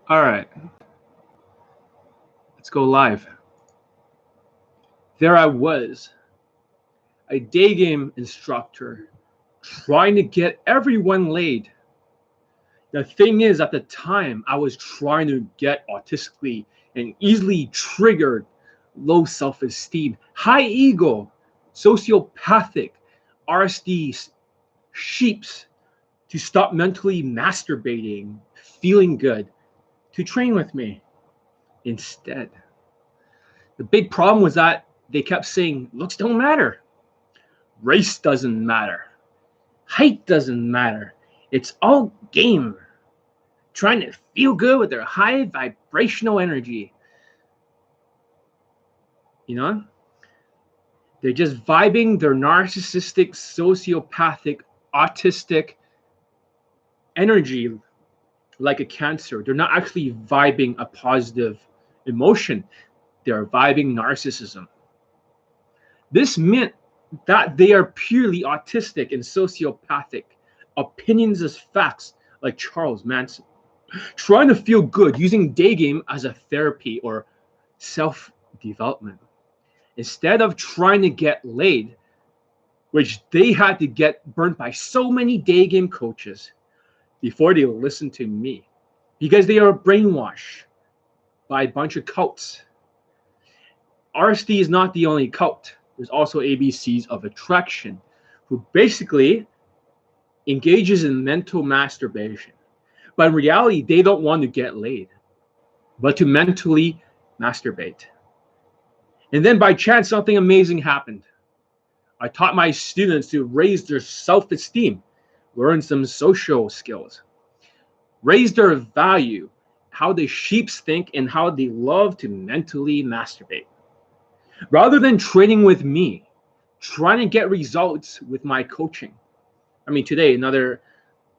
All right, let's go live. There I was, a day game instructor, trying to get everyone laid. The thing is, at the time, I was trying to get autistically and easily triggered low self-esteem, high ego, sociopathic, RSD sheeps to stop mentally masturbating, feeling good, to train with me instead. The big problem was that they kept saying, looks don't matter. Race doesn't matter. Height doesn't matter. It's all game. Trying to feel good with their high vibrational energy. You know? They're just vibing their narcissistic, sociopathic, autistic energy like a cancer. They're not actually vibing a positive emotion. They're vibing narcissism. This meant that they are purely autistic and sociopathic, opinions as facts, like Charles Manson, trying to feel good using day game as a therapy or self-development. Instead of trying to get laid, which they had to get burnt by so many day game coaches before they listened to me, because they are brainwashed by a bunch of cults. RSD is not the only cult. There's also ABCs of attraction, who basically engages in mental masturbation. But in reality, they don't want to get laid, but to mentally masturbate. And then by chance, something amazing happened. I taught my students to raise their self-esteem, learn some social skills, raise their value, how the sheeps think, and how they love to mentally masturbate. Rather than training with me, trying to get results with my coaching. I mean, today, another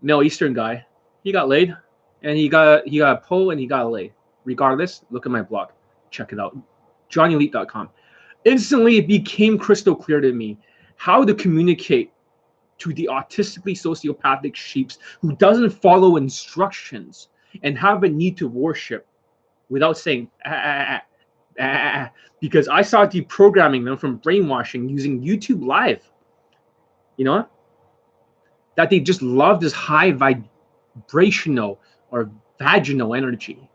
Middle Eastern guy, he got laid, and he got a pull, and he got laid. Regardless, look at my blog. Check it out. JohnnyElite.com. Instantly, it became crystal clear to me how to communicate to the autistically sociopathic sheeps who doesn't follow instructions and have a need to worship without saying, because I saw deprogramming them from brainwashing using YouTube Live. You know, that they just love this high vibrational or vaginal energy.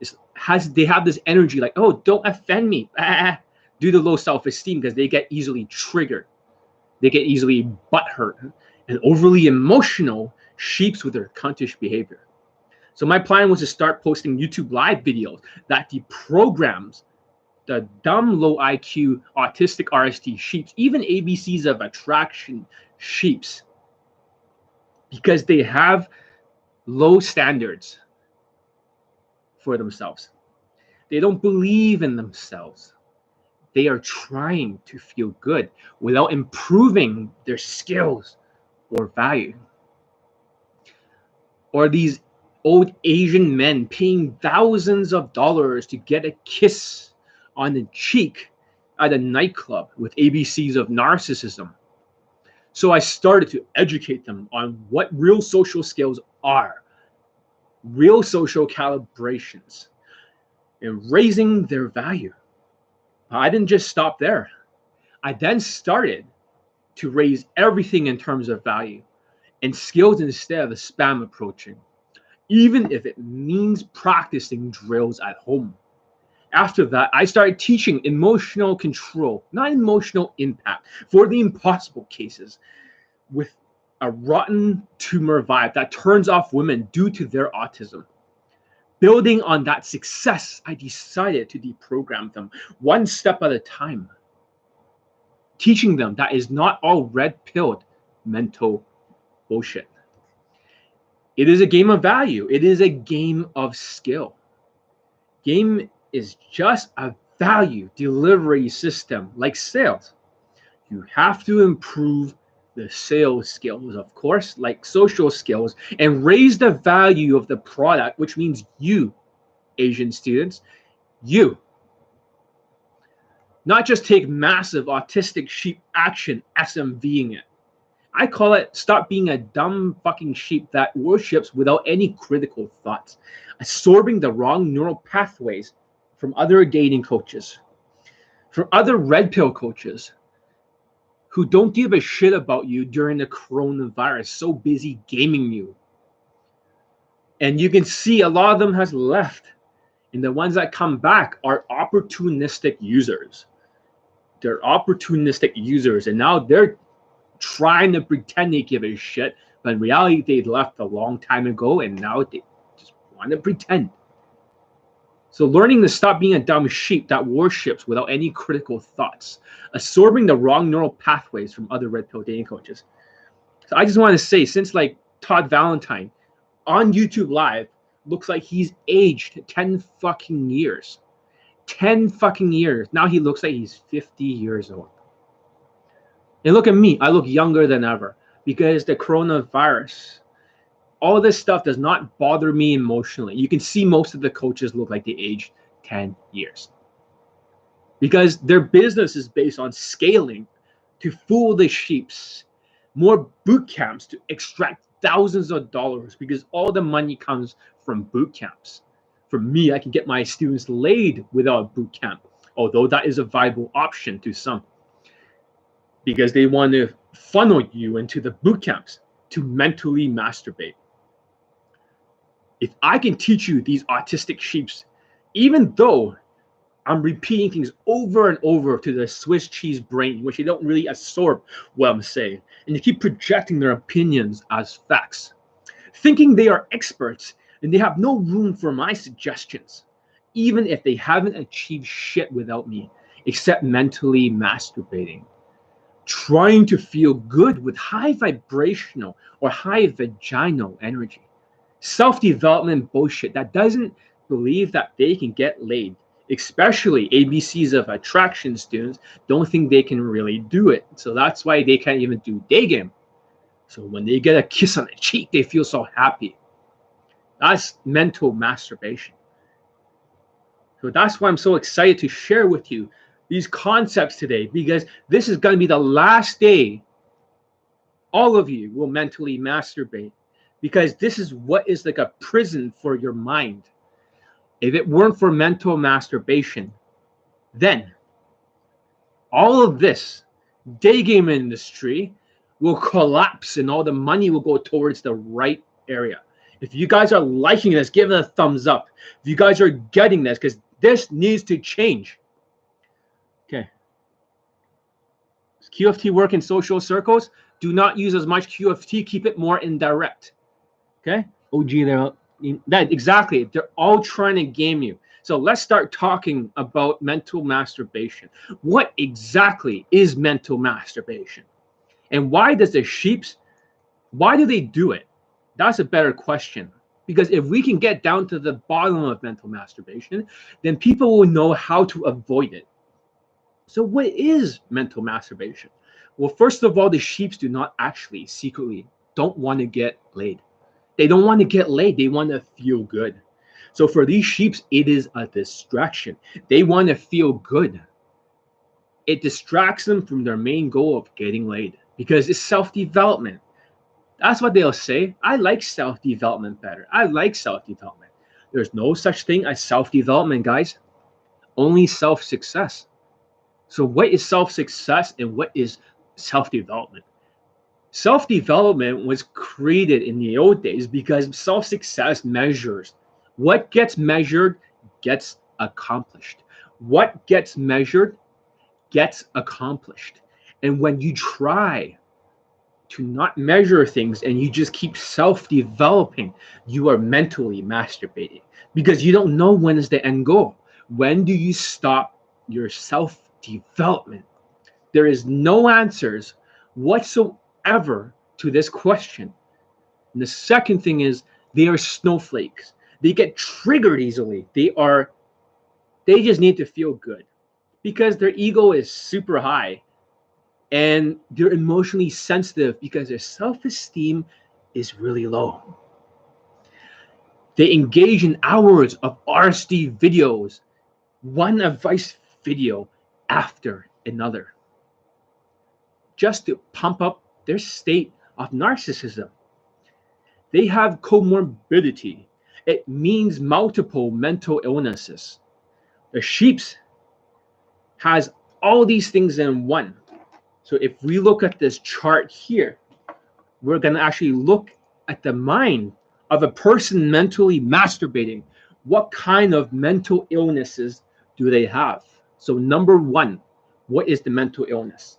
They have this energy like, oh, don't offend me, due to low self-esteem, because they get easily triggered. They get easily butthurt and overly emotional sheeps with their cuntish behavior. So my plan was to start posting YouTube Live videos that deprograms the dumb, low IQ, autistic RSD sheeps, even ABCs of attraction sheeps, because they have low standards for themselves. They don't believe in themselves. They are trying to feel good without improving their skills or value. Or these old Asian men paying thousands of dollars to get a kiss on the cheek at a nightclub with ABCs of narcissism. So I started to educate them on what real social skills are, real social calibrations, and raising their value. I didn't just stop there. I then started to raise everything in terms of value and skills instead of the spam approaching, even if it means practicing drills at home. After that, I started teaching emotional control, not emotional impact, for the impossible cases with a rotten tumor vibe that turns off women due to their autism. Building on that success, I decided to deprogram them one step at a time, teaching them that is not all red-pilled mental bullshit. It is a game of value. It is a game of skill. Game is just a value delivery system like sales. You have to improve the sales skills, of course, like social skills, and raise the value of the product, which means you, Asian students, you. Not just take massive autistic sheep action SMVing it. I call it stop being a dumb fucking sheep that worships without any critical thoughts, absorbing the wrong neural pathways from other dating coaches, from other red pill coaches who don't give a shit about you during the coronavirus, so busy gaming you. And you can see a lot of them has left. And the ones that come back are opportunistic users. They're opportunistic users. And now they're trying to pretend they give a shit. But in reality, they left a long time ago. And now they just want to pretend. So learning to stop being a dumb sheep that worships without any critical thoughts. Absorbing the wrong neural pathways from other red pill dating coaches. So I just want to say, since like Todd Valentine on YouTube Live, looks like he's aged 10 fucking years. 10 fucking years. Now he looks like he's 50 years old. And look at me. I look younger than ever because the coronavirus, all this stuff does not bother me emotionally. You can see most of the coaches look like they aged 10 years. Because their business is based on scaling to fool the sheeps. More boot camps to extract thousands of dollars because all the money comes from boot camps. For me, I can get my students laid without a boot camp, although that is a viable option to some because they want to funnel you into the boot camps to mentally masturbate. If I can teach you these autistic sheeps, even though I'm repeating things over and over to the Swiss cheese brain, which they don't really absorb what I'm saying, and they keep projecting their opinions as facts, thinking they are experts, and they have no room for my suggestions, even if they haven't achieved shit without me, except mentally masturbating. Trying to feel good with high vibrational or high vaginal energy. Self-development bullshit that doesn't believe that they can get laid. Especially ABCs of attraction students don't think they can really do it. So that's why they can't even do daygame. So when they get a kiss on the cheek, they feel so happy. That's mental masturbation. So that's why I'm so excited to share with you these concepts today, because this is going to be the last day all of you will mentally masturbate, because this is what is like a prison for your mind. If it weren't for mental masturbation, then all of this day game industry will collapse and all the money will go towards the right area. If you guys are liking this, give it a thumbs up. If you guys are getting this, because this needs to change. Okay. Does QFT work in social circles? Do not use as much QFT. Keep it more indirect. Okay. OG, that exactly. They're all trying to game you. So let's start talking about mental masturbation. What exactly is mental masturbation? And why does the sheeps, why do they do it? That's a better question. Because if we can get down to the bottom of mental masturbation, then people will know how to avoid it. So what is mental masturbation? Well, first of all, the sheeps do not actually secretly don't want to get laid. They don't want to get laid. They want to feel good. So for these sheeps, it is a distraction. They want to feel good. It distracts them from their main goal of getting laid because it's self-development. That's what they'll say. I like self-development better. I like self-development. There's no such thing as self-development, guys. Only self-success. So what is self-success and what is self-development? Self-development was created in the old days because self-success measures. What gets measured gets accomplished. What gets measured gets accomplished. And when you try to not measure things and you just keep self-developing, you are mentally masturbating because you don't know when is the end goal. When do you stop your self-development? There is no answers whatsoever to this question. And the second thing is they are snowflakes. They get triggered easily. They just need to feel good because their ego is super high and they're emotionally sensitive because their self-esteem is really low. They engage in hours of RSD videos, one advice video after another, just to pump up their state of narcissism. They have comorbidity. It means multiple mental illnesses. The sheep's has all these things in one. So if we look at this chart here, we're going to actually look at the mind of a person mentally masturbating. What kind of mental illnesses do they have? So number one, what is the mental illness?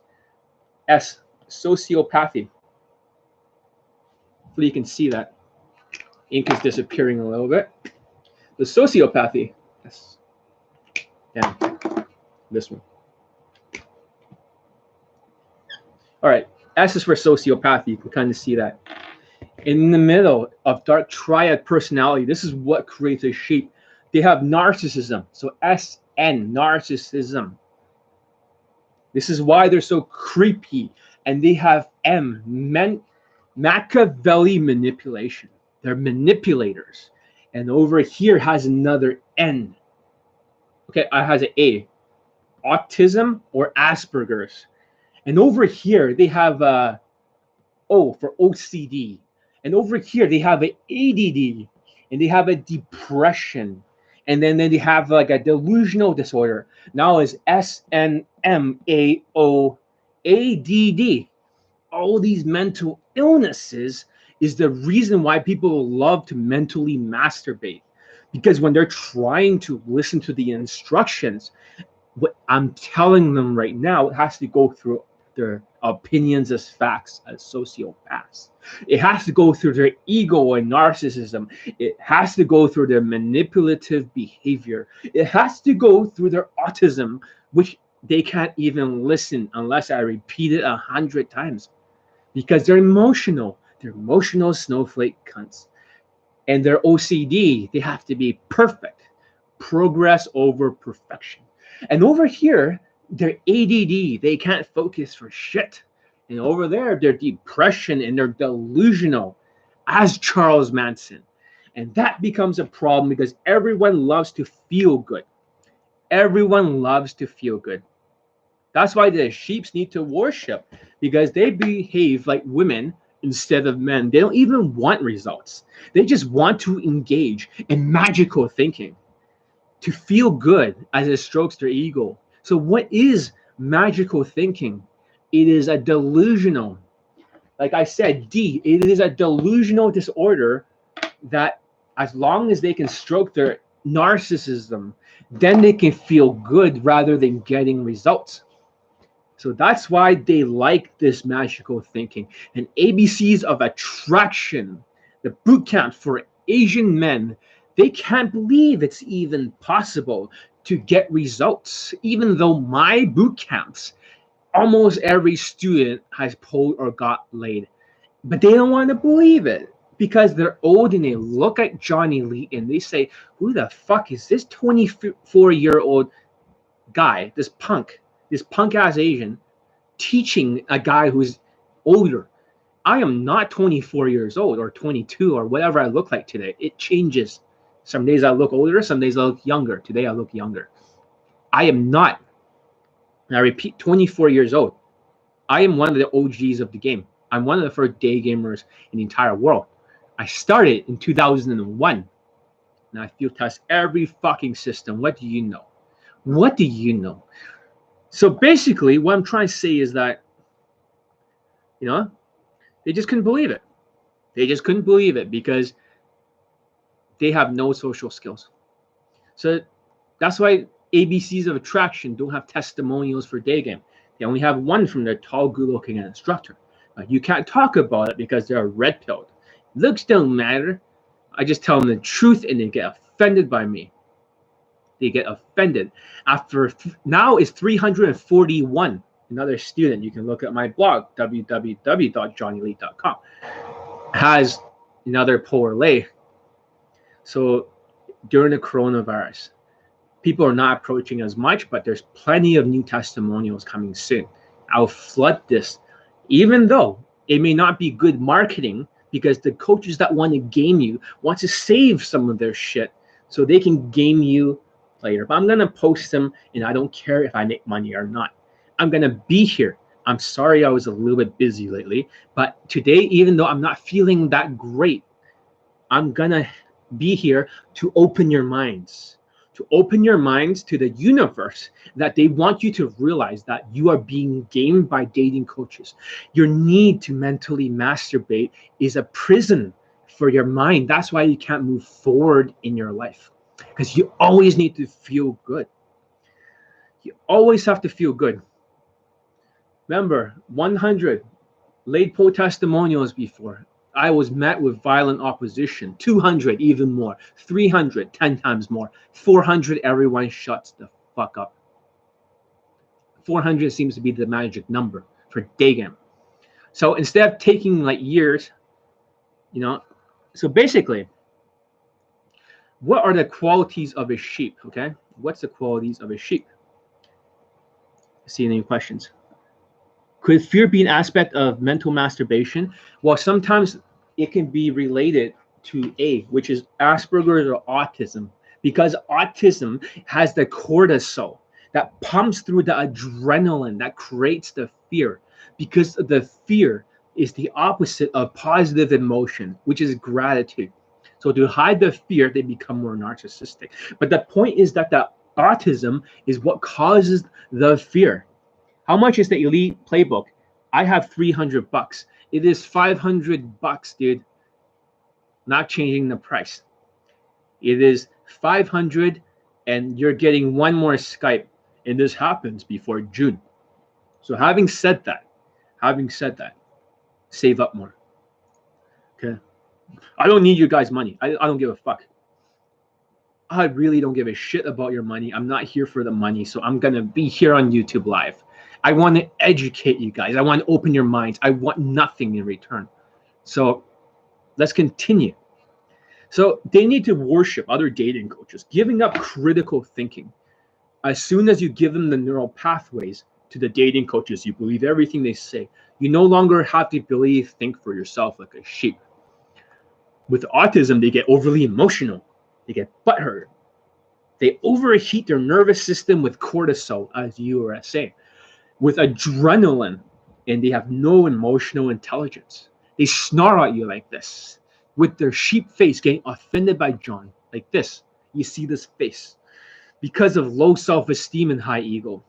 S, sociopathy. Hopefully you can see that. Ink is disappearing a little bit. The sociopathy. Yes. Damn. This one. All right. S is for sociopathy. You can kind of see that. In the middle of dark triad personality, this is what creates a sheep. They have narcissism. So SN, narcissism. This is why they're so creepy. And they have M, Machiavelli manipulation. They're manipulators. And over here has another N. Okay, it has an A. Autism or Asperger's. And over here, they have O for OCD. And over here, they have an ADD. And they have a depression. And then they have like a delusional disorder. Now is SNMAOADD. All these mental illnesses is the reason why people love to mentally masturbate. Because when they're trying to listen to the instructions, what I'm telling them right now, it has to go through their opinions as facts as sociopaths. It has to go through their ego and narcissism. It has to go through their manipulative behavior. It has to go through their autism, which they can't even listen unless I repeat it 100 times. Because they're emotional. They're emotional snowflake cunts. And their OCD, they have to be perfect. Progress over perfection. And over here, their ADD, they can't focus for shit. And over there, their depression and they're delusional as Charles Manson. And that becomes a problem because everyone loves to feel good. Everyone loves to feel good. That's why the sheeps need to worship, because they behave like women instead of men. They don't even want results. They just want to engage in magical thinking, to feel good as it strokes their ego. So what is magical thinking? It is a delusional, like I said, D, it is a delusional disorder that as long as they can stroke their narcissism, then they can feel good rather than getting results. So that's why they like this magical thinking. And ABCs of attraction, the boot camp for Asian men, they can't believe it's even possible to get results. Even though my boot camps, almost every student has pulled or got laid. But they don't want to believe it because they're old and they look at Johnny Lee and they say, who the fuck is this 24-year-old guy, this punk ass Asian, teaching a guy who's older? I am not 24 years old or 22 or whatever I look like today. It changes. Some days I look older, some days I look younger. Today I look younger. I am not, and I repeat, 24 years old. I am one of the OGs of the game. I'm one of the first day gamers in the entire world. I started in 2001. And I field test every fucking system. What do you know? What do you know? So basically, what I'm trying to say is that, they just couldn't believe it. They just couldn't believe it because they have no social skills. So that's why ABCs of attraction don't have testimonials for day game. They only have one from their tall, good-looking instructor. You can't talk about it because they're red-pilled. Looks don't matter. I just tell them the truth and they get offended by me. They get offended. After now is 341. Another student, you can look at my blog, www.johnnylee.com, has another poor lay. So during the coronavirus, people are not approaching as much, but there's plenty of new testimonials coming soon. I'll flood this, even though it may not be good marketing, because the coaches that want to game you want to save some of their shit so they can game you later. But I'm going to post them, and I don't care if I make money or not. I'm going to be here. I'm sorry I was a little bit busy lately, but today, even though I'm not feeling that great, I'm gonna be here to open your minds, to the universe, that they want you to realize that you are being gamed by dating coaches. Your need to mentally masturbate is a prison for your mind. That's why you can't move forward in your life, because you always need to feel good. You always have to feel good. Remember, 100 laid poll testimonials before. I was met with violent opposition. 200, even more. 300, 10 times more. 400, everyone shuts the fuck up. 400 seems to be the magic number for daygame. So instead of taking like years, so basically, what are the qualities of a sheep? Okay, what's the qualities of a sheep? See any questions? Could fear be an aspect of mental masturbation? Well, sometimes it can be related to which is Asperger's or autism, because autism has the cortisol that pumps through the adrenaline that creates the fear, because the fear is the opposite of positive emotion, which is gratitude. So to hide the fear, they become more narcissistic. But the point is that the autism is what causes the fear. How much is the Elite Playbook? I have $300. It is $500, dude. Not changing the price. It is $500, and you're getting one more Skype, and this happens before June. So having said that, save up more. Okay. I don't need you guys' money. I don't give a fuck. I really don't give a shit about your money. I'm not here for the money, so I'm gonna be here on YouTube Live. I want to educate you guys. I want to open your minds. I want nothing in return. So let's continue. So they need to worship other dating coaches, giving up critical thinking. As soon as you give them the neural pathways to the dating coaches, you believe everything they say. You no longer have the ability to think for yourself like a sheep. With autism, they get overly emotional. They get butthurt. They overheat their nervous system with cortisol, as you were saying, with adrenaline, and they have no emotional intelligence. They snarl at you like this, with their sheep face, getting offended by John, like this. You see this face. Because of low self-esteem and high ego.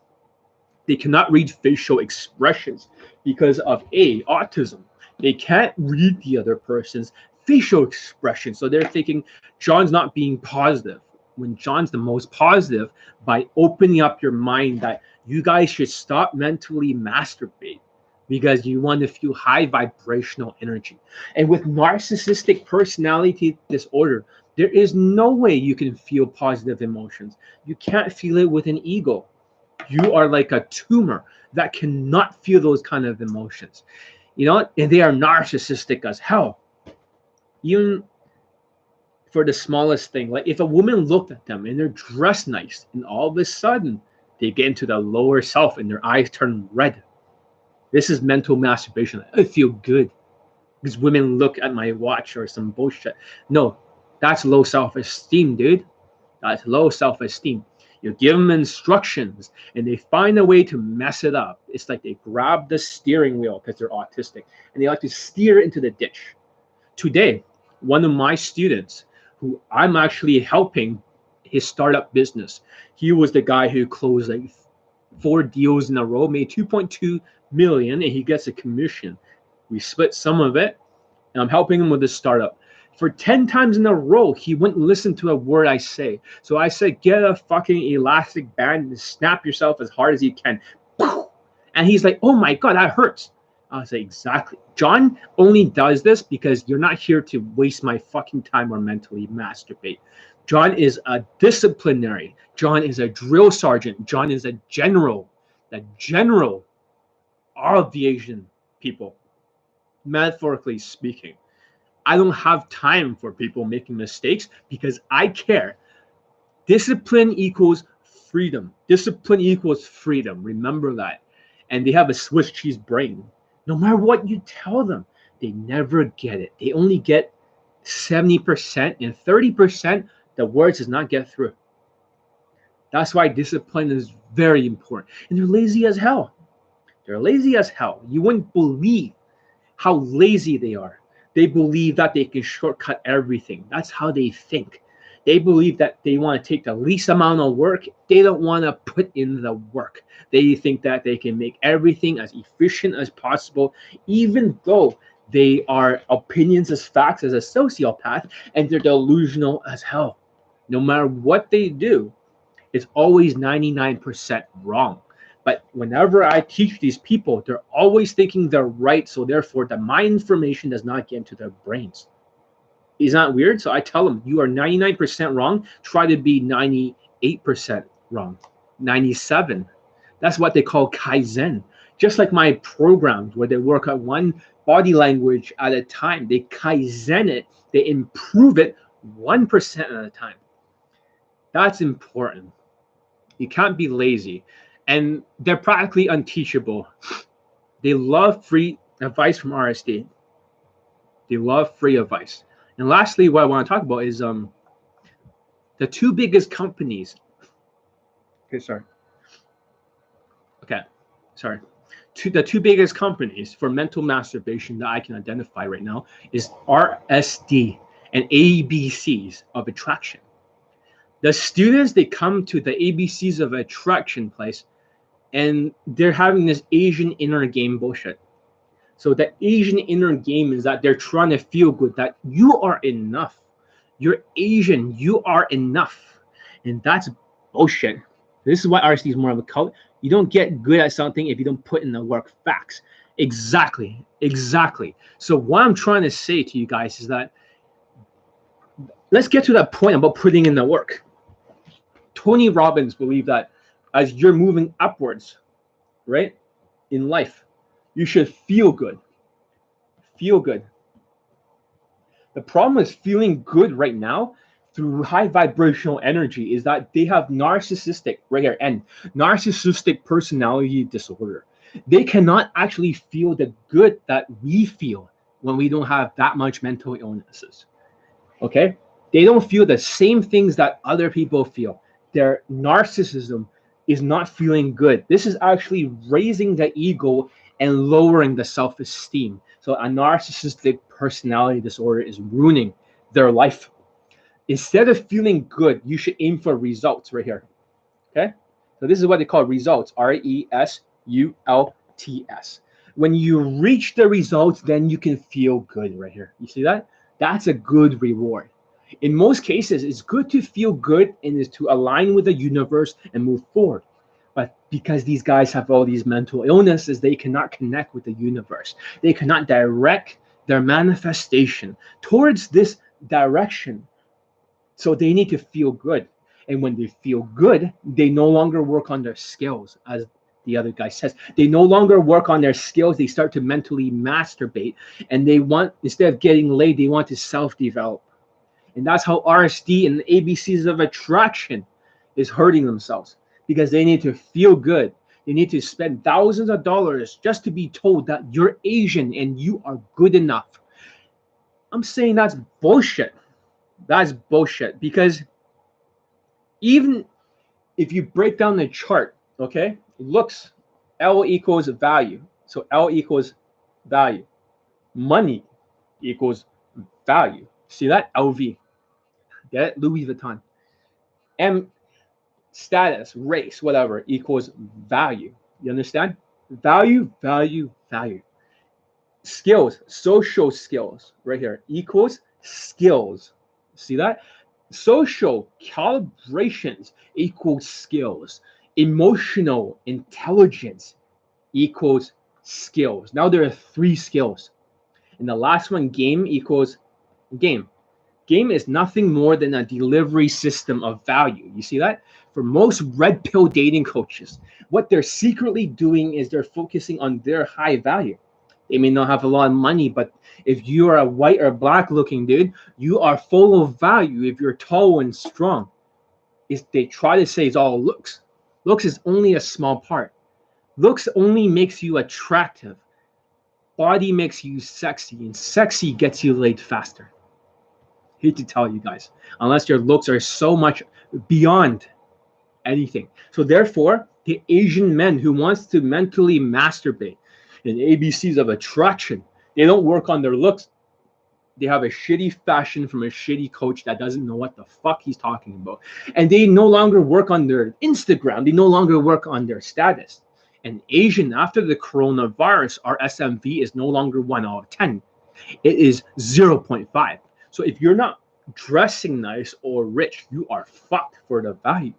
They cannot read facial expressions because of autism. They can't read the other person's facial expression. So they're thinking John's not being positive, when John's the most positive, by opening up your mind that you guys should stop mentally masturbate because you want to feel high vibrational energy. And with narcissistic personality disorder, there is no way you can feel positive emotions. You can't feel it with an ego. You are like a tumor that cannot feel those kind of emotions. And they are narcissistic as hell. Even for the smallest thing, like if a woman looked at them and they're dressed nice, and all of a sudden they get into the lower self and their eyes turn red. This is mental masturbation. I feel good because women look at my watch or some bullshit. No, that's low self-esteem, dude. That's low self-esteem. You give them instructions and they find a way to mess it up. It's like they grab the steering wheel because they're autistic and they like to steer into the ditch. Today, one of my students, who I'm actually helping his startup business, he was the guy who closed like 4 deals in a row, made 2.2 million, and he gets a commission. We split some of it, and I'm helping him with this startup. For 10 times in a row, he wouldn't listen to a word I say. So I said, get a fucking elastic band and snap yourself as hard as you can. And he's like, oh my God, that hurts. I was like, exactly. John only does this because you're not here to waste my fucking time or mentally masturbate. John is a disciplinary. John is a drill sergeant. John is a general. The general of the Asian people, metaphorically speaking. I don't have time for people making mistakes because I care. Discipline equals freedom. Discipline equals freedom. Remember that. And they have a Swiss cheese brain. No matter what you tell them, they never get it. They only get 70%, and 30%, the words does not get through. That's why discipline is very important. And they're lazy as hell. They're lazy as hell. You wouldn't believe how lazy they are. They believe that they can shortcut everything. That's how they think. They believe that they want to take the least amount of work. They don't want to put in the work. They think that they can make everything as efficient as possible, even though they are opinions as facts as a sociopath, and they're delusional as hell. No matter what they do, it's always 99% wrong. But whenever I teach these people, they're always thinking they're right. So therefore, my information does not get into their brains. Is that weird? So I tell them, you are 99% wrong. Try to be 98% wrong. 97. That's what they call Kaizen. Just like my programs where they work on one body language at a time. They Kaizen it. They improve it 1% at a time. That's important. You can't be lazy. And they're practically unteachable. They love free advice from RSD. They love free advice. And lastly, what I want to talk about is the two biggest companies. Okay, sorry. The two biggest companies for mental masturbation that I can identify right now is RSD and ABCs of attraction. The students, they come to the ABCs of attraction place, and they're having this Asian inner game bullshit. So the Asian inner game is that they're trying to feel good, that you are enough. You're Asian, you are enough. And that's bullshit. This is why RSD is more of a cult. You don't get good at something if you don't put in the work. Facts. Exactly. So what I'm trying to say to you guys is that let's get to that point about putting in the work. Tony Robbins believed that as you're moving upwards, right, in life, you should feel good. Feel good. The problem is feeling good right now through high vibrational energy is that they have narcissistic, right here, and narcissistic personality disorder. They cannot actually feel the good that we feel when we don't have that much mental illnesses. Okay? They don't feel the same things that other people feel. Their narcissism is not feeling good. This is actually raising the ego and lowering the self-esteem. So a narcissistic personality disorder is ruining their life. Instead of feeling good, you should aim for results right here. Okay? So this is what they call results, RESULTS. When you reach the results, then you can feel good right here. You see that? That's a good reward. In most cases, it's good to feel good and is to align with the universe and move forward. But because these guys have all these mental illnesses, they cannot connect with the universe. They cannot direct their manifestation towards this direction. So they need to feel good. And when they feel good, they no longer work on their skills, as the other guy says. They no longer work on their skills. They start to mentally masturbate. And they want, instead of getting laid, they want to self-develop. And that's how RSD and the ABCs of attraction is hurting themselves, because they need to feel good. They need to spend thousands of dollars just to be told that you're Asian and you are good enough. I'm saying that's bullshit. That's bullshit, because even if you break down the chart, okay, looks, L equals value. So L equals value. Money equals value. See that? LV. Get it? Louis Vuitton. M, status, race, whatever, equals value. You understand? Value. Skills, social skills, right here, equals skills. See that? Social calibrations equals skills. Emotional intelligence equals skills. Now there are 3 skills. And the last one, game, equals game. Game is nothing more than a delivery system of value. You see that? For most red pill dating coaches, what they're secretly doing is they're focusing on their high value. They may not have a lot of money, but if you are a white or black looking dude, you are full of value if you're tall and strong. They try to say it's all looks. Looks is only a small part. Looks only makes you attractive. Body makes you sexy, and sexy gets you laid faster. Hate to tell you guys, unless your looks are so much beyond anything. So therefore, the Asian men who wants to mentally masturbate in ABCs of attraction, they don't work on their looks. They have a shitty fashion from a shitty coach that doesn't know what the fuck he's talking about. And they no longer work on their Instagram. They no longer work on their status. And Asian, after the coronavirus, our SMV is no longer 1 out of 10. It is 0.5. So if you're not dressing nice or rich, you are fucked for the value.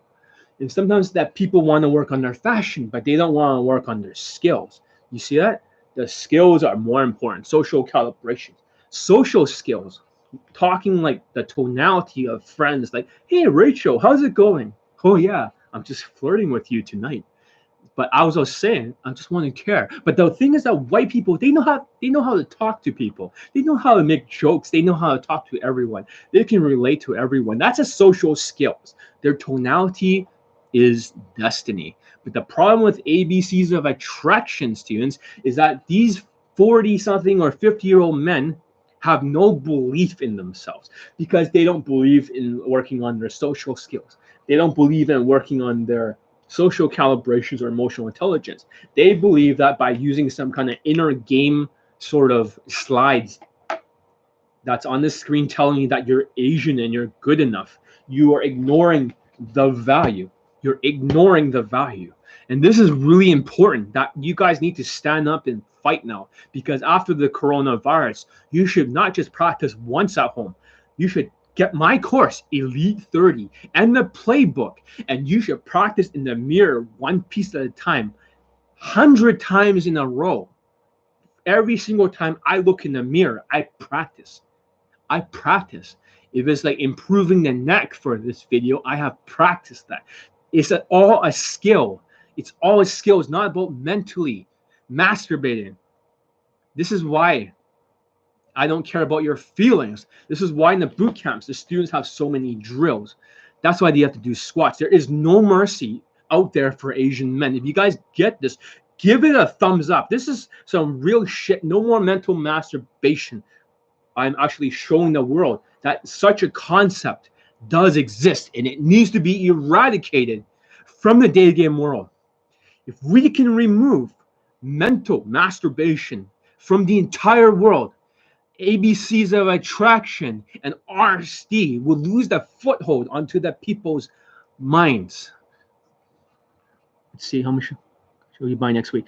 And sometimes that people want to work on their fashion, but they don't want to work on their skills. You see that? The skills are more important. Social calibration. Social skills, talking like the tonality of friends, like, hey, Rachel, how's it going? Oh, yeah, I'm just flirting with you tonight. But I was also saying, I just want to care. But the thing is that white people, they know how to talk to people. They know how to make jokes. They know how to talk to everyone. They can relate to everyone. That's a social skills. Their tonality is destiny. But the problem with ABCs of attraction, students, is that these 40-something or 50-year-old men have no belief in themselves because they don't believe in working on their social skills. They don't believe in working on their social calibrations or emotional intelligence. They believe that by using some kind of inner game sort of slides that's on the screen telling you that you're Asian and you're good enough, you are ignoring the value. You're ignoring the value. And this is really important that you guys need to stand up and fight now, because after the coronavirus, you should not just practice once at home. You should get my course, Elite 30, and the playbook, and you should practice in the mirror one piece at a time, 100 times in a row. Every single time I look in the mirror, I practice. If it's like improving the neck for this video, I have practiced that. It's all a skill. It's all a skill. It's not about mentally masturbating. This is why I don't care about your feelings. This is why in the boot camps, the students have so many drills. That's why they have to do squats. There is no mercy out there for Asian men. If you guys get this, give it a thumbs up. This is some real shit. No more mental masturbation. I'm actually showing the world that such a concept does exist and it needs to be eradicated from the day game world. If we can remove mental masturbation from the entire world, ABCs of attraction and RSD will lose the foothold onto the people's minds. Let's see how much shall you buy next week.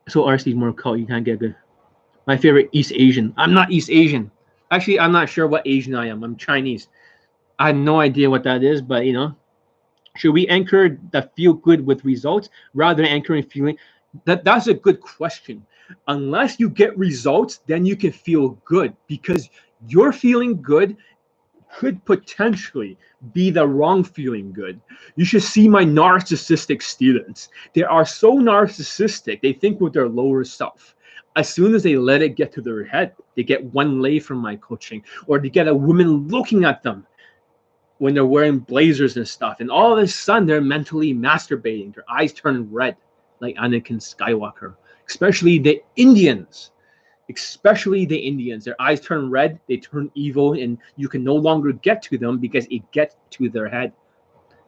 So RSD is more cult. You can't get good. My favorite East Asian. I'm not East Asian. Actually, I'm not sure what Asian I am. I'm Chinese. I have no idea what that is, but should we anchor the feel good with results rather than anchoring feeling? That's a good question. Unless you get results, then you can feel good, because your feeling good could potentially be the wrong feeling good. You should see my narcissistic students. They are so narcissistic, they think with their lower self. As soon as they let it get to their head, they get one lay from my coaching, or they get a woman looking at them when they're wearing blazers and stuff, and all of a sudden they're mentally masturbating. Their eyes turn red like Anakin Skywalker. Especially the Indians. Their eyes turn red, they turn evil, and you can no longer get to them because it gets to their head.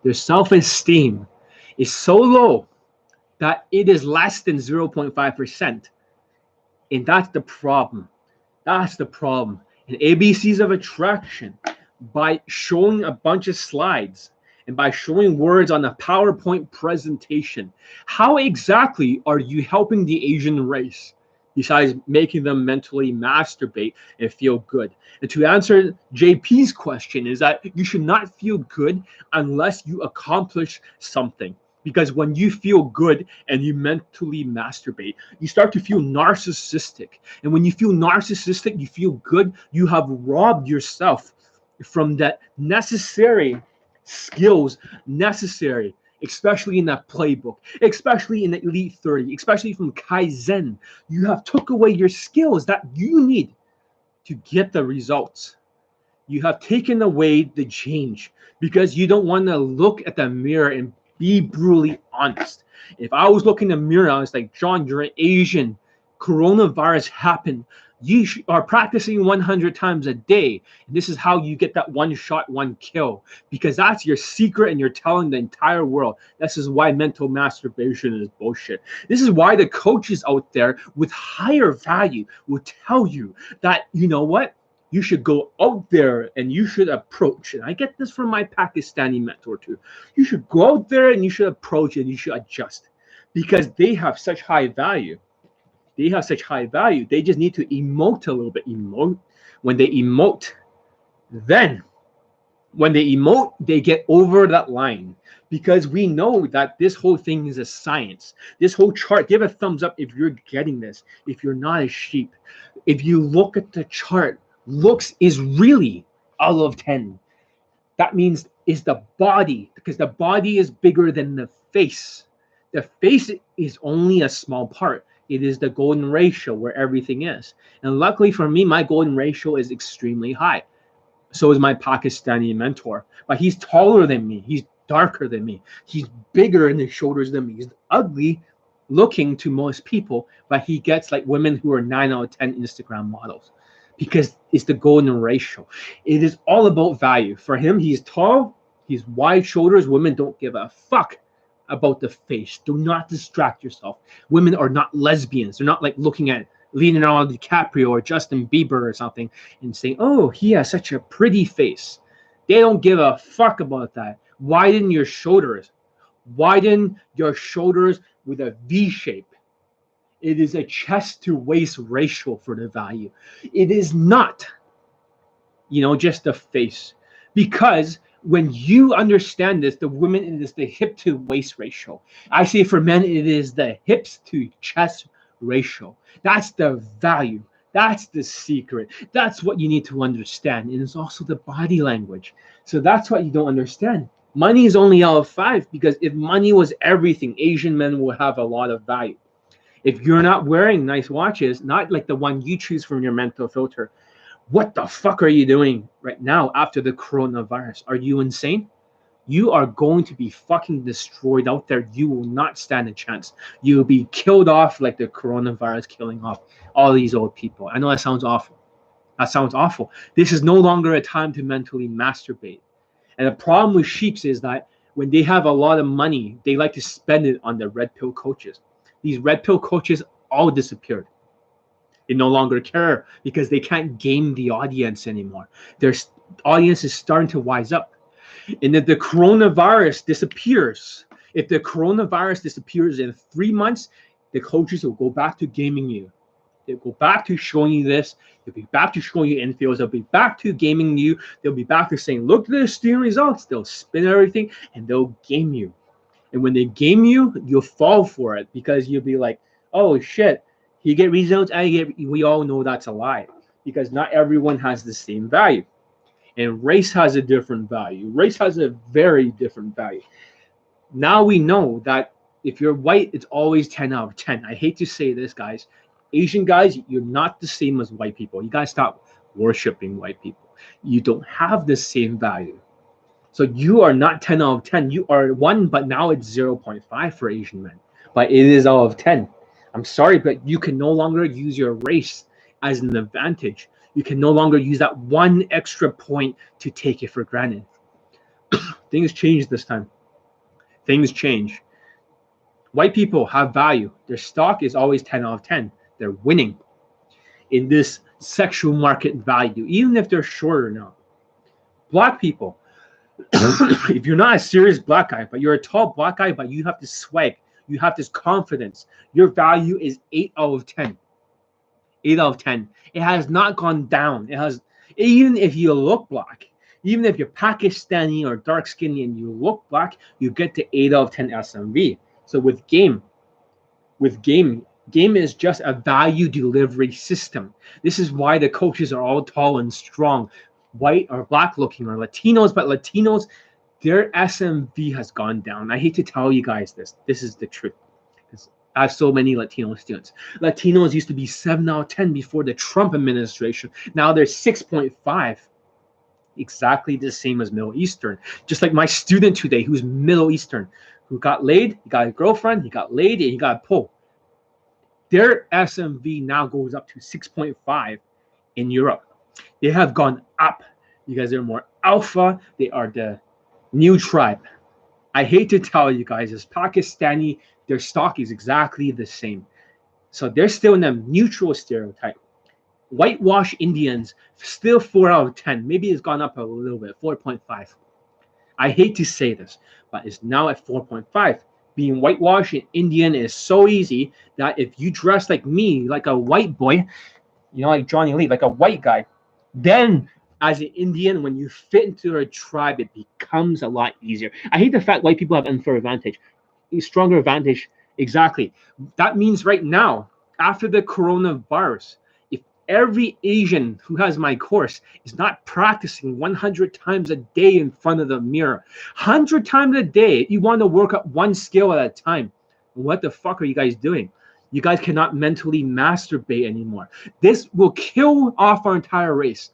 Their self-esteem is so low that it is less than 0.5%. And that's the problem. And ABCs of attraction, by showing a bunch of slides and by showing words on a PowerPoint presentation, how exactly are you helping the Asian race besides making them mentally masturbate and feel good? And to answer JP's question is that you should not feel good unless you accomplish something. Because when you feel good and you mentally masturbate, you start to feel narcissistic. And when you feel narcissistic, you feel good, you have robbed yourself from that necessary skills necessary, especially in that playbook, especially in the Elite 30, especially from Kaizen. You have took away your skills that you need to get the results. You have taken away the change because you don't want to look at the mirror and be brutally honest. If I was looking in the mirror, I was like, John, you're an Asian. Coronavirus happened. You are practicing 100 times a day. And this is how you get that one shot, one kill, because that's your secret and you're telling the entire world. This is why mental masturbation is bullshit. This is why the coaches out there with higher value will tell you that, you know what? You should go out there and you should approach. And I get this from my Pakistani mentor too. You should go out there and you should approach and you should adjust because they have such high value. They have such high value. They just need to emote a little bit. Emote. When they emote, then when they emote, they get over that line because we know that this whole thing is a science. This whole chart, give a thumbs up if you're getting this. If you're not a sheep, if you look at the chart, looks is really out of 10. That means is the body, because the body is bigger than the face. The face is only a small part. It is the golden ratio where everything is. And luckily for me, my golden ratio is extremely high. So is my Pakistani mentor. But he's taller than me. He's darker than me. He's bigger in the shoulders than me. He's ugly looking to most people, but he gets like women who are 9 out of 10 Instagram models because it's the golden ratio. It is all about value. For him, he's tall, he's wide shoulders. Women don't give a fuck about the face. Do not distract yourself. Women are not lesbians. They're not like looking at Leonardo DiCaprio or Justin Bieber or something and saying, oh, he has such a pretty face. They don't give a fuck about that. Widen your shoulders. Widen your shoulders with a V shape. It is a chest to waist ratio for the value. It is not, just the face. Because when you understand this, the women, it is the hip to waist ratio. I say for men, it is the hips to chest ratio. That's the value. That's the secret. That's what you need to understand. And it's also the body language. So that's what you don't understand. Money is only out of 5 because if money was everything, Asian men will have a lot of value. If you're not wearing nice watches, not like the one you choose from your mental filter, what the fuck are you doing right now after the coronavirus? Are you insane? You are going to be fucking destroyed out there. You will not stand a chance. You will be killed off like the coronavirus killing off all these old people. I know that sounds awful. That sounds awful. This is no longer a time to mentally masturbate. And the problem with sheeps is that when they have a lot of money, they like to spend it on the red pill coaches. These red pill coaches all disappeared. They no longer care because they can't game the audience anymore. Their audience is starting to wise up. And if the coronavirus disappears, in 3 months, the coaches will go back to gaming you. They'll go back to showing you this. They'll be back to showing you infields. They'll be back to gaming you. They'll be back to saying, look at the steam results. They'll spin everything and they'll game you. And when they game you, you'll fall for it because you'll be like, oh shit, you get results, we all know that's a lie because not everyone has the same value. And race has a different value. Race has a very different value. Now we know that if you're white, it's always 10 out of 10. I hate to say this, guys. Asian guys, you're not the same as white people. You guys stop worshiping white people. You don't have the same value. So you are not 10 out of 10. You are 1, but now it's 0.5 for Asian men. But it is out of 10. I'm sorry, but you can no longer use your race as an advantage. You can no longer use that 1 extra point to take it for granted. Things change this time. Things change. White people have value. Their stock is always 10 out of 10. They're winning in this sexual market value, even if they're shorter now. Black people, if you're not a serious black guy, but you're a tall black guy, but you have this swag, you have this confidence, your value is 8 out of 10. 8 out of 10. It has not gone down. It has, even if you look black, even if you're Pakistani or dark skinned and you look black, you get to 8 out of 10 SMV. So with game is just a value delivery system. This is why the coaches are all tall and strong, white or black looking or Latinos, but Latinos, their SMV has gone down. I hate to tell you guys this. This is the truth. I have so many Latino students. Latinos used to be 7 out of 10 before the Trump administration. Now they're 6.5. Exactly the same as Middle Eastern. Just like my student today who's Middle Eastern, who got laid, he got a girlfriend, he got laid, and he got a pull. Their SMV now goes up to 6.5 in Europe. They have gone up because they're more alpha. They are the new tribe. I hate to tell you guys, as Pakistani, their stock is exactly the same. So they're still in a neutral stereotype. Whitewash Indians, still 4 out of 10. Maybe it's gone up a little bit, 4.5. I hate to say this, but it's now at 4.5. Being whitewashed in Indian is so easy that if you dress like me, like a white boy, like Johnny Lee, like a white guy, then as an Indian, when you fit into a tribe, it becomes a lot easier. I hate the fact white people have unfair advantage, a stronger advantage. Exactly. That means right now, after the coronavirus, if every Asian who has my course is not practicing 100 times a day in front of the mirror, 100 times a day, you want to work up one skill at a time. What the fuck are you guys doing? You guys cannot mentally masturbate anymore. This will kill off our entire race.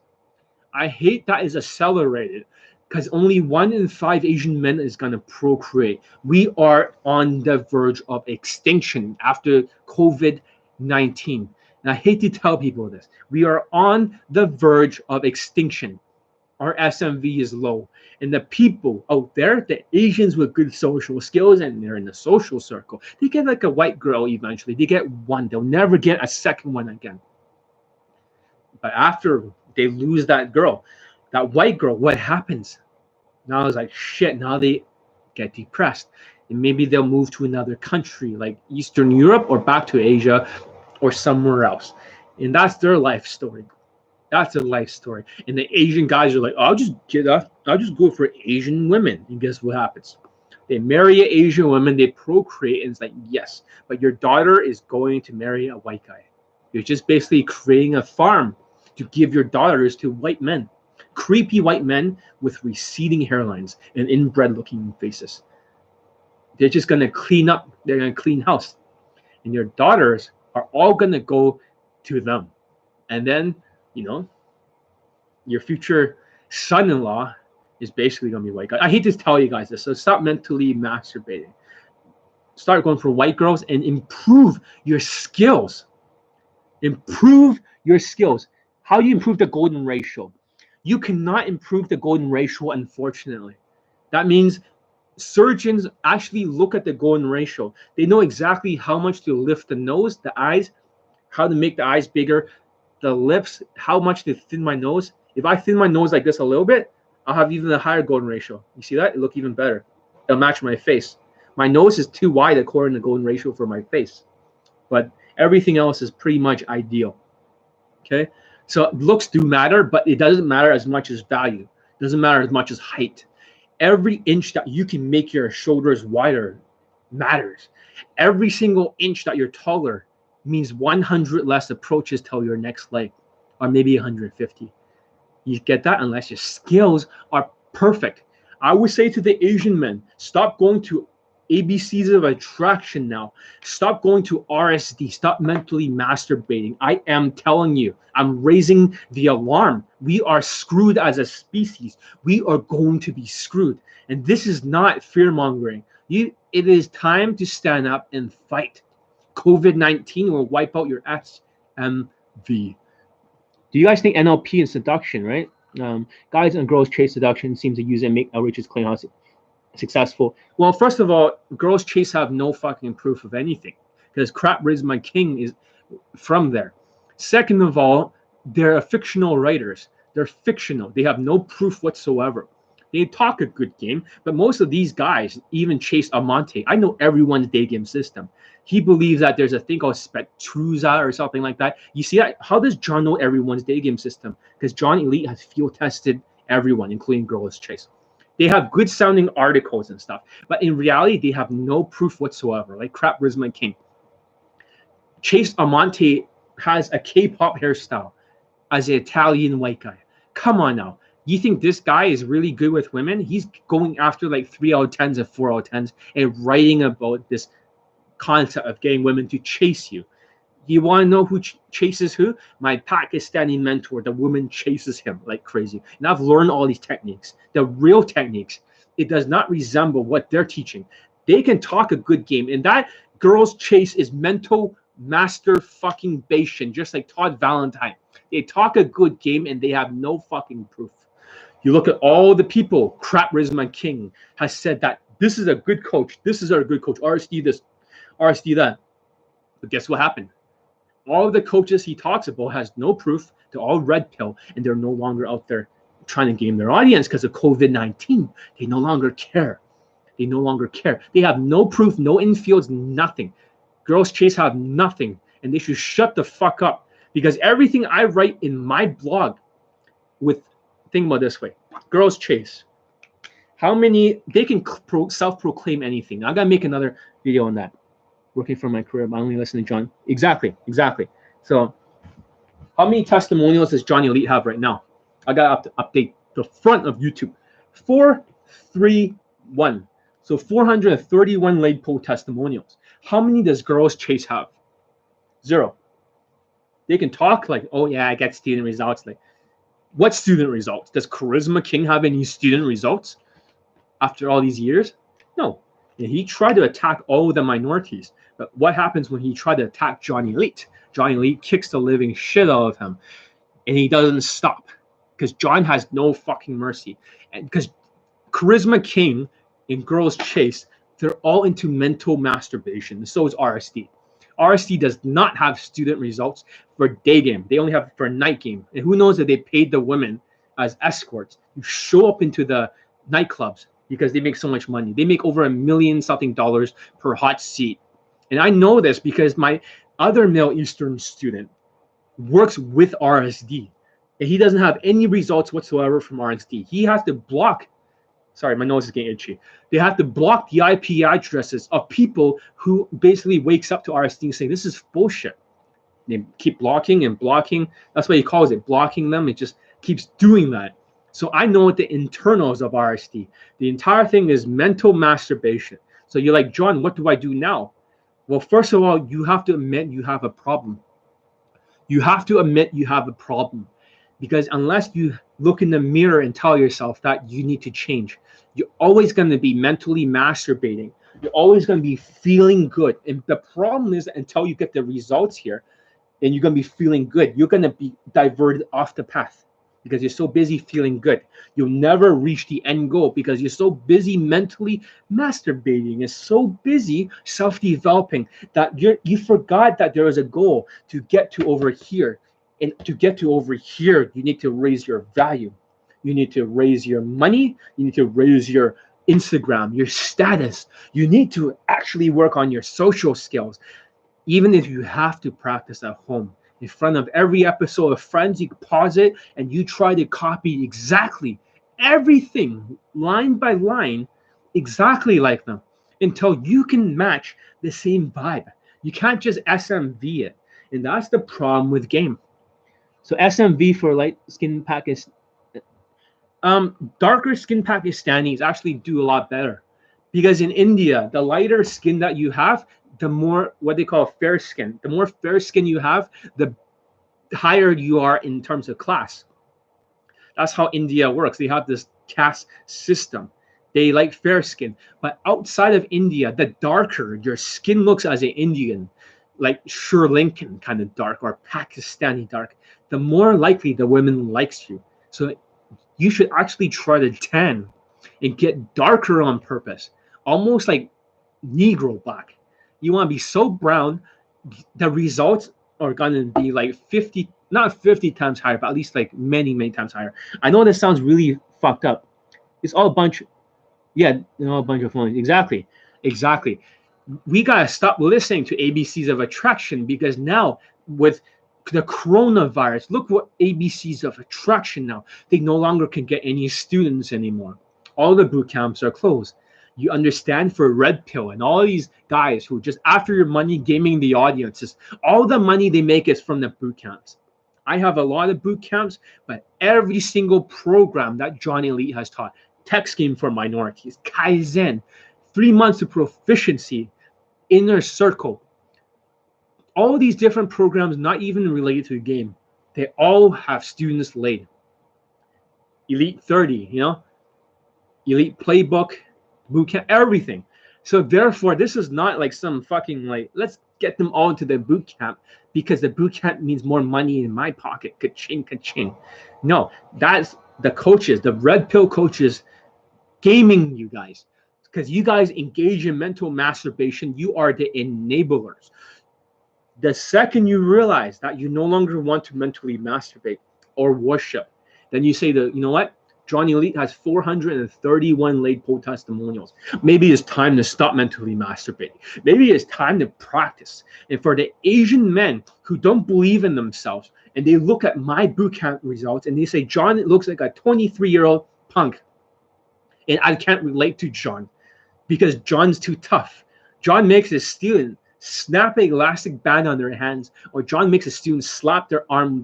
I hate that it's accelerated because only 1 in 5 Asian men is going to procreate. We are on the verge of extinction after COVID-19. And I hate to tell people this. We are on the verge of extinction. Our SMV is low. And the people out there, the Asians with good social skills, and they're in the social circle, they get like a white girl eventually. They get one. They'll never get a second one again. But after they lose that girl, that white girl, what happens? Now it's like, shit, now they get depressed. And maybe they'll move to another country like Eastern Europe or back to Asia or somewhere else. And that's their life story. That's a life story. And the Asian guys are like, I'll just go for Asian women. And guess what happens? They marry an Asian woman, they procreate, and it's like, yes, but your daughter is going to marry a white guy. You're just basically creating a farm to give your daughters to white men. Creepy white men with receding hairlines and inbred looking faces. They're just going to clean up. They're going to clean house. And your daughters are all going to go to them. And then, your future son-in-law is basically going to be white guy. I hate to tell you guys this, so stop mentally masturbating. Start going for white girls and improve your skills. Improve your skills. How do you improve the golden ratio? You cannot improve the golden ratio, unfortunately. That means surgeons actually look at the golden ratio. They know exactly how much to lift the nose, the eyes, how to make the eyes bigger, the lips, how much to thin my nose. If I thin my nose like this a little bit, I'll have even a higher golden ratio. You see that? It'll look even better. It'll match my face. My nose is too wide according to the golden ratio for my face. But everything else is pretty much ideal. Okay? So looks do matter, but it doesn't matter as much as value. It doesn't matter as much as height. Every inch that you can make your shoulders wider matters. Every single inch that you're taller means 100 less approaches to your next leg, or maybe 150. You get that? Unless your skills are perfect. I would say to the Asian men, stop going to ABCs of attraction now. Stop going to RSD. Stop mentally masturbating. I am telling you, I'm raising the alarm. We are screwed as a species. We are going to be screwed. And this is not fear-mongering. It is time to stand up and fight. COVID-19 will wipe out your SMV. Do you guys think NLP and seduction, right? Guys and girls chase seduction, seems to use it and make outrageous claims successful. Well, first of all, girls chase have no fucking proof of anything because Crap Rizma King is from there. Second of all, they're fictional writers. They're fictional. They have no proof whatsoever. They talk a good game, but most of these guys even chase Amante. I know everyone's day game system. He believes that there's a thing called Spectruza or something like that. You see that? How does John know everyone's day game system? Because John Elite has field tested everyone, including girls chase. They have good sounding articles and stuff, but in reality, they have no proof whatsoever. Like Crap Rizma King. Chase Amante has a K-pop hairstyle as an Italian white guy. Come on now. You think this guy is really good with women? He's going after like 3 out of 10s and 4 out of 10s and writing about this concept of getting women to chase you. You want to know who chases who? My Pakistani mentor, the woman chases him like crazy. And I've learned all these techniques, the real techniques. It does not resemble what they're teaching. They can talk a good game. And that girls chase is mental masturbation, just like Todd Valentine. They talk a good game and they have no fucking proof. You look at all the people, Crap Rizman King has said that this is a good coach. This is our good coach. RSD this, RSD that. But guess what happened? All of the coaches he talks about has no proof. They're all red pill and they're no longer out there trying to game their audience because of COVID-19. They no longer care. They no longer care. They have no proof, no infields, nothing. Girls Chase have nothing. And they should shut the fuck up. Because everything I write in my blog with, think about this way. Girls Chase. How many, they can self-proclaim anything. I gotta make another video on that. Working for my career, but I only listen to John. Exactly. So how many testimonials does Johnny Elite have right now? I got to update the front of YouTube. 431. So 431 laid poll testimonials. How many does Girls Chase have? 0. They can talk like, oh yeah, I get student results. Like, what student results? Does Charisma King have any student results after all these years? No. And he tried to attack all of the minorities. But what happens when he tried to attack Johnny Elite? Johnny Elite kicks the living shit out of him. And he doesn't stop. Because John has no fucking mercy. And because Charisma King and Girls Chase, they're all into mental masturbation. So is RSD. RSD does not have student results for day game. They only have for night game. And who knows if they paid the women as escorts. You show up into the nightclubs because they make so much money. They make over $1 million something per hot seat. And I know this because my other Middle Eastern student works with RSD. And he doesn't have any results whatsoever from RSD. He has to block, sorry, my nose is getting itchy. They have to block the IP addresses of people who basically wakes up to RSD and say, this is bullshit. They keep blocking and blocking. That's what he calls it, blocking them. It just keeps doing that. So I know what the internals of RSD. The entire thing is mental masturbation. So you're like, John, what do I do now? Well, first of all, you have to admit you have a problem. You have to admit you have a problem. Because unless you look in the mirror and tell yourself that you need to change, you're always going to be mentally masturbating. You're always going to be feeling good. And the problem is that until you get the results here, and you're going to be feeling good, you're going to be diverted off the path because you're so busy feeling good. You'll never reach the end goal because you're so busy mentally masturbating. You're so busy self-developing that you forgot that there is a goal to get to over here. And to get to over here, you need to raise your value. You need to raise your money. You need to raise your Instagram, your status. You need to actually work on your social skills. Even if you have to practice at home. In front of every episode of Friends, you pause it and you try to copy exactly everything, line by line, exactly like them until you can match the same vibe. You can't just SMV it. And that's the problem with game. So SMV for light skin Pakistan, darker skin Pakistanis actually do a lot better, because in India, the lighter skin that you have, the more what they call fair skin. The more fair skin you have, the higher you are in terms of class. That's how India works. They have this caste system. They like fair skin, but outside of India, the darker your skin looks as an Indian, like Sri Lankan kind of dark or Pakistani dark, the more likely the woman likes you. So you should actually try to tan and get darker on purpose, almost like Negro black. You want to be so brown, the results are going to be like 50, not 50 times higher, but at least like many, many times higher. I know this sounds really fucked up. It's all a bunch, yeah, a bunch of phones. Exactly. We got to stop listening to ABCs of attraction, because now with the coronavirus, look what ABCs of attraction now. They no longer can get any students anymore. All the boot camps are closed. You understand, for Red Pill and all these guys who just after your money gaming the audiences, all the money they make is from the boot camps. I have a lot of boot camps, but every single program that Johnny Elite has taught, tech scheme for minorities, Kaizen, 3 months of proficiency, inner circle, all these different programs, not even related to the game, they all have students laid. Elite 30, Elite Playbook, bootcamp, everything. So therefore, this is not like some fucking like, let's get them all into the boot camp because the boot camp means more money in my pocket. Ka-ching, ka-ching. No, that's the coaches, the red pill coaches gaming you guys. Because you guys engage in mental masturbation, you are the enablers. The second you realize that you no longer want to mentally masturbate or worship, then you say that, you know what? John Elite has 431 laid poll testimonials. Maybe it's time to stop mentally masturbating. Maybe it's time to practice. And for the Asian men who don't believe in themselves and they look at my bootcamp results and they say, John, it looks like a 23-year-old punk. And I can't relate to John because John's too tough. John makes his student snap an elastic band on their hands, or John makes a student slap their arm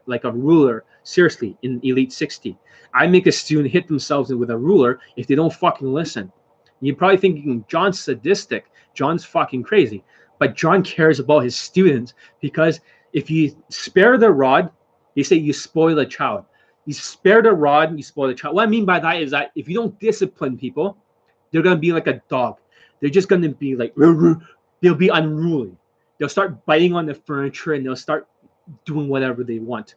like a ruler. Seriously, in Elite 60. I make a student hit themselves with a ruler if they don't fucking listen. You're probably thinking John's sadistic, John's fucking crazy. But John cares about his students because if you spare the rod, they say you spoil a child. You spare the rod, you spoil the child. What I mean by that is that if you don't discipline people, they're going to be like a dog. They're just going to be like, they'll be unruly. They'll start biting on the furniture and they'll start doing whatever they want.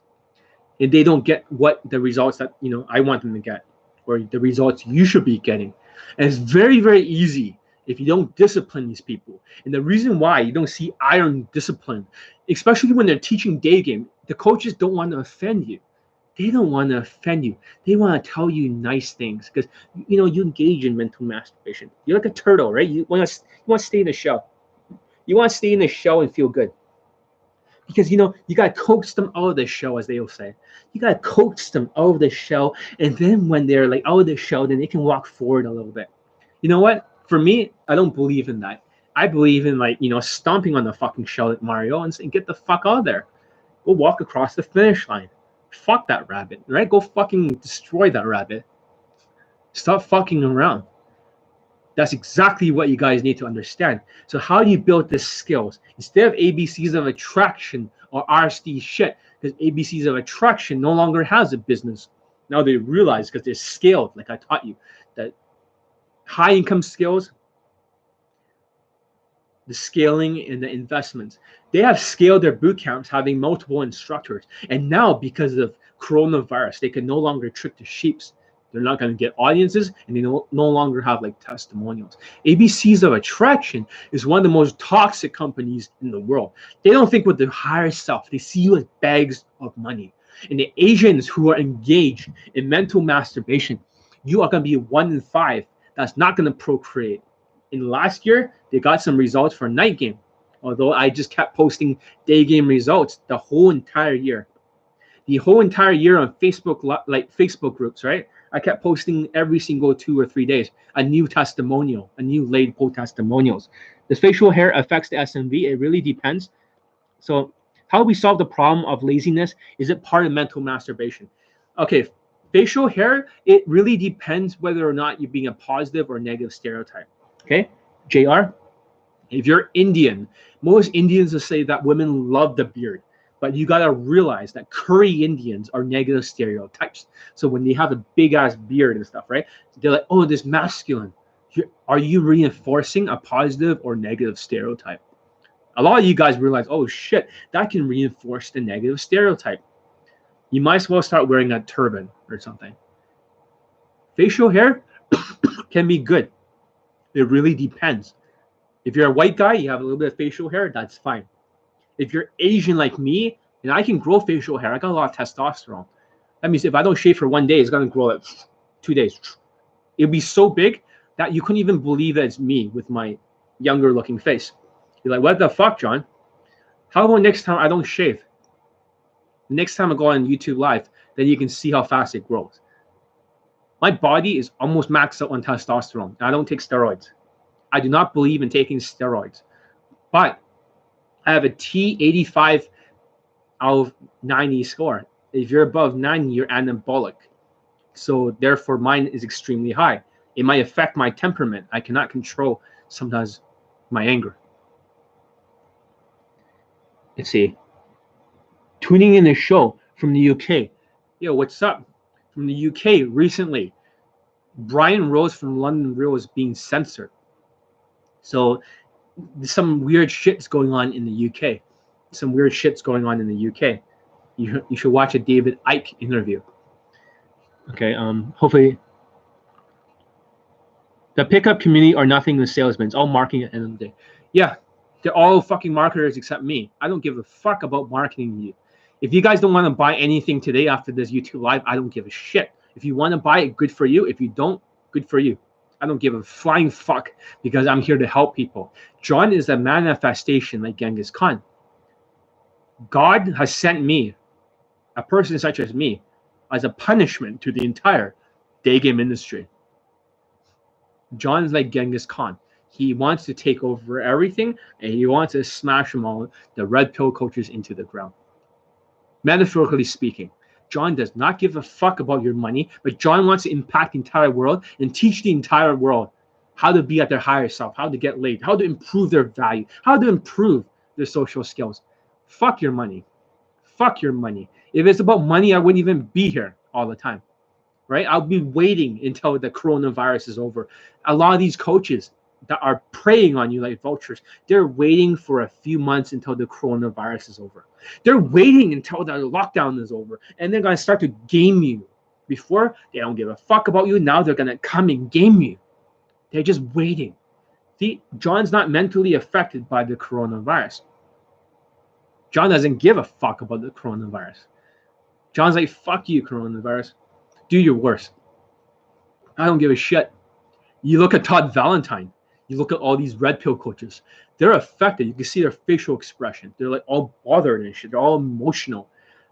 And they don't get what the results that, you know, I want them to get, or the results you should be getting. And it's very, very easy if you don't discipline these people. And the reason why you don't see iron discipline, especially when they're teaching day game, the coaches don't want to offend you. They don't want to offend you. They want to tell you nice things because, you know, you engage in mental masturbation. You're like a turtle, right? You want to stay in the shell. You want to stay in the shell and feel good. Because, you know, you got to coax them out of the shell, as they will say. You got to coax them out of the shell. And then when they're like out of the shell, then they can walk forward a little bit. You know what? For me, I don't believe in that. I believe in, like, you know, stomping on the fucking shell like Mario and saying, get the fuck out of there. Go walk across the finish line. Fuck that rabbit, right? Go fucking destroy that rabbit. Stop fucking around. That's exactly what you guys need to understand. So how do you build these skills? Instead of ABCs of attraction or RSD shit, because ABCs of attraction no longer has a business. Now they realize because they're scaled, like I taught you, that high income skills, the scaling and the investments. They have scaled their boot camps having multiple instructors. And now because of coronavirus, they can no longer trick the sheeps. They're not going to get audiences, and they no longer have like testimonials. ABCs of Attraction is one of the most toxic companies in the world. They don't think with their higher self. They see you as bags of money. And the Asians who are engaged in mental masturbation, you are going to be 1 in 5 that's not going to procreate. In last year, they got some results for night game, although I just kept posting day game results the whole entire year. The whole entire year on Facebook, like Facebook groups, right? I kept posting every single 2 or 3 days a new testimonial, a new laid poll testimonials. Does facial hair affects the SMV? It really depends. So how do we solve the problem of laziness? Is it part of mental masturbation? Okay, facial hair, it really depends whether or not you're being a positive or negative stereotype. Okay, JR, if you're Indian, most Indians will say that women love the beard. But you got to realize that curry Indians are negative stereotypes. So when they have a big ass beard and stuff, right? They're like, oh, this masculine. Are you reinforcing a positive or negative stereotype? A lot of you guys realize, oh shit, that can reinforce the negative stereotype. You might as well start wearing a turban or something. Facial hair can be good. It really depends. If you're a white guy, you have a little bit of facial hair, that's fine. If you're Asian like me, and I can grow facial hair, I got a lot of testosterone. That means if I don't shave for 1 day, it's going to grow like 2 days. It'll be so big that you couldn't even believe that it's me with my younger looking face. You're like, what the fuck, John? How about next time I don't shave? Next time I go on YouTube Live, then you can see how fast it grows. My body is almost maxed out on testosterone. I don't take steroids. I do not believe in taking steroids. But I have a T85 out of 90 score. If you're above 90, you're anabolic. So therefore, mine is extremely high. It might affect my temperament. I cannot control sometimes my anger. Let's see. Tuning in the show from the UK. Yo, what's up? From the UK recently. Brian Rose from London Real is being censored. So some weird shit's going on in the UK. Some weird shit's going on in the UK. You should watch a David Icke interview. Okay, hopefully. The pickup community are nothing but salesmen. It's all marketing at the end of the day. Yeah, they're all fucking marketers except me. I don't give a fuck about marketing you. If you guys don't want to buy anything today after this YouTube live, I don't give a shit. If you want to buy it, good for you. If you don't, good for you. I don't give a flying fuck because I'm here to help people. John is a manifestation like Genghis Khan. God has sent me, a person such as me, as a punishment to the entire daygame industry. John's like Genghis Khan. He wants to take over everything, and he wants to smash them all, the red pill coaches, into the ground. Metaphorically speaking, John does not give a fuck about your money, but John wants to impact the entire world and teach the entire world how to be at their higher self, how to get laid, how to improve their value, how to improve their social skills. Fuck your money. Fuck your money. If it's about money, I wouldn't even be here all the time, right? I'll be waiting until the coronavirus is over. A lot of these coaches that are preying on you like vultures, they're waiting for a few months until the coronavirus is over. They're waiting until the lockdown is over, and they're going to start to game you. Before, they don't give a fuck about you. Now they're going to come and game you. They're just waiting. See, John's not mentally affected by the coronavirus. John doesn't give a fuck about the coronavirus. John's like, fuck you, coronavirus. Do your worst. I don't give a shit. You look at Todd Valentine. You look at all these red pill coaches. They're affected. You can see their facial expression. They're like all bothered and shit. They're all emotional.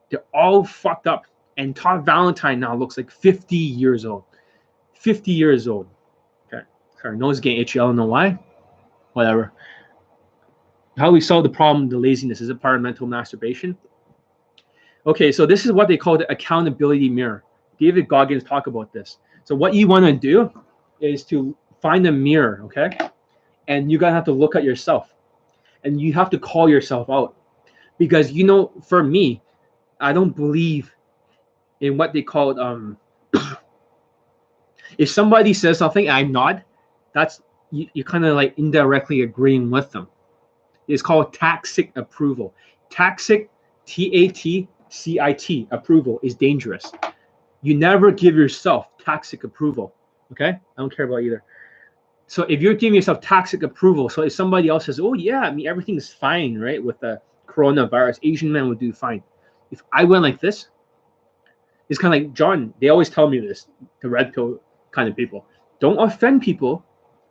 They're all fucked up. And Todd Valentine now looks like 50 years old. 50 years old. Okay. Her nose getting itchy. I don't know why. Whatever. How do we solve the problem, the laziness? Is it part of mental masturbation? Okay, so this is what they call the accountability mirror. David Goggins talked about this. So what you want to do is to find a mirror, okay? And you're going to have to look at yourself. And you have to call yourself out. Because, you know, for me, I don't believe in what they call if somebody says something and I nod, that's you're kind of like indirectly agreeing with them. It's called toxic approval. Toxic, TATCIT, approval is dangerous. You never give yourself toxic approval, okay? I don't care about either. So if you're giving yourself toxic approval, so if somebody else says, oh yeah, I mean, everything's fine, right? With the coronavirus, Asian men would do fine. If I went like this, it's kind of like, John, they always tell me this, the red pill kind of people. Don't offend people.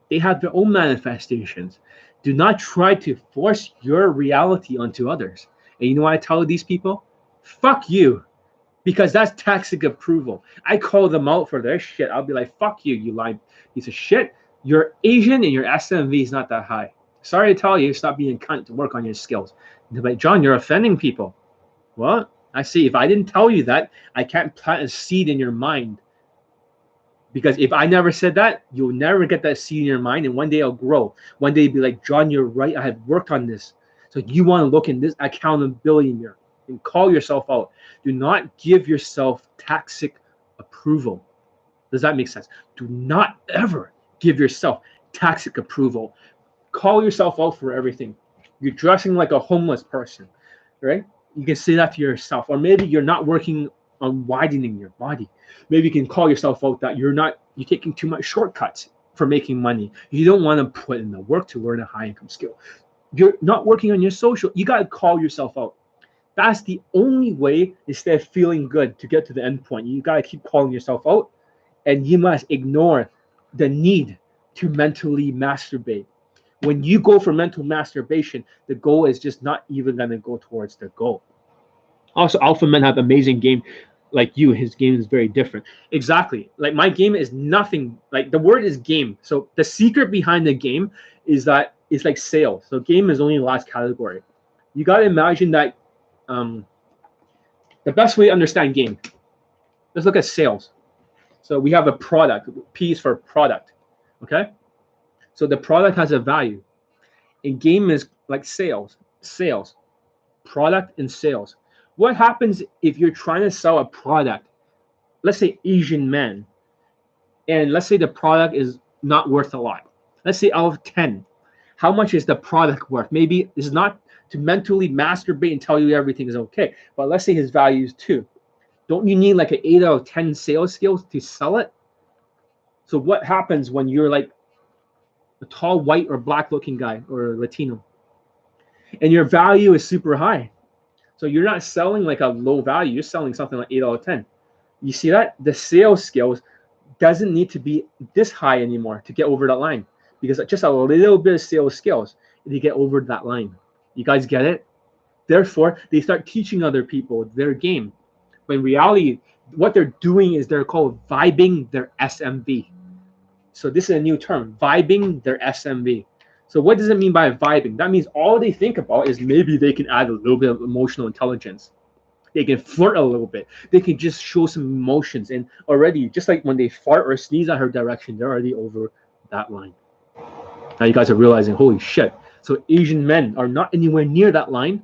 They have their own manifestations. Do not try to force your reality onto others. And you know what I tell these people? Fuck you. Because that's toxic approval. I call them out for their shit. I'll be like, fuck you, you lying piece of shit. You're Asian and your SMV is not that high. Sorry to tell you, stop being a cunt to work on your skills. They're like, John, you're offending people. Well, I see. If I didn't tell you that, I can't plant a seed in your mind. Because if I never said that, you'll never get that seed in your mind. And one day it'll grow. One day you'll be like, John, you're right. I have worked on this. So you want to look in this accountability mirror and call yourself out. Do not give yourself toxic approval. Does that make sense? Do not ever give yourself toxic approval. Call yourself out for everything. You're dressing like a homeless person, right? You can say that to yourself. Or maybe you're not working on widening your body. Maybe you can call yourself out that you're taking too much shortcuts for making money. You don't want to put in the work to learn a high income skill. You're not working on your social. You got to call yourself out. That's the only way, instead of feeling good, to get to the end point. You got to keep calling yourself out, and you must ignore the need to mentally masturbate. When you go for mental masturbation, the goal is just not even going to go towards the goal. Also, alpha men have amazing game. Like you, his game is very different. Exactly. Like my game is nothing. Like the word is game. So the secret behind the game is that it's like sales. So game is only the last category. You got to imagine that the best way to understand game. Let's look at sales. So we have a product. P is for product. Okay. So the product has a value. And game is like sales. Sales. Product and sales. What happens if you're trying to sell a product, let's say Asian men, and let's say the product is not worth a lot. Let's say out of 10, How much is the product worth? Maybe this is not to mentally masturbate and tell you everything is okay, but let's say his value is 2. Don't you need like an 8 out of 10 sales skills to sell it? So what happens when you're like a tall white or black looking guy or Latino and your value is super high? So you're not selling like a low value, you're selling something like 8 out of 10. You see that? The sales skills doesn't need to be this high anymore to get over that line, because just a little bit of sales skills to get over that line. You guys get it? Therefore, they start teaching other people their game. When in reality, what they're doing is they're called vibing their SMV. So this is a new term, vibing their SMV. So what does it mean by vibing? That means all they think about is maybe they can add a little bit of emotional intelligence. They can flirt a little bit. They can just show some emotions. And already, just like when they fart or sneeze at her direction, they're already over that line. Now you guys are realizing, holy shit. So Asian men are not anywhere near that line.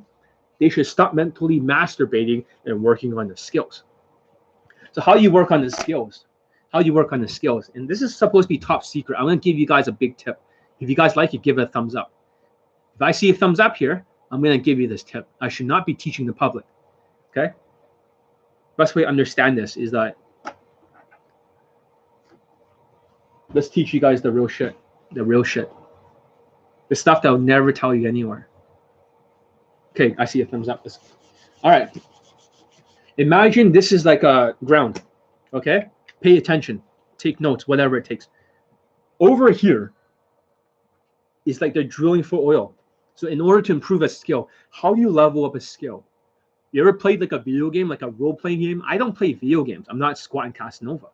They should stop mentally masturbating and working on the skills. So how you work on the skills? How you work on the skills? And this is supposed to be top secret. I'm going to give you guys a big tip. If you guys like it, give it a thumbs up. If I see a thumbs up here, I'm going to give you this tip. I should not be teaching the public. Okay? Best way to understand this is that let's teach you guys the real shit. The real shit. The stuff that I'll never tell you anywhere. Okay, I see a thumbs up. All right. Imagine this is like a ground. Okay? Pay attention. Take notes, whatever it takes. Over here is like they're drilling for oil. So in order to improve a skill, how do you level up a skill? You ever played like a video game, like a role-playing game? I don't play video games. I'm not Squat and Casanova.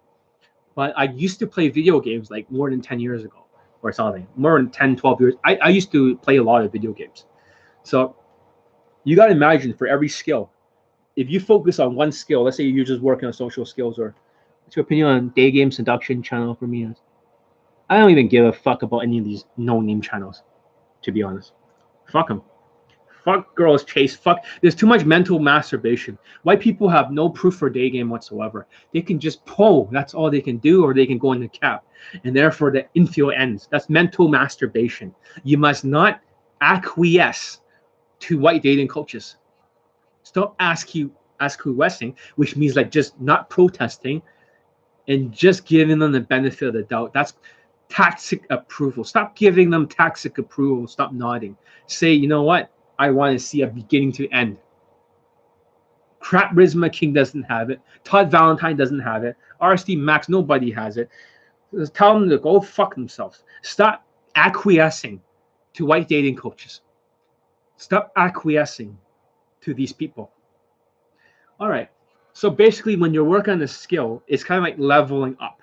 But I used to play video games like more than 10 years ago or something. More than 10, 12 years. I used to play a lot of video games. So you got to imagine for every skill, if you focus on one skill, let's say you're just working on social skills, or what's your opinion on day game seduction channel for me? I don't even give a fuck about any of these no-name channels, to be honest. Fuck them. Fuck girls chase. Fuck. There's too much mental masturbation. White people have no proof for day game whatsoever. They can just pull. That's all they can do, or they can go in the cap, and therefore the infield ends. That's mental masturbation. You must not acquiesce to white dating coaches. Stop acquiescing, which means like just not protesting and just giving them the benefit of the doubt. That's tacit approval. Stop giving them tacit approval. Stop nodding. Say, you know what? I want to see a beginning to end. Crap Charisma King doesn't have it. Todd Valentine doesn't have it. RSD Max, nobody has it. Just tell them to go fuck themselves. Stop acquiescing to white dating coaches. Stop acquiescing to these people. All right. So basically, when you're working on a skill, it's kind of like leveling up.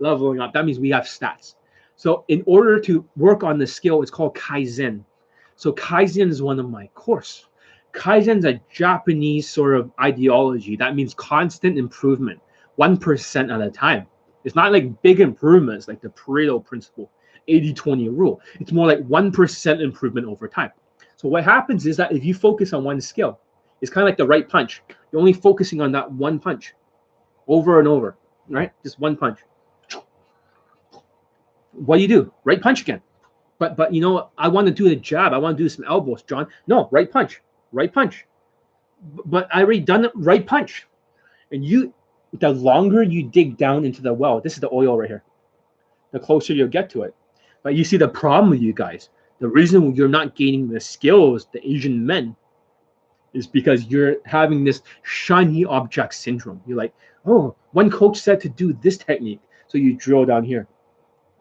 Leveling up. That means we have stats. So in order to work on the skill, it's called Kaizen. So Kaizen is one of my course. Kaizen is a Japanese sort of ideology. That means constant improvement, 1% at a time. It's not like big improvements like the Pareto principle, 80-20 rule. It's more like 1% improvement over time. So what happens is that if you focus on one skill, it's kind of like the right punch. You're only focusing on that one punch over and over, right? Just one punch. What do? Right punch again. But you know, I want to do a jab. I want to do some elbows, John. No, right punch. Right punch. But I already done it. Right punch. And the longer you dig down into the well, this is the oil right here, the closer you'll get to it. But you see the problem with you guys. The reason you're not gaining the skills, the Asian men, is because you're having this shiny object syndrome. You're like, oh, one coach said to do this technique. So you drill down here.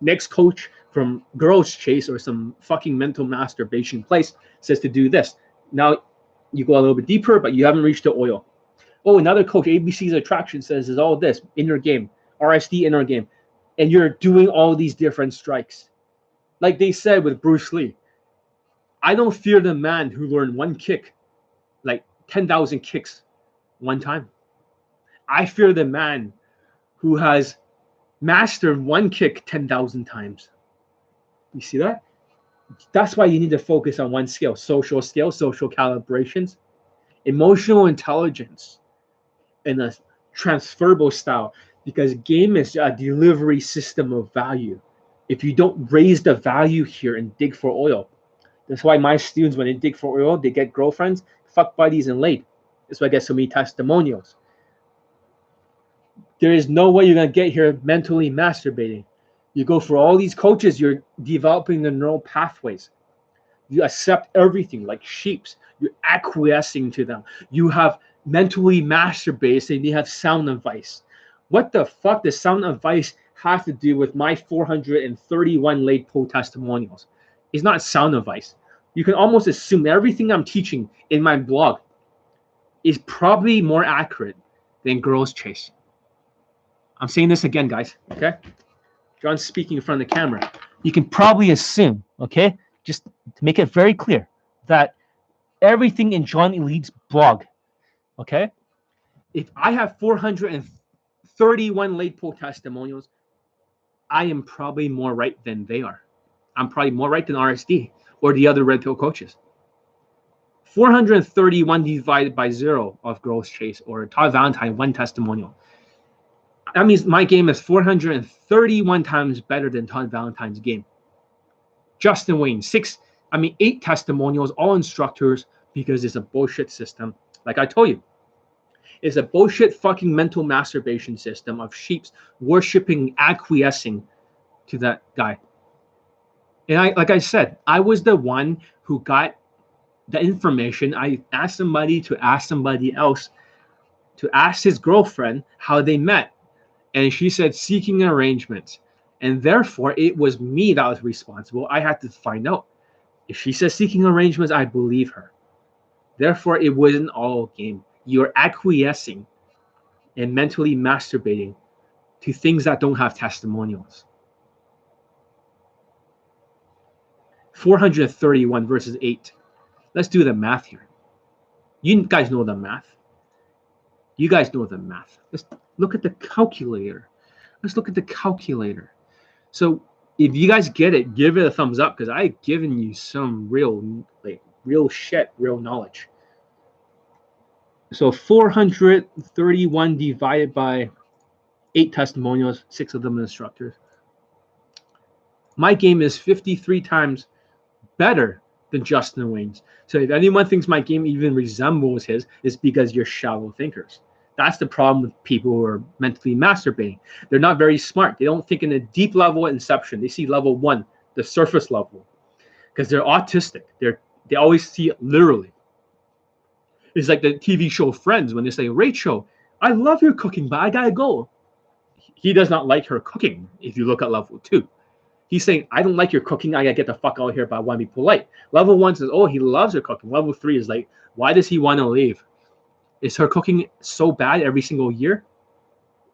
Next coach from girls chase or some fucking mental masturbation place says to do this. Now you go a little bit deeper, but you haven't reached the oil. Oh, another coach, ABC's attraction, says is all this, inner game, RSD inner game. And you're doing all these different strikes. Like they said with Bruce Lee, I don't fear the man who learned one kick, like 10,000 kicks one time. I fear the man who has mastered one kick 10,000 times. You see that? That's why you need to focus on one skill: social skills, social calibrations, emotional intelligence, and a transferable style. Because game is a delivery system of value. if you don't raise the value here and dig for oil. That's why my students, when they dig for oil, they get girlfriends, fuck buddies, and laid. That's why I get so many testimonials. There is no way you're going to get here mentally masturbating. You go for all these coaches, you're developing the neural pathways. You accept everything like sheeps. You're acquiescing to them. You have mentally masturbated and you have sound advice. What the fuck does sound advice have to do with my 431 laid pull testimonials? It's not sound advice. You can almost assume everything I'm teaching in my blog is probably more accurate than girls chase. I'm saying this again, guys, okay? John's speaking in front of the camera. You can probably assume, okay, just to make it very clear, that everything in John Elite's blog, okay, if I have 431 late pull testimonials, I am probably more right than they are. I'm probably more right than RSD or the other red pill coaches. 431 divided by 0 of girls chase or Todd Valentine, 1 testimonial. That means my game is 431 times better than Todd Valentine's game. Justin Wayne, 8 testimonials, all instructors, because it's a bullshit system. Like I told you, it's a bullshit fucking mental masturbation system of sheeps worshiping, acquiescing to that guy. And like I said, I was the one who got the information. I asked somebody to ask somebody else to ask his girlfriend how they met. And she said seeking arrangements. And therefore, it was me that was responsible. I had to find out. If she says seeking arrangements, I believe her. Therefore, it wasn't all game. You're acquiescing and mentally masturbating to things that don't have testimonials. 431 versus 8. Let's do the math here. You guys know the math. You guys know the math. Let's look at the calculator. Let's look at the calculator. So if you guys get it, give it a thumbs up because I've given you some real shit, real knowledge. So 431 divided by 8 testimonials, 6 of them instructors. My game is 53 times better than Justin Wayne's. So if anyone thinks my game even resembles his, it's because you're shallow thinkers. That's the problem with people who are mentally masturbating. They're not very smart. They don't think in a deep level inception. They see level 1, the surface level, because they're autistic. They always see it literally. It's like the TV show Friends when they say, Rachel, I love your cooking, but I gotta go. He does not like her cooking if you look at level 2. He's saying, I don't like your cooking. I gotta get the fuck out of here, but I want to be polite. Level 1 says, oh, he loves her cooking. Level 3 is like, why does he want to leave? Is her cooking so bad every single year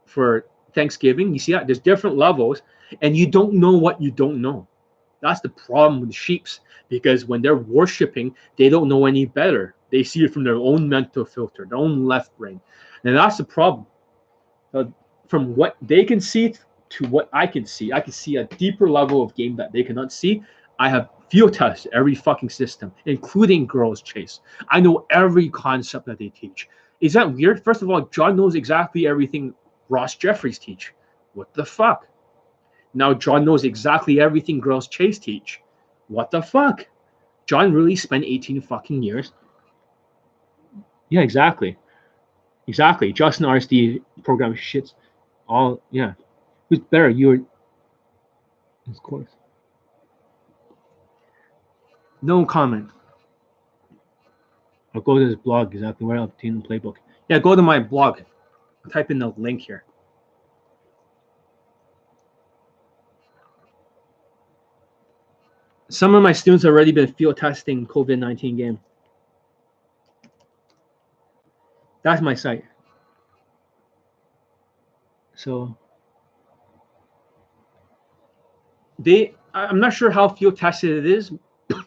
for Thanksgiving? You see that? There's different levels, and you don't know what you don't know. That's the problem with sheeps, because when they're worshiping, they don't know any better. They see it from their own mental filter, their own left brain. And that's the problem. From what they can see to what I can see a deeper level of game that they cannot see. I have field tested every fucking system, including girls chase. I know every concept that they teach. Is that weird? First of all, John knows exactly everything Ross Jeffries teach. What the fuck? Now John knows exactly everything girls chase teach. What the fuck? John really spent 18 fucking years. Yeah, exactly. Justin RSD program shits all, yeah. Who's better? You're, of course. No comment. I'll go to this blog exactly where I'll obtain the playbook. Yeah, go to my blog. I'll type in the link here. Some of my students have already been field testing COVID-19 game. That's my site. So I'm not sure how field tested it is.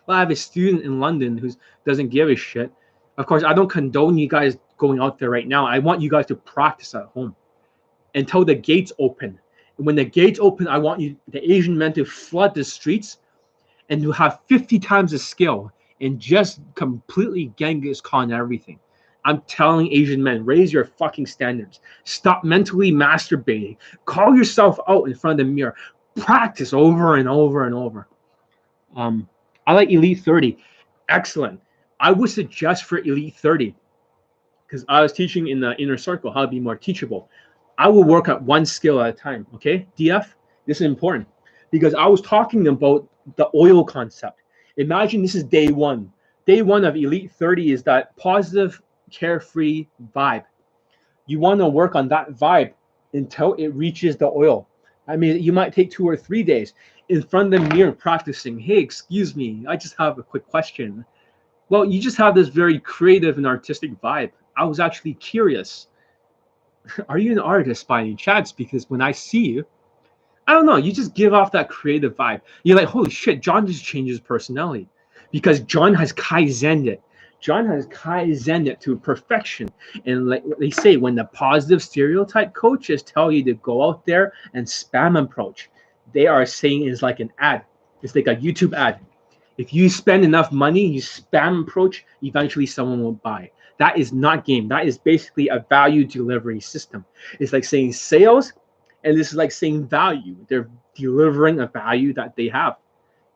I have a student in London who doesn't give a shit. Of course, I don't condone you guys going out there right now. I want you guys to practice at home until the gates open. And when the gates open, I want the Asian men, to flood the streets and to have 50 times the skill and just completely Genghis Khan everything. I'm telling Asian men, raise your fucking standards. Stop mentally masturbating. Call yourself out in front of the mirror. practice over and over and over. I like Elite 30. Excellent. I would suggest for Elite 30, because I was teaching in the inner circle how to be more teachable. I will work at one skill at a time. Okay, DF, this is important because I was talking about the oil concept. Imagine this is day one. Day one of Elite 30 is that positive, carefree vibe. You want to work on that vibe until it reaches the oil. I mean, you might take 2 or 3 days in front of the mirror practicing. Hey, excuse me, I just have a quick question. Well, you just have this very creative and artistic vibe. I was actually curious. Are you an artist by any chance? Because when I see you, I don't know, you just give off that creative vibe. You're like, holy shit, John just changed his personality because John has kaizened it. John has kaizened it to perfection. And like they say, when the positive stereotype coaches tell you to go out there and spam approach, they are saying it's like an ad. It's like a YouTube ad. If you spend enough money, you spam approach, eventually someone will buy. That is not game. That is basically a value delivery system. It's like saying sales, and this is like saying value. They're delivering a value that they have.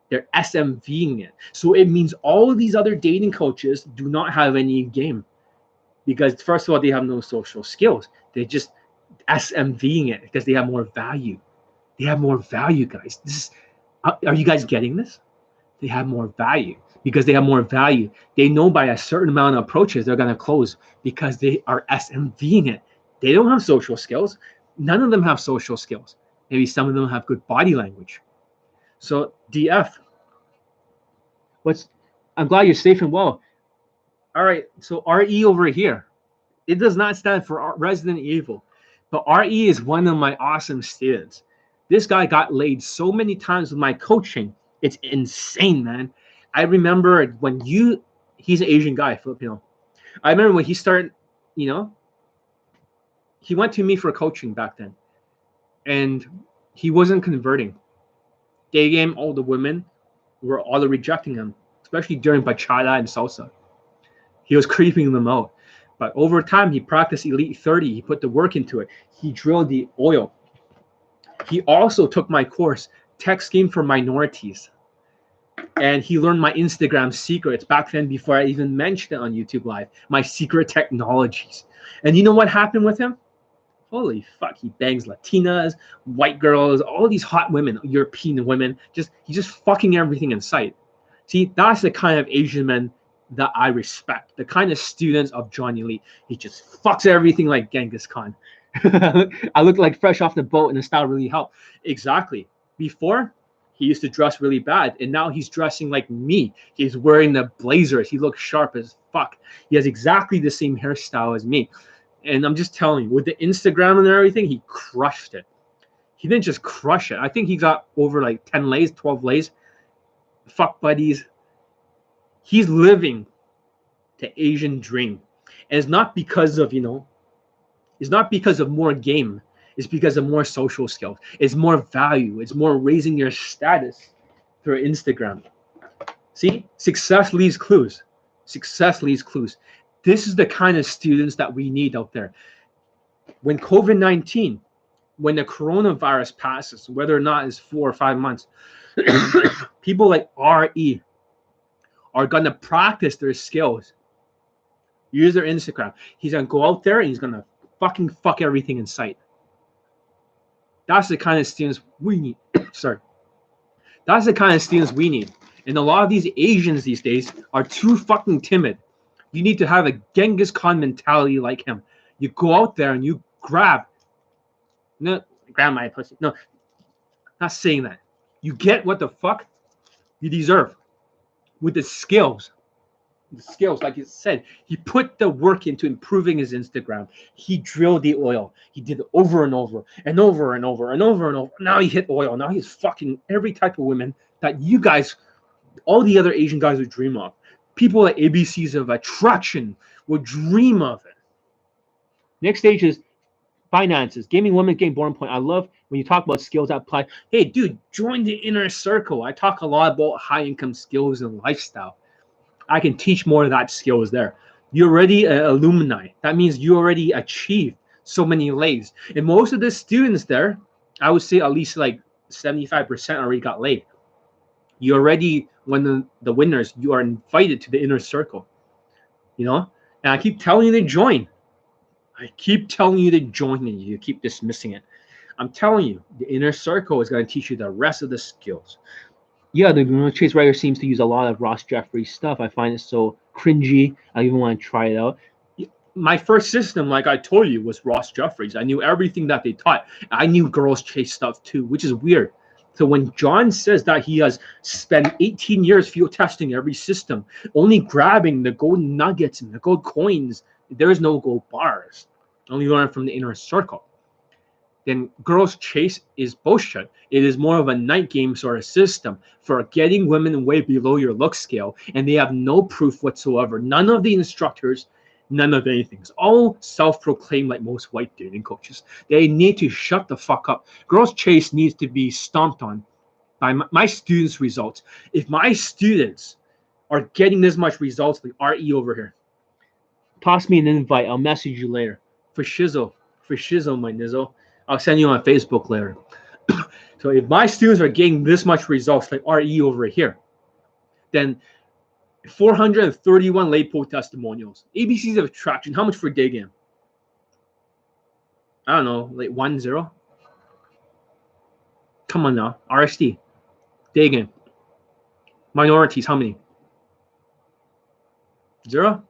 They're SMVing it. So it means all of these other dating coaches do not have any game. Because first of all, they have no social skills. They're just SMVing it because they have more value. They have more value, guys. Are you guys getting this? They have more value. Because they have more value, they know by a certain amount of approaches they're going to close because they are SMVing it. They don't have social skills. None of them have social skills. Maybe some of them have good body language. So DF, I'm glad you're safe and well. All right, so RE over here, it does not stand for Resident Evil, but RE is one of my awesome students. This guy got laid so many times with my coaching. It's insane, man. I remember when he's an Asian guy, Filipino. I remember when he started, he went to me for coaching back then. And he wasn't converting. Daygame, all the women were all rejecting him, especially during bachata and salsa. He was creeping them out. But over time, he practiced Elite 30. He put the work into it. He drilled the oil. He also took my course, Tech Scheme for Minorities. And he learned my Instagram secrets back then before I even mentioned it on YouTube Live, my secret technologies. And you know what happened with him? Holy fuck, he bangs Latinas, white girls, all these hot women, European women. He's just fucking everything in sight. See, that's the kind of Asian men that I respect. The kind of students of Johnny Lee. He just fucks everything like Genghis Khan. I look like fresh off the boat and the style really helped. Exactly. Before, he used to dress really bad, and now he's dressing like me. He's wearing the blazers. He looks sharp as fuck. He has exactly the same hairstyle as me. And I'm just telling you, with the Instagram and everything, he crushed it. He didn't just crush it. I think he got over like 10 lays, 12 lays. Fuck buddies. He's living the Asian dream. And it's not because of, it's not because of more game. It's because of more social skills. It's more value. It's more raising your status through Instagram. See, success leaves clues. Success leaves clues. This is the kind of students that we need out there. When COVID-19, when the coronavirus passes, whether or not it's 4 or 5 months, people like RE are going to practice their skills. Use their Instagram. He's going to go out there and he's going to fucking fuck everything in sight. That's the kind of students we need. Sorry. That's the kind of students we need. And a lot of these Asians these days are too fucking timid. You need to have a Genghis Khan mentality like him. You go out there and you grab my pussy. No, not saying that. You get what the fuck you deserve with the skills. The skills, like you said, he put the work into improving his Instagram. He drilled the oil. He did it over and over and over and over and over and over. Now he hit oil. Now he's fucking every type of women that you guys, all the other Asian guys would dream of. People like ABCs of attraction would dream of it. Next stage is finances. Gaming women, game boring point. I love when you talk about skills that apply. Hey, dude, join the inner circle. I talk a lot about high income skills and lifestyle. I can teach more of that skills there. You're already an alumni. That means you already achieved so many lays. And most of the students there, I would say at least like 75% already got laid. You already, one of the winners, you are invited to the inner circle, you know? And I keep telling you to join. I keep telling you to join and you keep dismissing it. I'm telling you, the inner circle is going to teach you the rest of the skills. Yeah, the Chase Writer seems to use a lot of Ross Jeffries stuff. I find it so cringy. I even want to try it out. My first system, like I told you, was Ross Jeffries. I knew everything that they taught. I knew girls chase stuff too, which is weird. So when John says that he has spent 18 years field testing every system, only grabbing the gold nuggets and the gold coins, there is no gold bars. Only learn from the inner circle. Then girls chase is bullshit. It is more of a night game sort of system for getting women way below your look scale, and they have no proof whatsoever. None of the instructors, none of anything. It's all self-proclaimed like most white dating coaches. They need to shut the fuck up. Girls chase needs to be stomped on by my students' results. If my students are getting this much results, like RE over here, toss me an invite. I'll message you later. For shizzle, my nizzle. I'll send you on Facebook later. So if my students are getting this much results like RE over here, then 431 late post testimonials. ABCs of attraction. How much for day game? I don't know, like 1-0. Come on now. RSD. Day game. Minorities, how many? 0?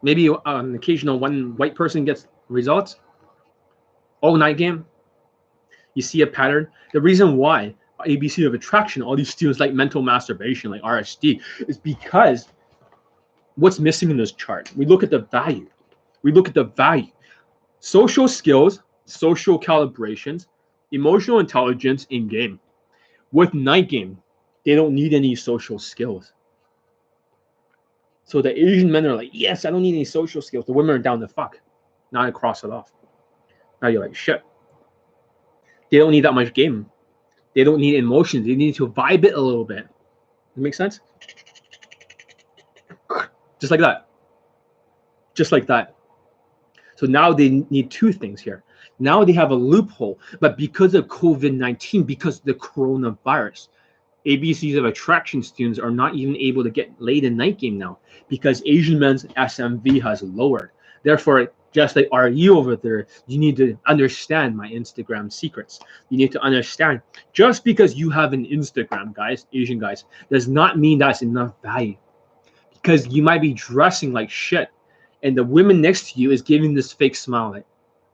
Maybe an occasional one white person gets results. All night game. You see a pattern. The reason why ABC of attraction, all these students like mental masturbation, like RSD, is because what's missing in this chart? We look at the value. Social skills, social calibrations, emotional intelligence in game. With night game, they don't need any social skills. So the Asian men are like, yes, I don't need any social skills. The women are down to fuck. Now I cross it off. Now you're like, shit. They don't need that much game. They don't need emotions. They need to vibe it a little bit. Does that make sense? Just like that. Just like that. So now they need two things here. Now they have a loophole. But because of COVID-19, because of the coronavirus, ABCs of attraction students are not even able to get laid in night game now because Asian men's SMV has lowered. Therefore, just like RU over there, you need to understand my Instagram secrets. You need to understand just because you have an Instagram, guys, Asian guys, does not mean that's enough value. Because you might be dressing like shit and the woman next to you is giving this fake smile. Like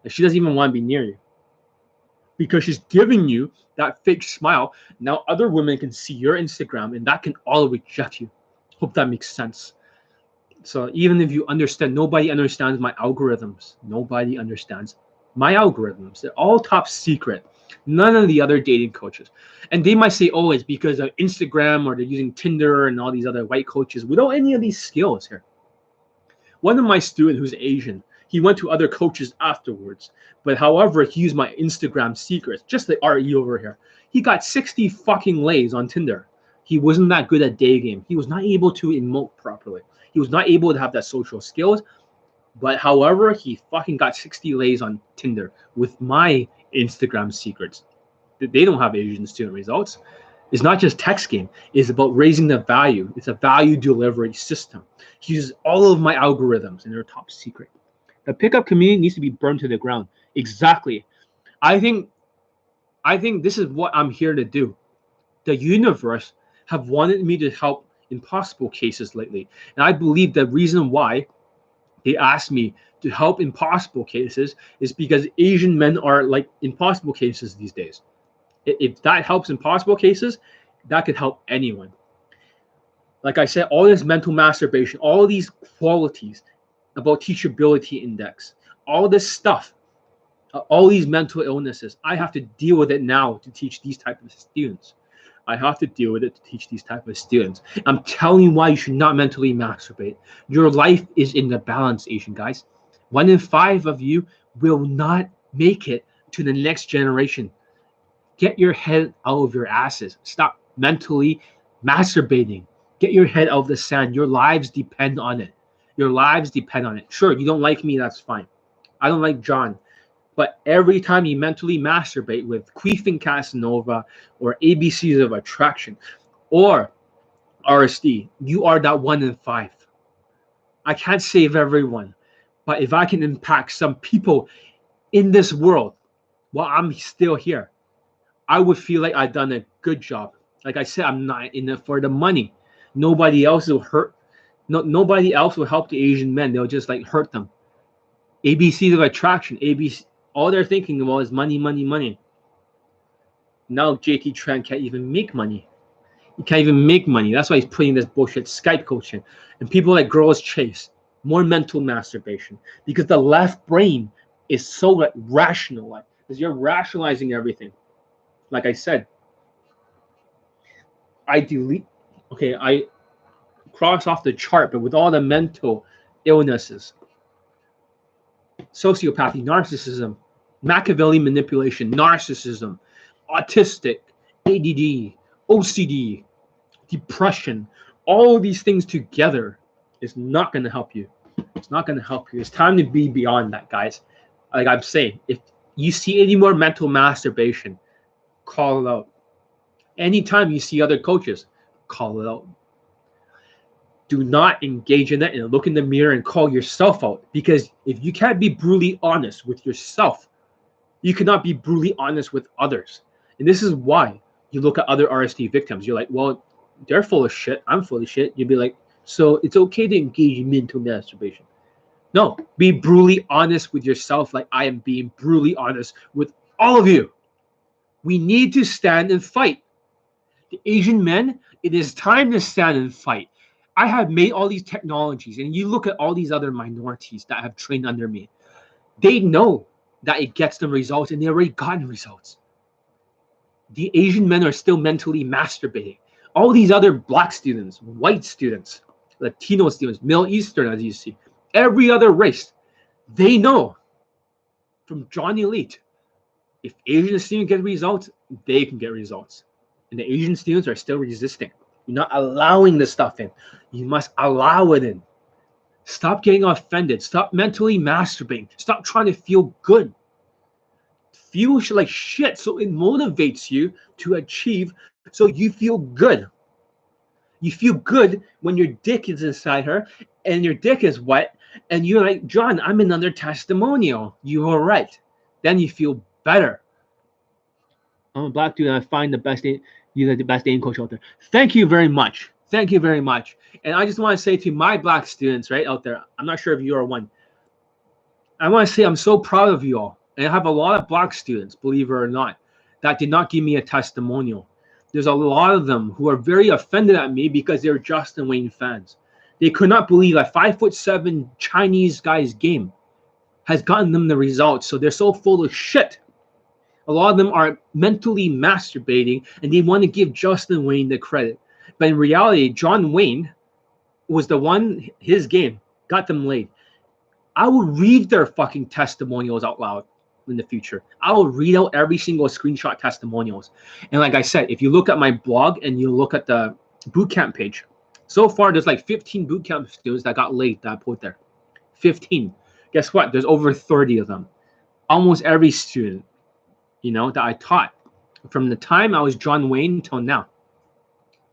she doesn't even want to be near you. Because she's giving you that fake smile. Now other women can see your Instagram and that can all reject you. Hope that makes sense. So even if you understand, nobody understands my algorithms. Nobody understands my algorithms. They're all top secret. None of the other dating coaches. And they might say, oh, it's because of Instagram or they're using Tinder and all these other white coaches without any of these skills here. One of my students who's Asian, he went to other coaches afterwards. But however, he used my Instagram secrets, just like RE over here. He got 60 fucking lays on Tinder. He wasn't that good at day game. He was not able to emote properly. He was not able to have that social skills. But however, he fucking got 60 lays on Tinder with my Instagram secrets. They don't have Asian student results. It's not just text game. It's about raising the value. It's a value delivery system. He uses all of my algorithms and they're top secret. The pickup community needs to be burned to the ground. Exactly. I think this is what I'm here to do. The universe have wanted me to help impossible cases lately. And I believe the reason why they asked me to help impossible cases is because Asian men are like impossible cases these days. If that helps impossible cases, that could help anyone. Like I said, all this mental masturbation, all these qualities about teachability index, all this stuff, all these mental illnesses, I have to deal with it now to teach these type of students. I have to deal with it to teach these type of students. I'm telling you why you should not mentally masturbate. Your life is in the balance, Asian guys. 1 in 5 of you will not make it to the next generation. Get your head out of your asses. Stop mentally masturbating. Get your head out of the sand. Your lives depend on it. Your lives depend on it. Sure, you don't like me, that's fine. I don't like John. But every time you mentally masturbate with queefing Casanova or ABCs of attraction or RSD, you are that 1 in 5. I can't save everyone, but if I can impact some people in this world while I'm still here, I would feel like I've done a good job. Like I said, I'm not in it for the money. Nobody else will hurt. No, nobody else will help the Asian men. They'll just like hurt them. ABCs of attraction. ABC. All they're thinking about is money, money, money. Now JT Tran can't even make money. He can't even make money. That's why he's putting this bullshit Skype coaching. And people like girls chase more mental masturbation because the left brain is so like rational, like because you're rationalizing everything. Like I said, I cross off the chart, but with all the mental illnesses, sociopathy, narcissism, Machiavelli manipulation, narcissism, autistic, ADD, OCD, depression, all of these things together is not going to help you. It's not going to help you. It's time to be beyond that, guys. Like I'm saying, if you see any more mental masturbation, call it out. Anytime you see other coaches, call it out. Do not engage in that and look in the mirror and call yourself out. Because if you can't be brutally honest with yourself, you cannot be brutally honest with others. And this is why you look at other RSD victims. You're like, well, they're full of shit. I'm full of shit. You'd be like, so it's okay to engage in mental masturbation. No, be brutally honest with yourself like I am being brutally honest with all of you. We need to stand and fight. The Asian men, it is time to stand and fight. I have made all these technologies, and you look at all these other minorities that have trained under me. They know that it gets them results, and they already gotten results. The Asian men are still mentally masturbating. All these other black students, white students, Latino students, Middle Eastern, as you see, every other race, they know from John Elite, if Asian students get results, they can get results. And the Asian students are still resisting. You're not allowing this stuff in. You must allow it in. Stop getting offended. Stop mentally masturbating. Stop trying to feel good. Feel like shit so it motivates you to achieve so you feel good. You feel good when your dick is inside her and your dick is wet and you're like, John, I'm another testimonial. You are right. Then you feel better. I'm a black dude and I find the best you're the best aim coach out there. Thank you very much. Thank you very much. And I just want to say to my black students right out there, I'm not sure if you are one. I want to say I'm so proud of you all. And I have a lot of black students, believe it or not, that did not give me a testimonial. There's a lot of them who are very offended at me because they're Justin Wayne fans. They could not believe a 5'7" Chinese guy's game has gotten them the results. So they're so full of shit. A lot of them are mentally masturbating and they want to give Justin Wayne the credit. But in reality, John Wayne was the one, his game got them laid. I will read their fucking testimonials out loud in the future. I will read out every single screenshot testimonials. And like I said, if you look at my blog and you look at the bootcamp page, so far there's like 15 bootcamp students that got laid that I put there. 15. Guess what? There's over 30 of them. Almost every student, that I taught from the time I was John Wayne till now.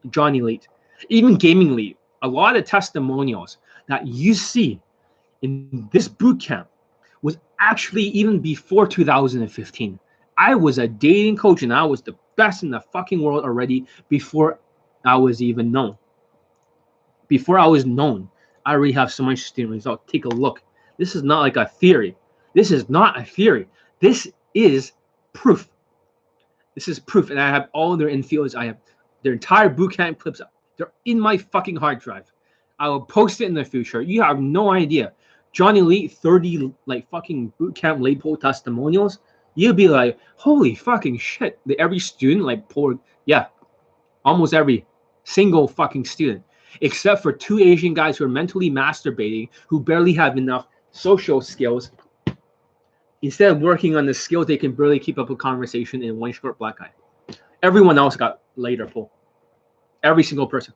John Elite. Even Gaming Elite. A lot of testimonials that you see in this bootcamp was actually even before 2015. I was a dating coach and I was the best in the fucking world already before I was even known. Before I was known, I already have so much student results. Take a look. This is not like a theory. This is not a theory. This is proof. This is proof. And I have all their infields. I have their entire bootcamp clips. They're in my fucking hard drive. I will post it in the future. You have no idea. John Elite, 30 like fucking bootcamp late poll testimonials. You'll be like, holy fucking shit. Every student like poured, almost every single fucking student, except for 2 Asian guys who are mentally masturbating, who barely have enough social skills. Instead of working on the skills, they can barely keep up a conversation in one short black guy. Everyone else got laid or pulled. Every single person.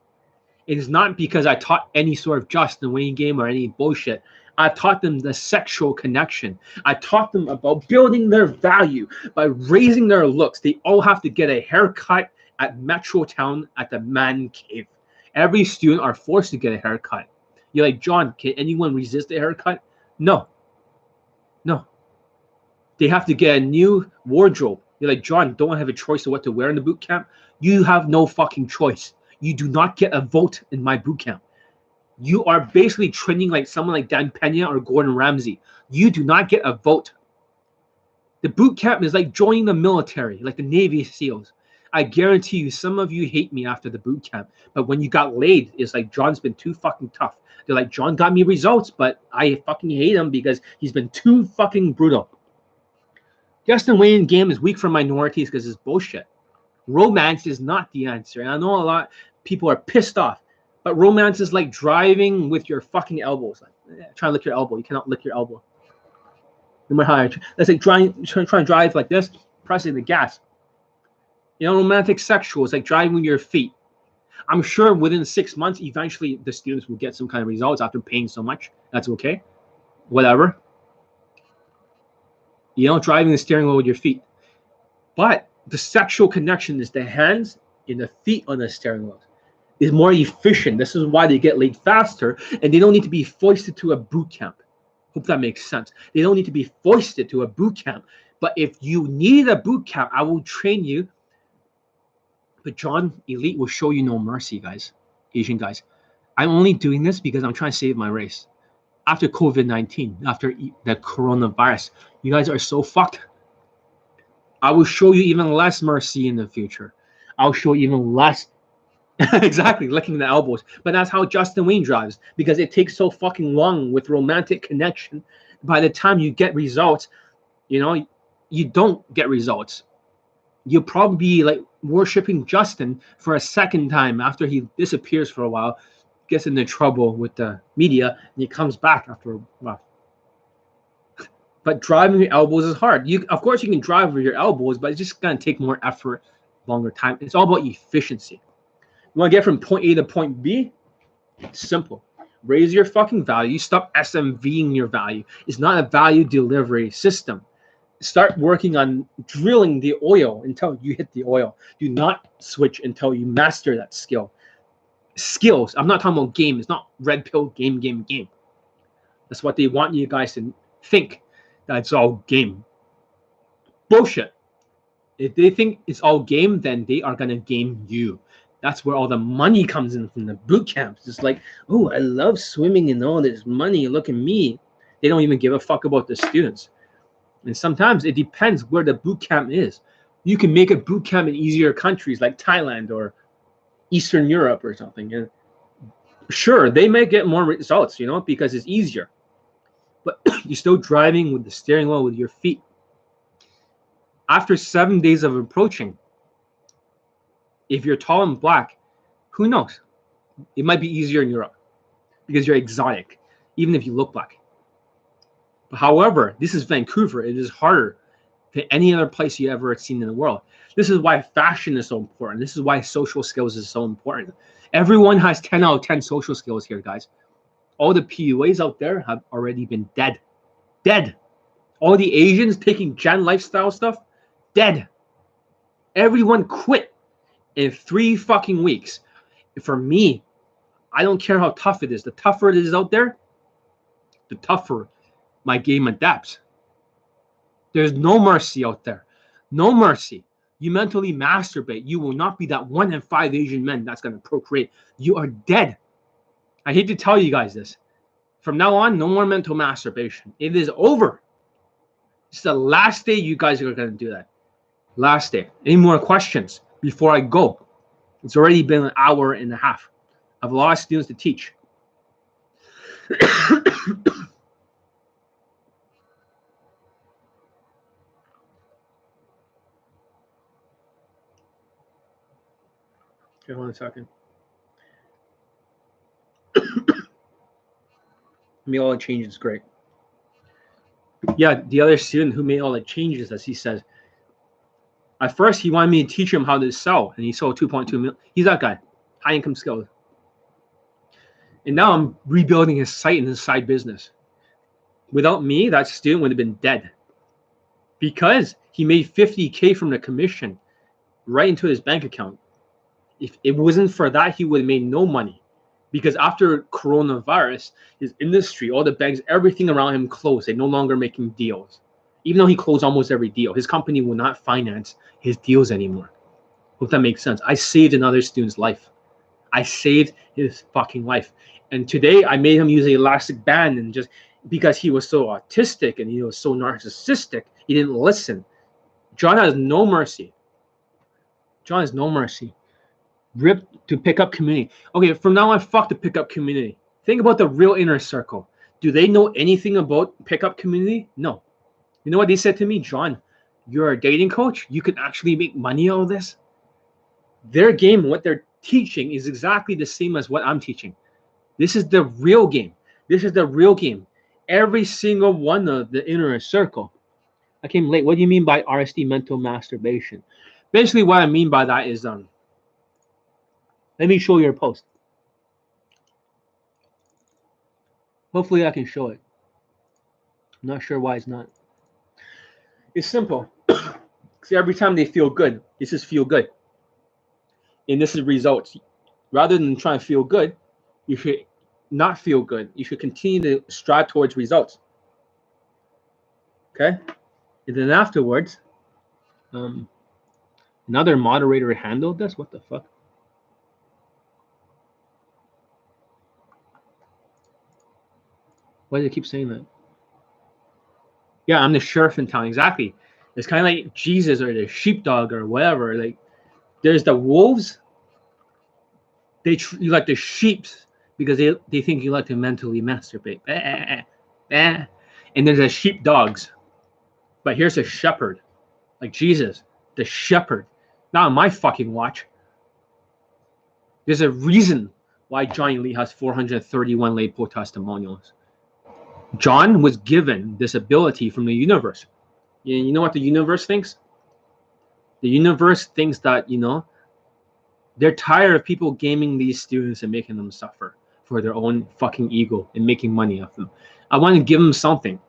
It is not because I taught any sort of Justin Wayne game or any bullshit. I taught them the sexual connection. I taught them about building their value by raising their looks. They all have to get a haircut at Metrotown at the man cave. Every student are forced to get a haircut. You're like, John, can anyone resist a haircut? No, no. They have to get a new wardrobe. You're like, John, don't I have a choice of what to wear in the boot camp? You have no fucking choice. You do not get a vote in my boot camp. You are basically training like someone like Dan Pena or Gordon Ramsay. You do not get a vote. The boot camp is like joining the military, like the Navy SEALs. I guarantee you, some of you hate me after the boot camp, but when you got laid, it's like John's been too fucking tough. They're like, John got me results, but I fucking hate him because he's been too fucking brutal. Justin Wayne game is weak for minorities because it's bullshit. Romance is not the answer. And I know a lot of people are pissed off, but romance is like driving with your fucking elbows. Like, try to lick your elbow. You cannot lick your elbow. No matter how I try. That's like trying to drive like this, pressing the gas. You know, romantic sexual is like driving with your feet. I'm sure within 6 months, eventually the students will get some kind of results after paying so much. That's okay. Whatever. You know, driving the steering wheel with your feet. But the sexual connection is the hands and the feet on the steering wheel. Is more efficient. This is why they get laid faster, and they don't need to be foisted to a boot camp. Hope that makes sense. They don't need to be foisted to a boot camp. But if you need a boot camp, I will train you. But John, Elite will show you no mercy, guys. Asian guys. I'm only doing this because I'm trying to save my race. After COVID-19, after the coronavirus, you guys are so fucked. I will show you even less mercy in the future. I'll show you even less. Exactly, licking the elbows. But that's how Justin Wayne drives, because it takes so fucking long with romantic connection. By the time you get results, you know, you don't get results. You'll probably be like worshiping Justin for a second time after he disappears for a while, gets into trouble with the media, and he comes back after a while. But driving your elbows is hard. Of course, you can drive with your elbows, but it's just going to take more effort, longer time. It's all about efficiency. You want to get from point A to point B? It's simple. Raise your fucking value. Stop SMVing your value. It's not a value delivery system. Start working on drilling the oil until you hit the oil. Do not switch until you master that skill. Skills. I'm not talking about game. It's not red pill game. That's what they want you guys to think, that it's all game. Bullshit. If they think it's all game, then they are going to game you. That's where all the money comes in from the boot camps. It's like, oh, I love swimming and all this money. Look at me. They don't even give a fuck about the students. And sometimes it depends where the boot camp is. You can make a boot camp in easier countries like Thailand or Eastern Europe or something. And sure, they may get more results, you know, because it's easier. But you're still driving with the steering wheel with your feet. After 7 days of approaching, if you're tall and black, who knows? It might be easier in Europe because you're exotic, even if you look black. But however, this is Vancouver. It is harder than any other place you ever seen in the world. This is why fashion is so important. This is why social skills is so important. Everyone has 10 out of 10 social skills here, guys. All the PUAs out there have already been dead. Dead. All the Asians taking Gen lifestyle stuff, dead. Everyone quit in 3 fucking weeks. For me, I don't care how tough it is. The tougher it is out there, the tougher my game adapts. There's no mercy out there. No mercy. You mentally masturbate. You will not be that 1 in 5 Asian men that's going to procreate. You are dead. I hate to tell you guys this. From now on, no more mental masturbation. It is over. It's the last day you guys are going to do that. Last day. Any more questions before I go? It's already been an hour and a half. I have a lot of students to teach. Okay, hold on a second. Made all the changes, great. Yeah, the other student who made all the changes, as he says, at first he wanted me to teach him how to sell, and he sold 2.2 million. He's that guy, high income skills. And now I'm rebuilding his site and his side business. Without me, that student would have been dead because he made 50K from the commission right into his bank account. If it wasn't for that, he would have made no money. Because after coronavirus, his industry, all the banks, everything around him closed. They're no longer making deals. Even though he closed almost every deal, his company will not finance his deals anymore. Hope that makes sense. I saved another student's life. I saved his fucking life. And today I made him use an elastic band, and just because he was so autistic and he was so narcissistic, he didn't listen. John has no mercy. John has no mercy. Rip to pick up community. Okay, from now on, fuck the pickup community. Think about the real inner circle. Do they know anything about pickup community? No. You know what they said to me? John, you're a dating coach. You can actually make money out of this. Their game, what they're teaching, is exactly the same as what I'm teaching. This is the real game. This is the real game. Every single one of the inner circle. I came late. What do you mean by RSD mental masturbation? Basically, what I mean by that is let me show you a post. Hopefully I can show it. I'm not sure why it's not. It's simple. See, every time they feel good, this is feel good. And this is results. Rather than trying to feel good, you should not feel good. You should continue to strive towards results. Okay? And then afterwards, another moderator handled this. What the fuck? Why do they keep saying that? Yeah, I'm the sheriff in town. Exactly. It's kind of like Jesus or the sheepdog or whatever. Like, there's the wolves. You like the sheeps because they think you like to mentally masturbate. And there's the sheepdogs. But here's a shepherd, like Jesus, the shepherd. Not on my fucking watch. There's a reason why Johnny Lee has 431 label testimonials. John was given this ability from the universe. You know what the universe thinks? The universe thinks that, they're tired of people gaming these students and making them suffer for their own fucking ego and making money off them. I want to give them something.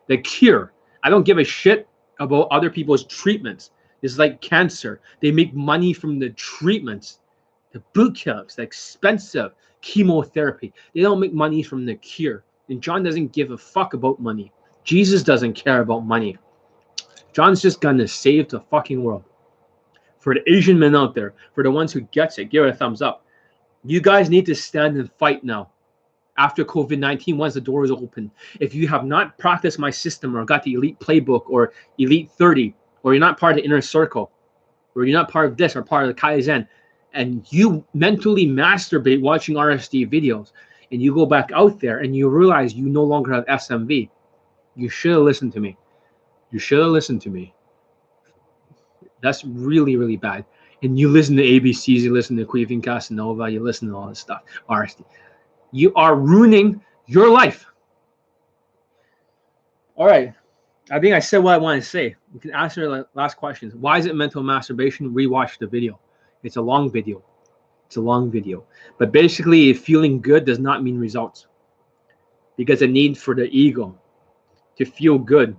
The cure. I don't give a shit about other people's treatments. It's like cancer. They make money from the treatments, the boot camps, the expensive chemotherapy. They don't make money from the cure. And John doesn't give a fuck about money. Jesus doesn't care about money. John's just gonna save the fucking world. For the Asian men out there, for the ones who gets it, give it a thumbs up. You guys need to stand and fight now. After COVID-19, once the door is open. If you have not practiced my system or got the elite playbook or elite 30, or you're not part of the inner circle, or you're not part of this or part of the Kaizen, and you mentally masturbate watching RSD videos, and you go back out there and you realize you no longer have SMV, you should have listened to me. You should have listened to me. That's really, really bad. And you listen to ABCs, you listen to Queefing Casanova, you listen to all this stuff, RSD. You are ruining your life. All right. I think I said what I want to say. You can answer the last questions. Why is it mental masturbation? Rewatch the video. It's a long video. It's a long video. But basically, feeling good does not mean results. Because the need for the ego to feel good,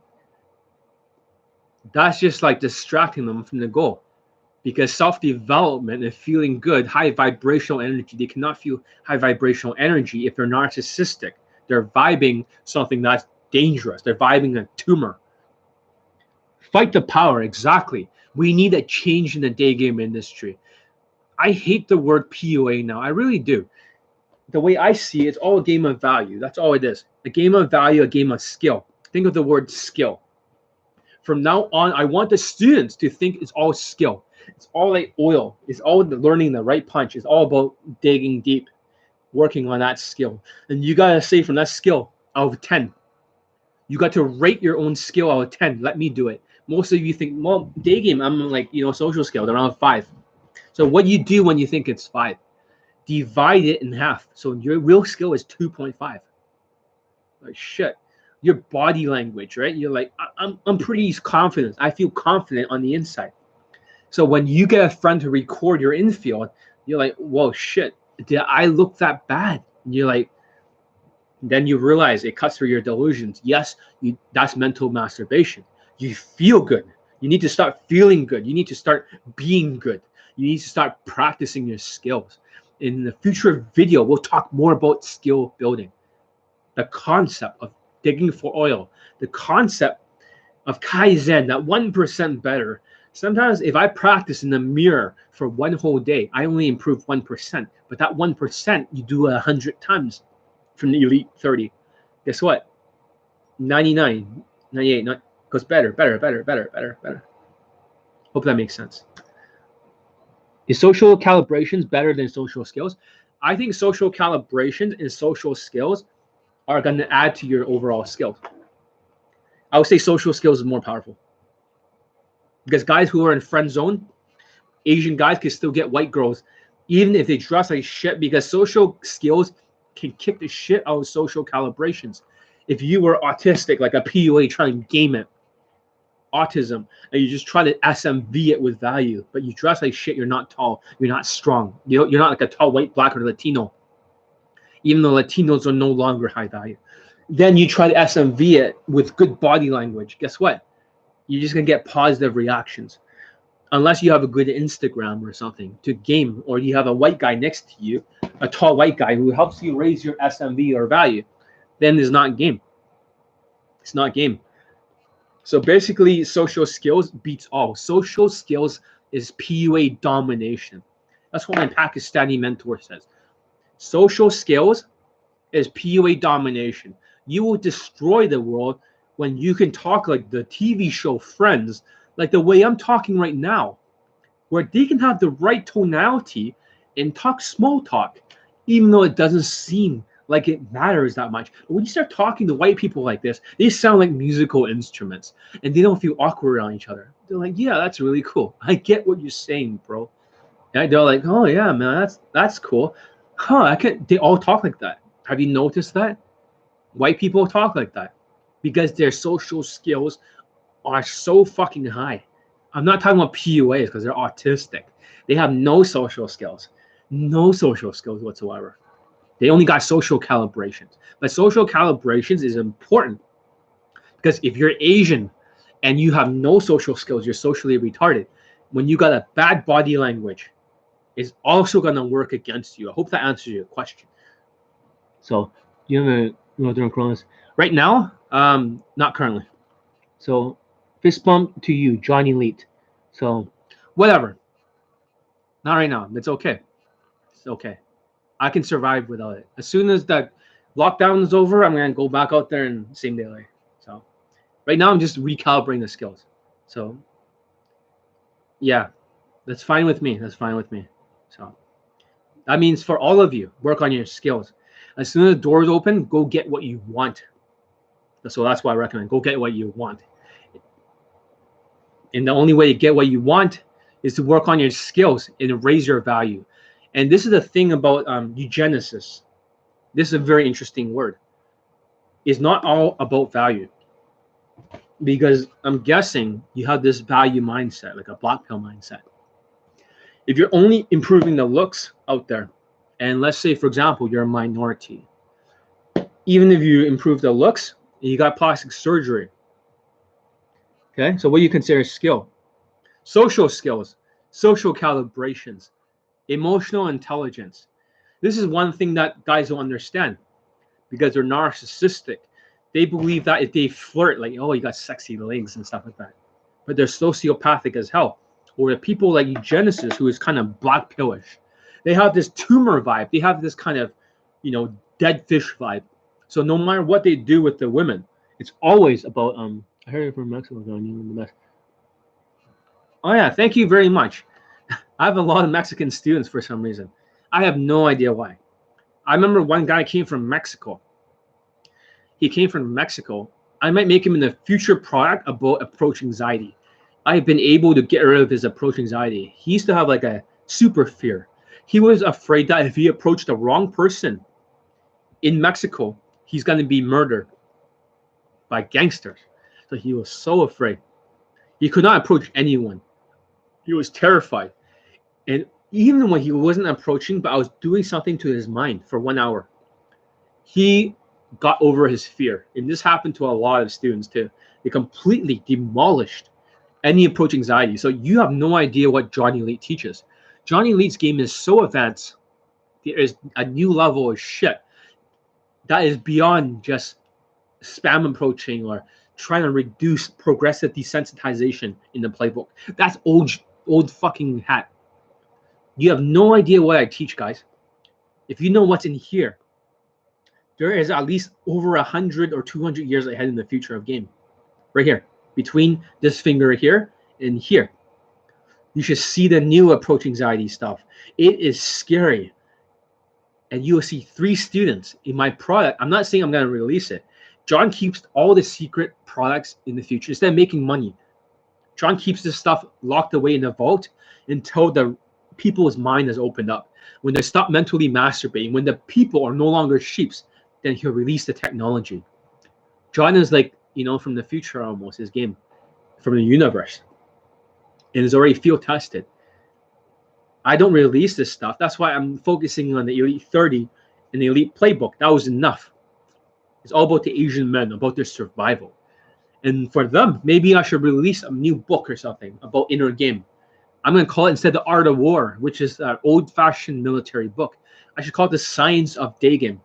that's just like distracting them from the goal. Because self-development and feeling good, high vibrational energy, they cannot feel high vibrational energy if they're narcissistic. They're vibing something that's dangerous. They're vibing a tumor. Fight the power, exactly. We need a change in the day game industry. I hate the word PUA now. I really do. The way I see it, it's all a game of value. That's all it is. A game of value, a game of skill. Think of the word skill. From now on, I want the students to think it's all skill. It's all like oil. It's all learning the right punch. It's all about digging deep, working on that skill. And you got to say from that skill out of 10. You got to rate your own skill out of 10. Let me do it. Most of you think, well, day game, I'm like, social skill, around 5. So what you do when you think it's 5? Divide it in half. So your real skill is 2.5. Like shit. Your body language, right? You're like, I'm pretty confident. I feel confident on the inside. So when you get a friend to record your infield, you're like, whoa, shit, did I look that bad? And you're like, Then you realize it cuts through your delusions. Yes, that's mental masturbation. You feel good. You need to start feeling good. You need to start being good. You need to start practicing your skills. In the future video, we'll talk more about skill building, the concept of digging for oil, the concept of Kaizen, that 1% better. Sometimes if I practice in the mirror for one whole day, I only improve 1%. But that 1%, you do 100 times from the elite 30. Guess what? 99, 98 goes better. Hope that makes sense. Is social calibrations better than social skills? I think social calibrations and social skills are going to add to your overall skills. I would say social skills is more powerful. Because guys who are in friend zone, Asian guys can still get white girls, even if they dress like shit, because social skills can kick the shit out of social calibrations. If you were autistic, like a PUA, trying to game it, autism, and you just try to SMV it with value, but you dress like shit, you're not tall, you're not strong, you're not like a tall white, black, or Latino, even though Latinos are no longer high value. Then you try to SMV it with good body language. Guess what? You're just going to get positive reactions. Unless you have a good Instagram or something to game, or you have a white guy next to you, a tall white guy who helps you raise your SMV or value, then it's not game. It's not game. So basically, social skills beats all. Social skills is PUA domination. That's what my Pakistani mentor says. Social skills is PUA domination. You will destroy the world when you can talk like the TV show Friends, like the way I'm talking right now, where they can have the right tonality and talk small talk, even though it doesn't seem like it matters that much. But when you start talking to white people like this, they sound like musical instruments, and they don't feel awkward on each other. They're like, yeah, that's really cool. I get what you're saying, bro. And they're like, oh yeah, man, that's cool. Huh, they all talk like that. Have you noticed that? White people talk like that because their social skills are so fucking high. I'm not talking about PUAs because they're autistic. They have no social skills whatsoever. They only got social calibrations. But social calibrations is important because if you're Asian and you have no social skills, you're socially retarded. When you got a bad body language, it's also going to work against you. I hope that answers your question. So you have a Northern Coronas right now? Not currently. So fist bump to you, Johnny Leet. So whatever. Not right now. It's okay. It's okay. I can survive without it. As soon as the lockdown is over, I'm gonna go back out there and same day later. So right now I'm just recalibrating the skills. So yeah, that's fine with me. That's fine with me. So that means for all of you, work on your skills. As soon as the doors open, go get what you want. So that's why I recommend go get what you want. And the only way to get what you want is to work on your skills and raise your value. And this is the thing about eugenesis. This is a very interesting word. It's not all about value. Because I'm guessing you have this value mindset, like a black pill mindset. If you're only improving the looks out there, and let's say, for example, you're a minority, even if you improve the looks, you got plastic surgery. Okay, so what do you consider skill? Social skills, social calibrations, emotional intelligence. This is one thing that guys don't understand because they're narcissistic. They believe that if they flirt, like, oh, you got sexy legs and stuff like that. But they're sociopathic as hell. Or the people like eugenesis, who is kind of black pillish. They have this tumor vibe. They have this kind of, dead fish vibe. So no matter what they do with the women, it's always about, I heard it from Mexico, going the best. Oh yeah, thank you very much. I have a lot of Mexican students for some reason. I have no idea why. I remember one guy came from Mexico. He came from Mexico. I might make him in the future product about approach anxiety. I've been able to get rid of his approach anxiety. He used to have like a super fear. He was afraid that if he approached the wrong person in Mexico, he's going to be murdered by gangsters. So he was so afraid. He could not approach anyone. He was terrified. And even when he wasn't approaching, but I was doing something to his mind for 1 hour, he got over his fear. And this happened to a lot of students too. They completely demolished any approach anxiety. So you have no idea what Johnny Elite teaches. Johnny Elite's game is so advanced. There is a new level of shit that is beyond just spam approaching or trying to reduce progressive desensitization in the playbook. That's old fucking hat. You have no idea what I teach, guys. If you know what's in here, there is at least over 100 or 200 years ahead in the future of game. Right here, between this finger here and here. You should see the new approach anxiety stuff. It is scary. And you will see 3 students in my product. I'm not saying I'm going to release it. John keeps all the secret products in the future. Instead of making money, John keeps this stuff locked away in the vault until the people's mind has opened up. When they stop mentally masturbating, when the people are no longer sheeps, then he'll release the technology. John is like, you know, from the future almost, his game, from the universe. And is already field tested. I don't release this stuff. That's why I'm focusing on the Elite 30 and the Elite Playbook. That was enough. It's all about the Asian men, about their survival. And for them, maybe I should release a new book or something about inner game. I'm going to call it, instead, The Art of War, which is an old-fashioned military book. I should call it The Science of Daygame.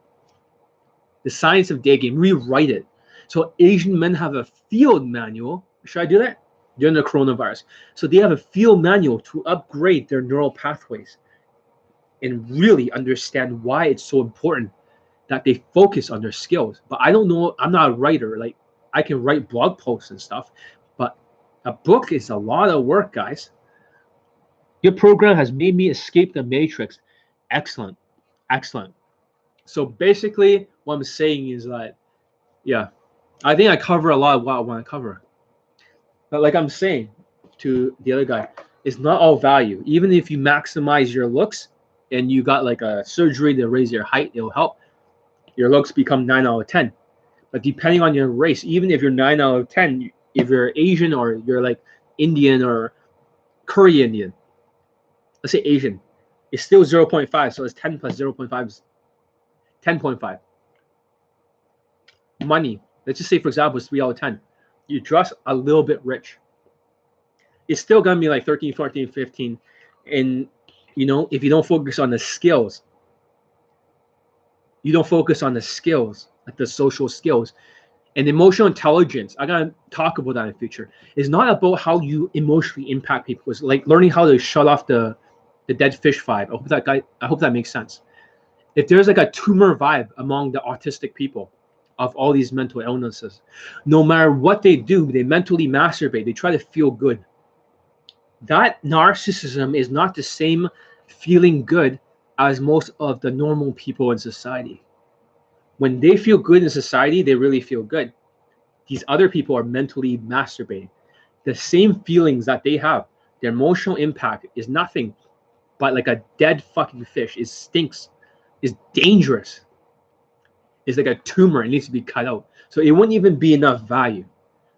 The Science of Daygame. Rewrite it. So Asian men have a field manual. Should I do that? During the coronavirus. So they have a field manual to upgrade their neural pathways and really understand why it's so important that they focus on their skills. But I don't know, I'm not a writer. Like, I can write blog posts and stuff, but a book is a lot of work, guys. Your program has made me escape the matrix. Excellent. Excellent. So basically what I'm saying is that, yeah, I think I cover a lot of what I want to cover. But like I'm saying to the other guy, it's not all value. Even if you maximize your looks and you got like a surgery to raise your height, it'll help. Your looks become 9 out of 10. But depending on your race, even if you're 9 out of 10, if you're Asian or you're like Indian or Korean Indian, let's say Asian, it's still 0.5. So it's 10 plus 0.5 is 10.5. Money, let's just say, for example, it's 3 out of 10. You dress a little bit rich, it's still going to be like 13, 14, 15. And, you know, if you don't focus on the skills, you don't focus on the skills, like the social skills and emotional intelligence. I got to talk about that in the future. It's not about how you emotionally impact people. It's like learning how to shut off the dead fish vibe. I hope that makes sense. If there's like a tumor vibe among the autistic people of all these mental illnesses, no matter what they do, they mentally masturbate. They try to feel good. That narcissism is not the same feeling good as most of the normal people in society. When they feel good in society, they really feel good. These other people are mentally masturbating. The same feelings that they have, their emotional impact is nothing but like a dead fucking fish. It stinks. It's dangerous. It's like a tumor. It needs to be cut out. So it wouldn't even be enough value.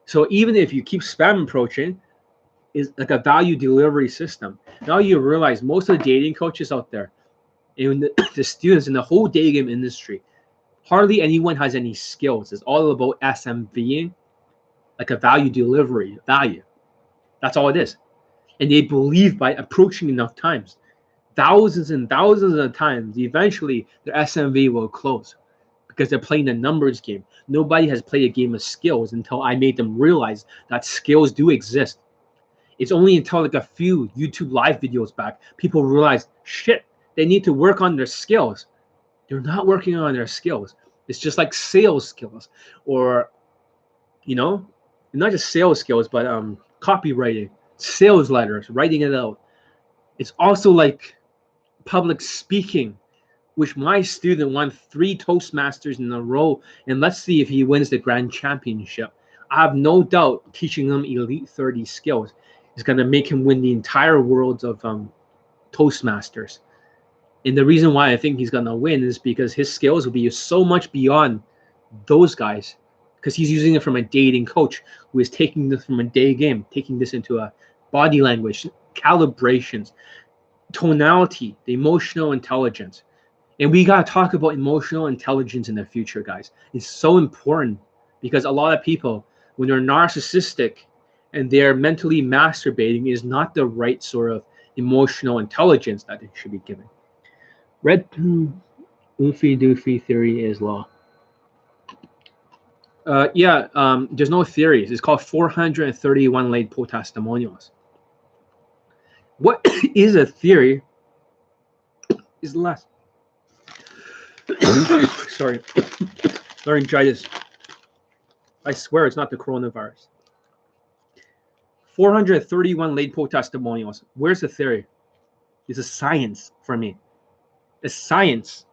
So even if you keep spam approaching, is like a value delivery system. Now you realize most of the dating coaches out there, and the students in the whole day game industry, hardly anyone has any skills. It's all about SMVing, like a value delivery, value. That's all it is. And they believe by approaching enough times, thousands and thousands of times, eventually their SMV will close because they're playing the numbers game. Nobody has played a game of skills until I made them realize that skills do exist. It's only until like a few YouTube live videos back, people realize, shit, they need to work on their skills. They're not working on their skills. It's just like sales skills or, you know, not just sales skills, but copywriting, sales letters, writing it out. It's also like public speaking, which my student won 3 Toastmasters in a row. And let's see if he wins the grand championship. I have no doubt teaching them Elite 30 skills is going to make him win the entire world of Toastmasters. And the reason why I think he's going to win is because his skills will be so much beyond those guys, because he's using it from a dating coach who is taking this from a day game, taking this into a body language, calibrations, tonality, the emotional intelligence. And we got to talk about emotional intelligence in the future, guys. It's so important because a lot of people, when they're narcissistic and they're mentally masturbating, is not the right sort of emotional intelligence that they should be given. Red Oofy Doofy theory is law. There's no theories. It's called 431 late poll testimonials. What is a theory is less. Sorry. Laryngitis. I swear it's not the coronavirus. 431 late poll testimonials. Where's the theory? It's a science for me. It's science.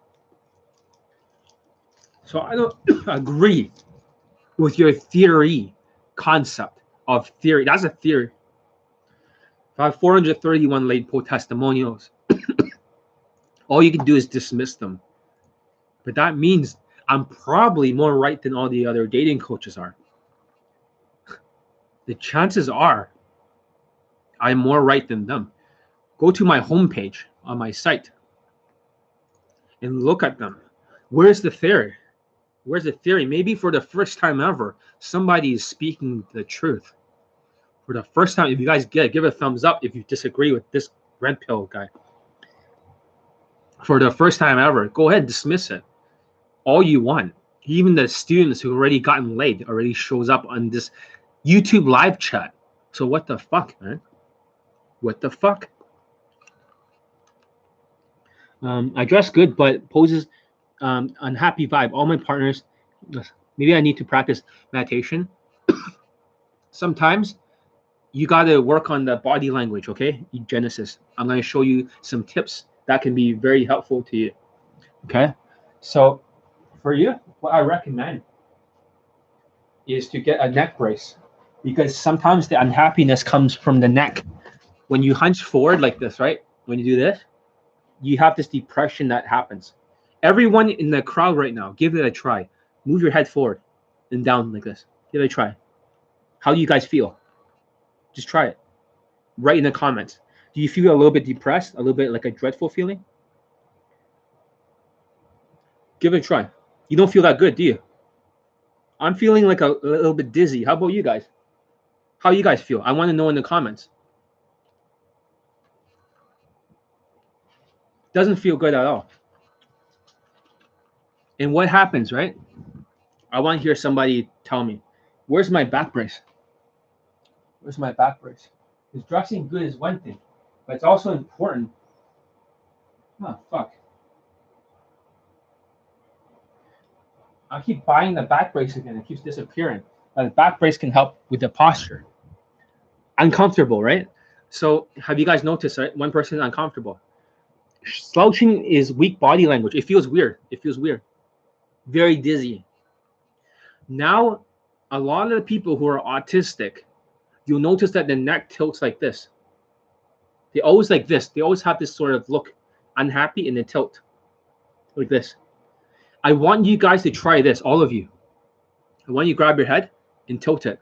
So I don't agree with your theory concept of theory. That's a theory. If I have 431 late poll testimonials, all you can do is dismiss them. But that means I'm probably more right than all the other dating coaches are. The chances are I'm more right than them. Go to my homepage on my site and look at them. Where's the theory? Where's the theory? Maybe for the first time ever, somebody is speaking the truth. For the first time, if you guys get it, give a thumbs up if you disagree with this red pill guy. For the first time ever, go ahead and dismiss it. All you want. Even the students who already gotten laid already shows up on this YouTube live chat. So what the fuck, man? What the fuck? I dress good, but poses unhappy vibe. All my partners, maybe I need to practice meditation. Sometimes you got to work on the body language, okay? Genesis. I'm going to show you some tips that can be very helpful to you, okay? So for you, what I recommend is to get a neck brace because sometimes the unhappiness comes from the neck. When you hunch forward like this, right? When you do this, you have this depression that happens. Everyone in the crowd right now, give it a try. Move your head forward and down like this. Give it a try. How do you guys feel? Just try it. Write in the comments. Do you feel a little bit depressed? A little bit like a dreadful feeling? Give it a try. You don't feel that good, do you? I'm feeling like a little bit dizzy. How about you guys? How you guys feel? I want to know in the comments. Doesn't feel good at all. And what happens, right? I want to hear somebody tell me, where's my back brace? Where's my back brace? Because dressing good is one thing, but it's also important. Oh, fuck. I keep buying the back brace again. It keeps disappearing. The back brace can help with the posture. Uncomfortable, right? So have you guys noticed, right? One person is uncomfortable. Slouching is weak body language. It feels weird. It feels weird. Very dizzy. Now, a lot of the people who are autistic, you'll notice that the neck tilts like this. They always like this. They always have this sort of look, unhappy, and they tilt like this. I want you guys to try this, all of you. I want you to grab your head and tilt it,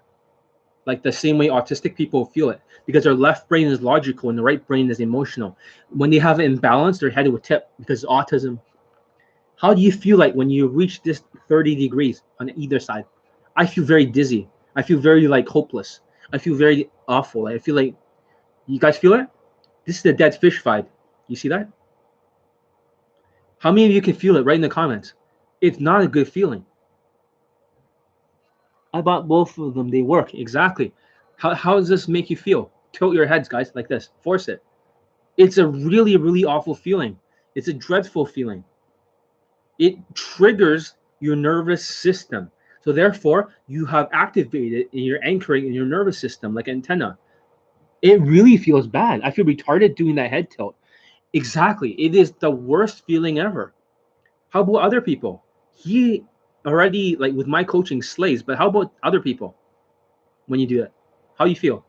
like the same way autistic people feel it, because their left brain is logical and the right brain is emotional. When they have an imbalance, their head will tip because of autism. How do you feel like when you reach this 30 degrees on either side? I feel very dizzy. I feel very like hopeless. I feel very awful. I feel like, you guys feel it? This is the dead fish vibe. You see that? How many of you can feel it? Write in the comments. It's not a good feeling. I bought both of them. They work. Exactly. How does this make you feel? Tilt your heads, guys, like this. Force it. It's a really, really awful feeling. It's a dreadful feeling. It triggers your nervous system. So therefore, you have activated and you're anchoring in your nervous system like antenna. It really feels bad. I feel retarded doing that head tilt. Exactly. It is the worst feeling ever. How about other people? He already, like with my coaching, slays, but how about other people when you do it? How do you feel?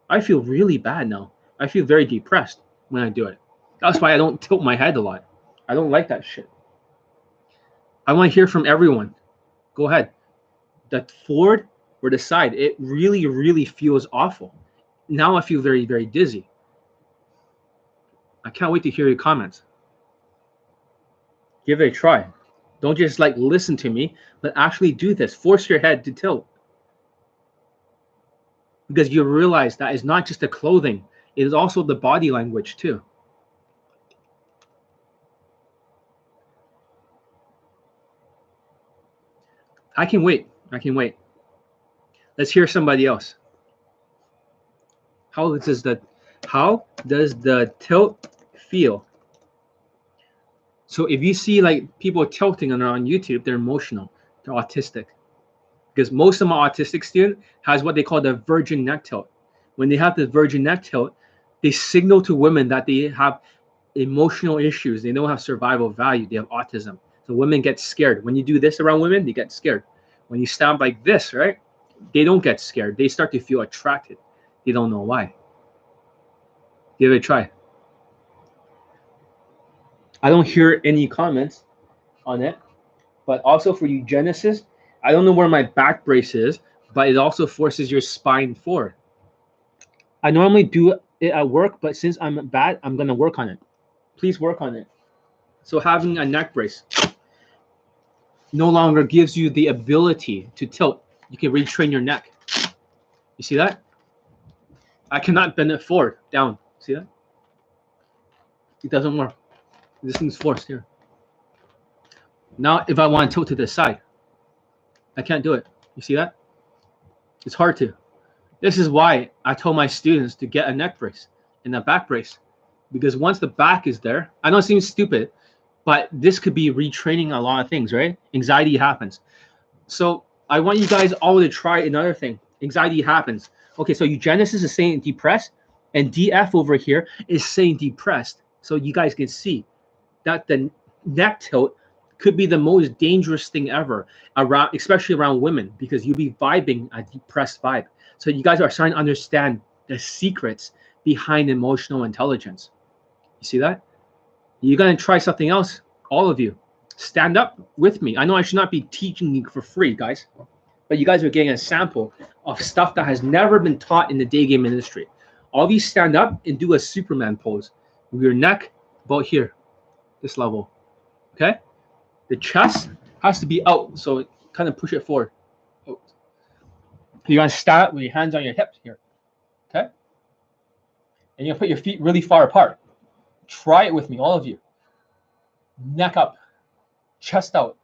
I feel really bad now. I feel very depressed when I do it. That's why I don't tilt my head a lot. I don't like that shit. I want to hear from everyone. Go ahead. The forward or the side, it really, really feels awful. Now I feel very, very dizzy. I can't wait to hear your comments. Give it a try. Don't just like listen to me, but actually do this. Force your head to tilt. Because you realize that it's not just the clothing, it is also the body language too. I can wait. Let's hear somebody else. How does the tilt feel? So if you see like people tilting on YouTube, they're emotional, they're autistic. Because most of my autistic student has what they call the virgin neck tilt. When they have the virgin neck tilt, they signal to women that they have emotional issues. They don't have survival value. They have autism. So women get scared. When you do this around women, they get scared. When you stand like this, right? They don't get scared. They start to feel attracted. They don't know why. Give it a try. I don't hear any comments on it. But also for you Genesis, I don't know where my back brace is, but it also forces your spine forward. I normally do it at work, but since I'm bad, I'm going to work on it. Please work on it. So having a neck brace no longer gives you the ability to tilt. You can retrain your neck. You see that? I cannot bend it forward, down. See that? It doesn't work. This thing's forced here. Now, if I want to tilt to the side, I can't do it. You see that? It's hard to. This is why I told my students to get a neck brace and a back brace. Because once the back is there, I know it seems stupid, but this could be retraining a lot of things, right? Anxiety happens. So I want you guys all to try another thing. Anxiety happens. Okay, so Genesis is saying depressed, and DF over here is saying depressed. So you guys can see that the neck tilt could be the most dangerous thing ever around, especially around women, because you'll be vibing a depressed vibe. So you guys are starting to understand the secrets behind emotional intelligence. You see that? You're going to try something else, all of you. Stand up with me. I know I should not be teaching you for free, guys, but you guys are getting a sample of stuff that has never been taught in the day game industry. All of you stand up and do a Superman pose with your neck about here, this level, okay? The chest has to be out, so kind of push it forward. Out. You're going to stand up with your hands on your hips here, okay? And you're going to put your feet really far apart. Try it with me, all of you. Neck up, chest out.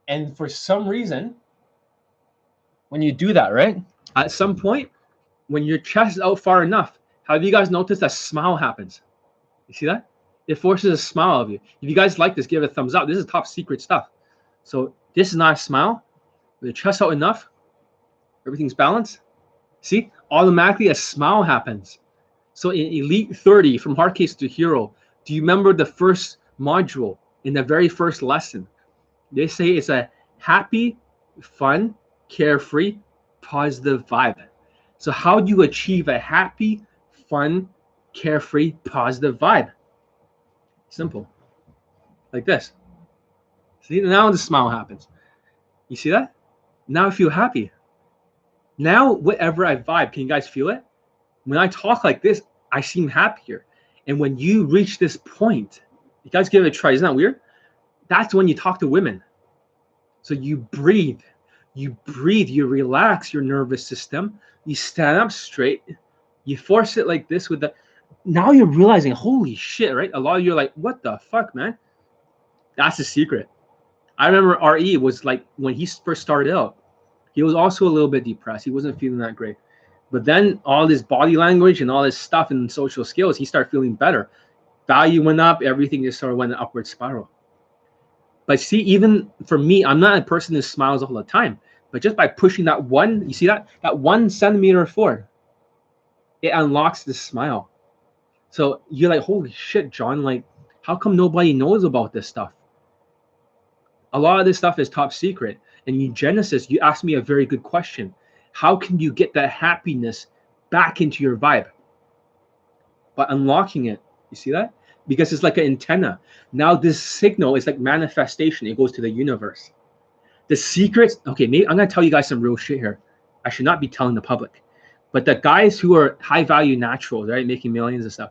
And for some reason, when you do that, right, at some point, when your chest is out far enough, have you guys noticed a smile happens? You see that? It forces a smile of you. If you guys like this, give it a thumbs up. This is top secret stuff. So this is not a smile. With the chest out enough, everything's balanced. See, automatically a smile happens. So in Elite 30, from hard case to hero, do you remember the first module in the very first lesson? They say it's a happy, fun, carefree, positive vibe. So how do you achieve a happy, fun, carefree, positive vibe? Simple. Like this. See, now the smile happens. You see that? Now I feel happy. Now, whatever I vibe, can you guys feel it? When I talk like this, I seem happier. And when you reach this point, you guys give it a try. Isn't that weird? That's when you talk to women. So you breathe, you relax your nervous system, you stand up straight, you force it like this with the, now you're realizing, holy shit, right? A lot of you are like, what the fuck, man? That's the secret. I remember RE was like, when he first started out, he was also a little bit depressed. He wasn't feeling that great. But then all this body language and all this stuff and social skills, he started feeling better. Value went up, everything just sort of went an upward spiral. But see, even for me, I'm not a person who smiles all the time. But just by pushing that one, you see that 1 centimeter forward, it unlocks this smile. So you're like, holy shit, John, like, how come nobody knows about this stuff? A lot of this stuff is top secret. And you Genesis, you asked me a very good question. How can you get that happiness back into your vibe? By unlocking it. You see that? Because it's like an antenna. Now this signal is like manifestation. It goes to the universe. The secrets, okay, maybe I'm going to tell you guys some real shit here. I should not be telling the public. But the guys who are high value naturals, right, making millions and stuff,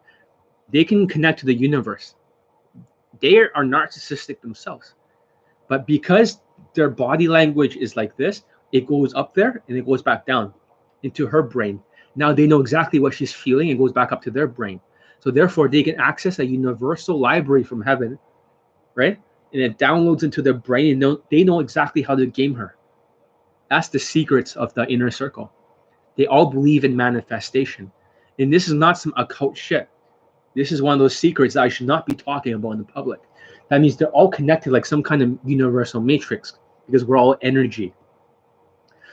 they can connect to the universe. They are narcissistic themselves. But because their body language is like this, it goes up there and it goes back down into her brain. Now they know exactly what she's feeling and goes back up to their brain. So therefore, they can access a universal library from heaven, right? And it downloads into their brain, and they know exactly how to game her. That's the secrets of the inner circle. They all believe in manifestation. And this is not some occult shit. This is one of those secrets that I should not be talking about in the public. That means they're all connected like some kind of universal matrix, because we're all energy.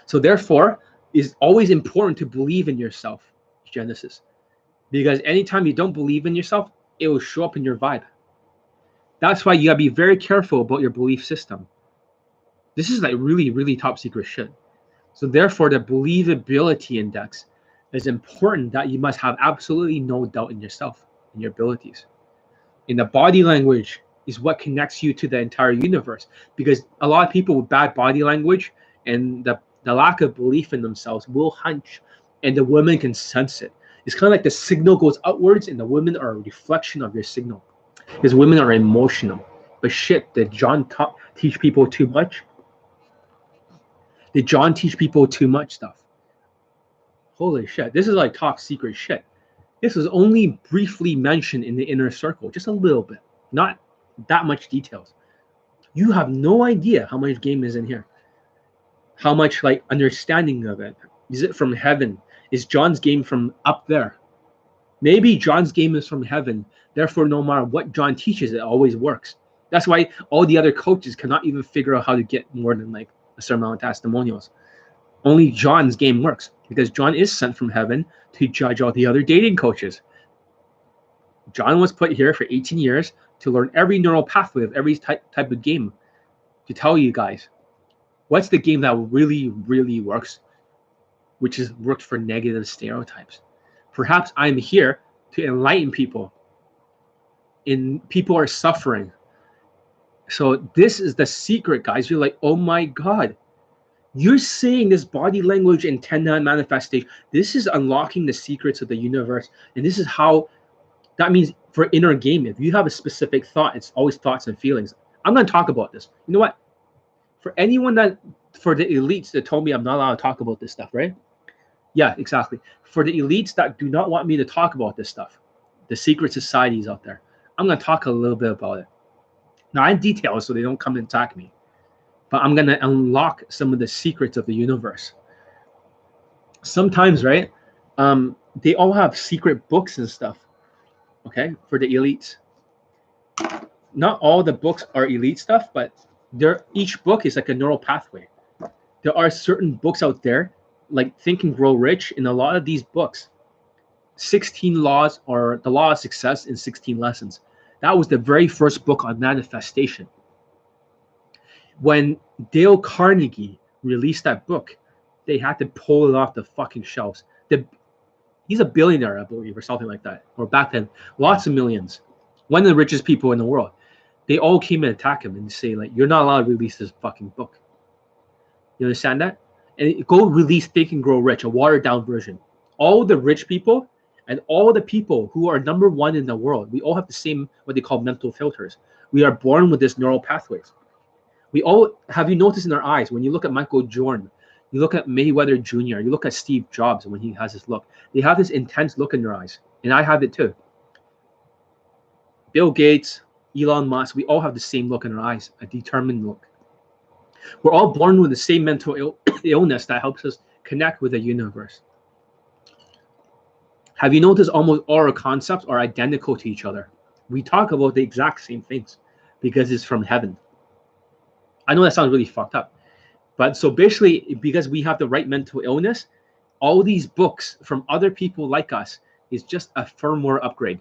So therefore, it's always important to believe in yourself, Genesis. Because anytime you don't believe in yourself, it will show up in your vibe. That's why you gotta be very careful about your belief system. This is like really, really top secret shit. So therefore, the believability index is important, that you must have absolutely no doubt in yourself and your abilities. And the body language is what connects you to the entire universe. Because a lot of people with bad body language and the lack of belief in themselves will hunch, and the women can sense it. It's kind of like the signal goes outwards and the women are a reflection of your signal, because women are emotional. But shit, did John teach people too much? Did John teach people too much stuff? Holy shit, this is like top secret shit. This was only briefly mentioned in the inner circle, just a little bit, not that much details. You have no idea how much game is in here, how much like understanding of it. Is it from heaven? Is John's game from up there? Maybe John's game is from heaven. Therefore, no matter what John teaches, it always works. That's why all the other coaches cannot even figure out how to get more than like a certain amount of testimonials. Only John's game works, because John is sent from heaven to judge all the other dating coaches. John was put here for 18 years to learn every neural pathway of every type of game, to tell you guys what's the game that really, really works, which is worked for negative stereotypes. Perhaps I'm here to enlighten people, and people are suffering. So this is the secret, guys. You're like, oh my God, you're saying this body language and 10-9 manifestation. This is unlocking the secrets of the universe. And this is how, that means for inner game, if you have a specific thought, it's always thoughts and feelings. I'm going to talk about this. You know what? For anyone for the elites that told me I'm not allowed to talk about this stuff, right? Yeah, exactly. For the elites that do not want me to talk about this stuff, the secret societies out there, I'm going to talk a little bit about it. Not in detail, so they don't come and attack me, but I'm going to unlock some of the secrets of the universe. Sometimes, right, they all have secret books and stuff, okay, for the elites. Not all the books are elite stuff, but each book is like a neural pathway. There are certain books out there, like Think and Grow Rich. In a lot of these books, 16 laws, or the law of success in 16 lessons. That was the very first book on manifestation. When Dale Carnegie released that book, they had to pull it off the fucking shelves. He's a billionaire, I believe, or something like that. Or back then, lots of millions. One of the richest people in the world. They all came and attack him and say, like, you're not allowed to release this fucking book. You understand that? And go release Think and Grow Rich, a watered down version. All the rich people and all the people who are number one in the world, we all have the same, what they call mental filters. We are born with this neural pathways. We all, have you noticed in our eyes, when you look at Michael Jordan, you look at Mayweather Jr., you look at Steve Jobs when he has this look, they have this intense look in their eyes. And I have it too. Bill Gates, Elon Musk, we all have the same look in our eyes, a determined look. We're all born with the same mental illness that helps us connect with the universe. Have you noticed almost all our concepts are identical to each other? We talk about the exact same things because it's from heaven. I know that sounds really fucked up. But so basically, because we have the right mental illness, all these books from other people like us is just a firmware upgrade.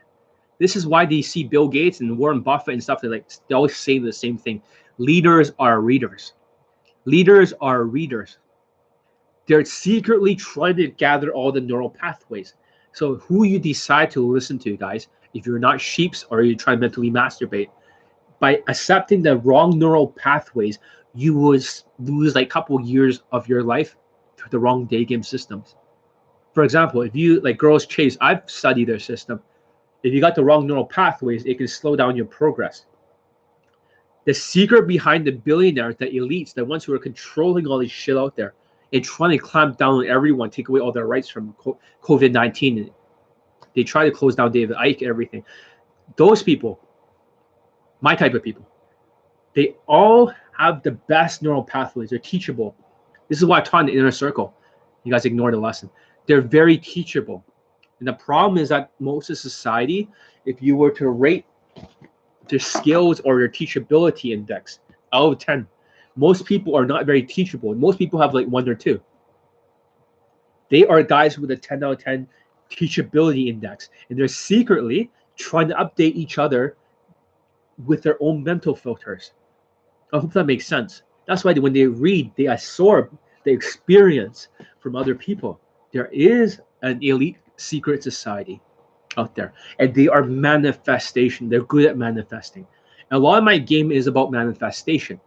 This is why they see Bill Gates and Warren Buffett and stuff, they always say the same thing. Leaders are readers. Leaders are readers. They're secretly trying to gather all the neural pathways. So who you decide to listen to, guys, if you're not sheeps or you try mentally masturbate, by accepting the wrong neural pathways, you will lose like a couple years of your life to the wrong day game systems. For example, if you like girls chase, I've studied their system. If you got the wrong neural pathways, it can slow down your progress. The secret behind the billionaires, the elites, the ones who are controlling all this shit out there and trying to clamp down on everyone, take away all their rights from COVID-19. They try to close down David Icke, everything. Those people, my type of people, they all have the best neural pathways. They're teachable. This is what I taught in the inner circle. You guys ignore the lesson. They're very teachable. And the problem is that most of society, if you were to rate their skills or their teachability index out of 10, most people are not very teachable. Most people have like 1 or 2. They are guys with a 10 out of 10 teachability index, and they're secretly trying to update each other with their own mental filters. I hope that makes sense. That's why when they read, they absorb the experience from other people. There is an elite secret society out there, and they are manifestation. They're good at manifesting. And a lot of my game is about manifestation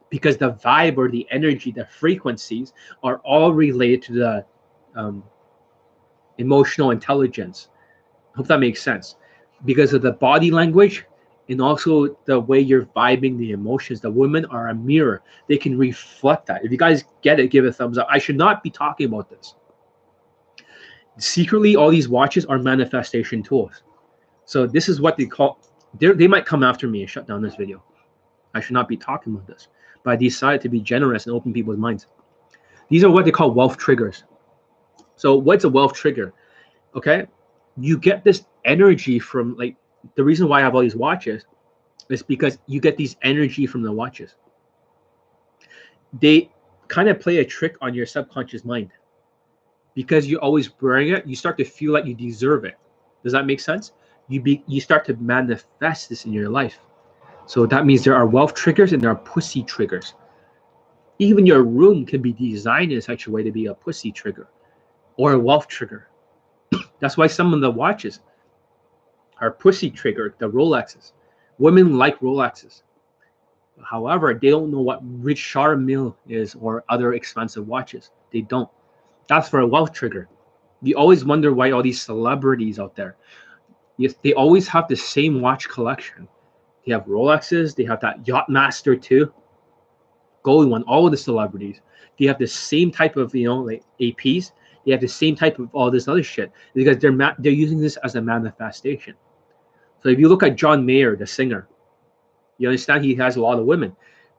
because the vibe or the energy, the frequencies are all related to the emotional intelligence. I hope that makes sense. Because of the body language and also the way you're vibing the emotions. The women are a mirror. They can reflect that. If you guys get it, give it a thumbs up. I should not be talking about this. Secretly, all these watches are manifestation tools. So this is what they call, they might come after me and shut down this video. I should not be talking about this. But I decided to be generous and open people's minds. These are what they call wealth triggers. So what's a wealth trigger? Okay, you get this energy from, like, the reason why I have all these watches is because you get these energy from the watches. They kind of play a trick on your subconscious mind. Because you're always wearing it, you start to feel like you deserve it. Does that make sense? You start to manifest this in your life. So that means there are wealth triggers and there are pussy triggers. Even your room can be designed in such a way to be a pussy trigger or a wealth trigger. That's why some of the watches are pussy triggered, the Rolexes. Women like Rolexes. However, they don't know what Richard Mille is or other expensive watches. They don't. That's for a wealth trigger. You always wonder why all these celebrities out there, they always have the same watch collection. They have Rolexes, they have that Yachtmaster too, gold one, all of the celebrities. They have the same type of, like APs. They have the same type of all this other shit because they're using this as a manifestation. So if you look at John Mayer, the singer, you understand he has a lot of women,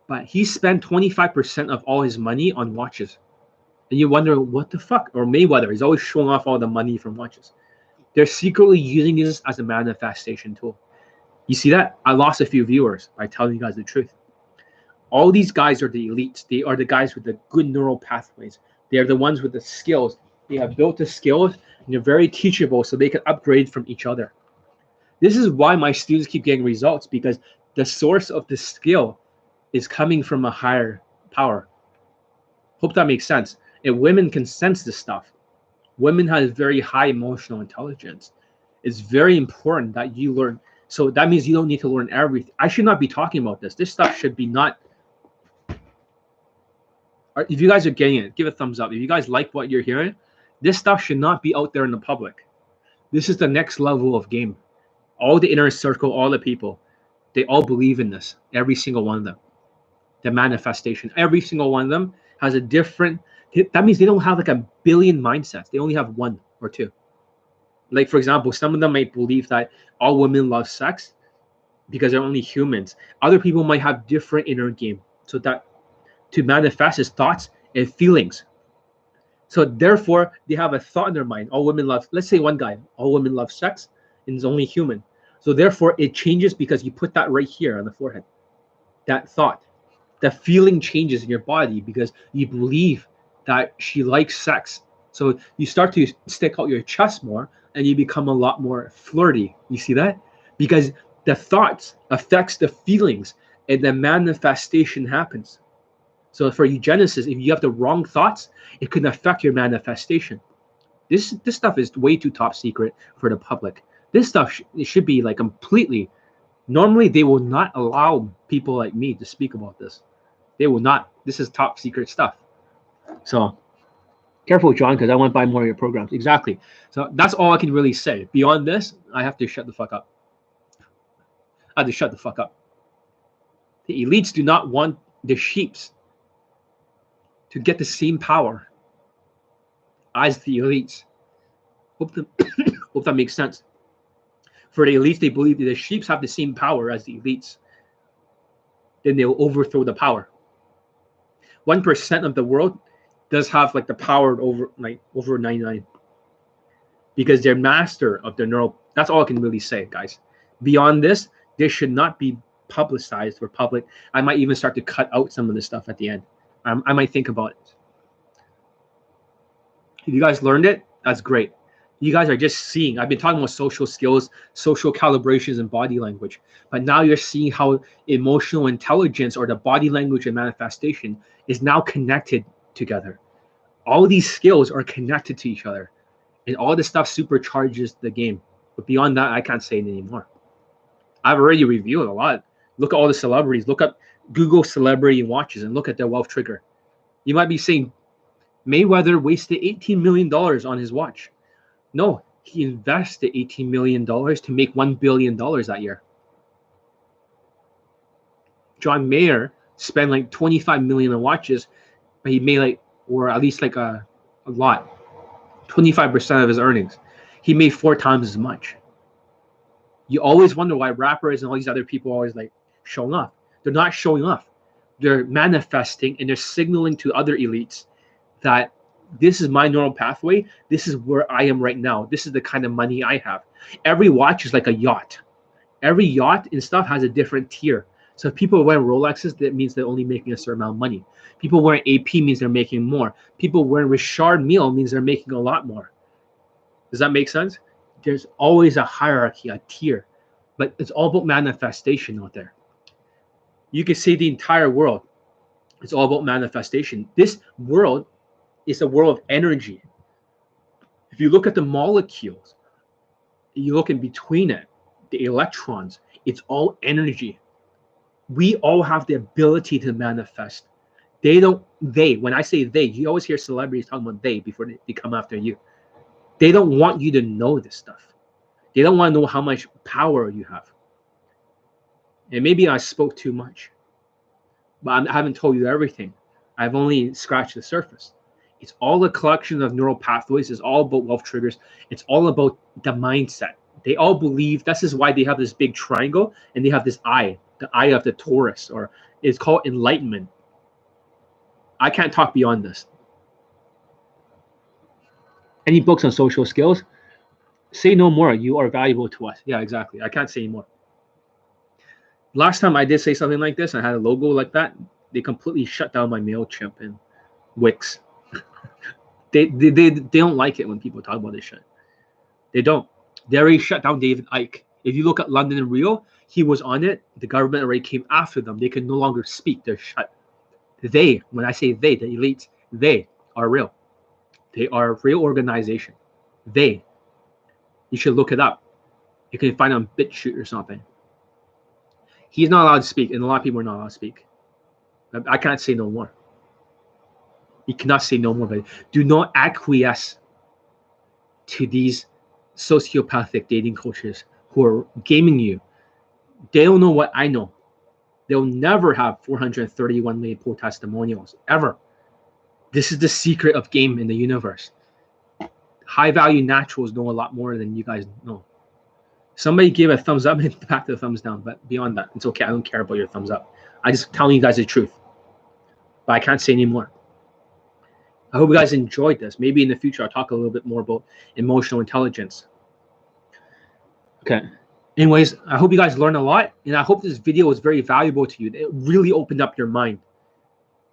but he spent 25% of all his money on watches. And you wonder, what the fuck? Or Mayweather, he's always showing off all the money from watches. They're secretly using this as a manifestation tool. You see that? I lost a few viewers by telling you guys the truth. All these guys are the elites. They are the guys with the good neural pathways. They are the ones with the skills. They have built the skills, and they're very teachable, so they can upgrade from each other. This is why my students keep getting results, because the source of the skill is coming from a higher power. Hope that makes sense. And women can sense this stuff. Women have very high emotional intelligence. It's very important that you learn. So that means you don't need to learn everything. I should not be talking about this. This stuff should be not. If you guys are getting it, give a thumbs up. If you guys like what you're hearing, this stuff should not be out there in the public. This is the next level of game. All the inner circle, all the people, they all believe in this. Every single one of them. The manifestation. Every single one of them has a different. That means they don't have like a billion mindsets. They only have 1 or 2. Like, for example, some of them might believe that all women love sex because they're only humans. Other people might have different inner game. So that to manifest is thoughts and feelings. So therefore, they have a thought in their mind. All women love, let's say one guy, all women love sex and is only human. So therefore, it changes because you put that right here on the forehead. That thought. The feeling changes in your body because you believe that she likes sex. So you start to stick out your chest more and you become a lot more flirty. You see that? Because the thoughts affects the feelings and the manifestation happens. So for eugenicists, if you have the wrong thoughts, it can affect your manifestation. This stuff is way too top secret for the public. This stuff it should be like completely. Normally, they will not allow people like me to speak about this. They will not. This is top secret stuff. So careful, John, because I want to buy more of your programs. Exactly. So that's all I can really say. Beyond this, I have to shut the fuck up. I have to shut the fuck up. The elites do not want the sheeps to get the same power as the elites. Hope that makes sense. For the elites, they believe that the sheeps have the same power as the elites. Then they'll overthrow the power. 1% of the world does have like the power over 99, because they're master of the neural. That's all I can really say, guys. Beyond this should not be publicized or public. I might even start to cut out some of this stuff at the end. I might think about it. If you guys learned it, that's great. You guys are just seeing. I've been talking about social skills, social calibrations, and body language. But now you're seeing how emotional intelligence, or the body language and manifestation, is now connected together. All these skills are connected to each other. And all this stuff supercharges the game. But beyond that, I can't say it anymore. I've already reviewed a lot. Look at all the celebrities. Look up Google celebrity watches and look at their wealth trigger. You might be saying, Mayweather wasted $18 million on his watch. No, he invested $18 million to make $1 billion that year. John Mayer spent like $25 million on watches, but he made or at least a lot, 25% of his earnings. He made 4 times as much. You always wonder why rappers and all these other people are always showing off. They're not showing off. They're manifesting, and they're signaling to other elites that this is my neural pathway. This is where I am right now. This is the kind of money I have. Every watch is like a yacht. Every yacht and stuff has a different tier. So if people wear Rolexes, that means they're only making a certain amount of money. People wearing AP means they're making more. People wearing Richard Mille means they're making a lot more. Does that make sense? There's always a hierarchy, a tier. But it's all about manifestation out there. You can see the entire world. It's all about manifestation. This world is a world of energy. If you look at the molecules, you look in between it, the electrons, it's all energy. We all have the ability to manifest. When I say they, you always hear celebrities talking about they before they come after you. They don't want you to know this stuff. They don't want to know how much power you have. And maybe I spoke too much, but I haven't told you everything. I've only scratched the surface. It's all a collection of neural pathways. It's all about wealth triggers. It's all about the mindset. They all believe, this is why they have this big triangle, and they have this eye, the eye of the Taurus, or it's called enlightenment. I can't talk beyond this. Any books on social skills? Say no more. You are valuable to us. Yeah, exactly. I can't say more. Last time I did say something like this, I had a logo like that. They completely shut down my MailChimp and Wix. They don't like it when people talk about this shit. They don't. They already shut down David Icke. If you look at London and Rio, he was on it. The government already came after them. They can no longer speak. They're shut. They, when I say they, the elites, they are real. They are a real organization. They. You should look it up. You can find it on BitChute or something. He's not allowed to speak, and a lot of people are not allowed to speak. I can't say no more. You cannot say no more, but do not acquiesce to these sociopathic dating coaches who are gaming you. They don't know what I know. They'll never have 431 million poll testimonials, ever. This is the secret of game in the universe. High value naturals know a lot more than you guys know. Somebody gave a thumbs up and back to the thumbs down, but beyond that, it's okay. I don't care about your thumbs up. I just telling you guys the truth. But I can't say anymore. I hope you guys enjoyed this. Maybe in the future, I'll talk a little bit more about emotional intelligence. Okay. Anyways, I hope you guys learned a lot, and I hope this video was very valuable to you. It really opened up your mind.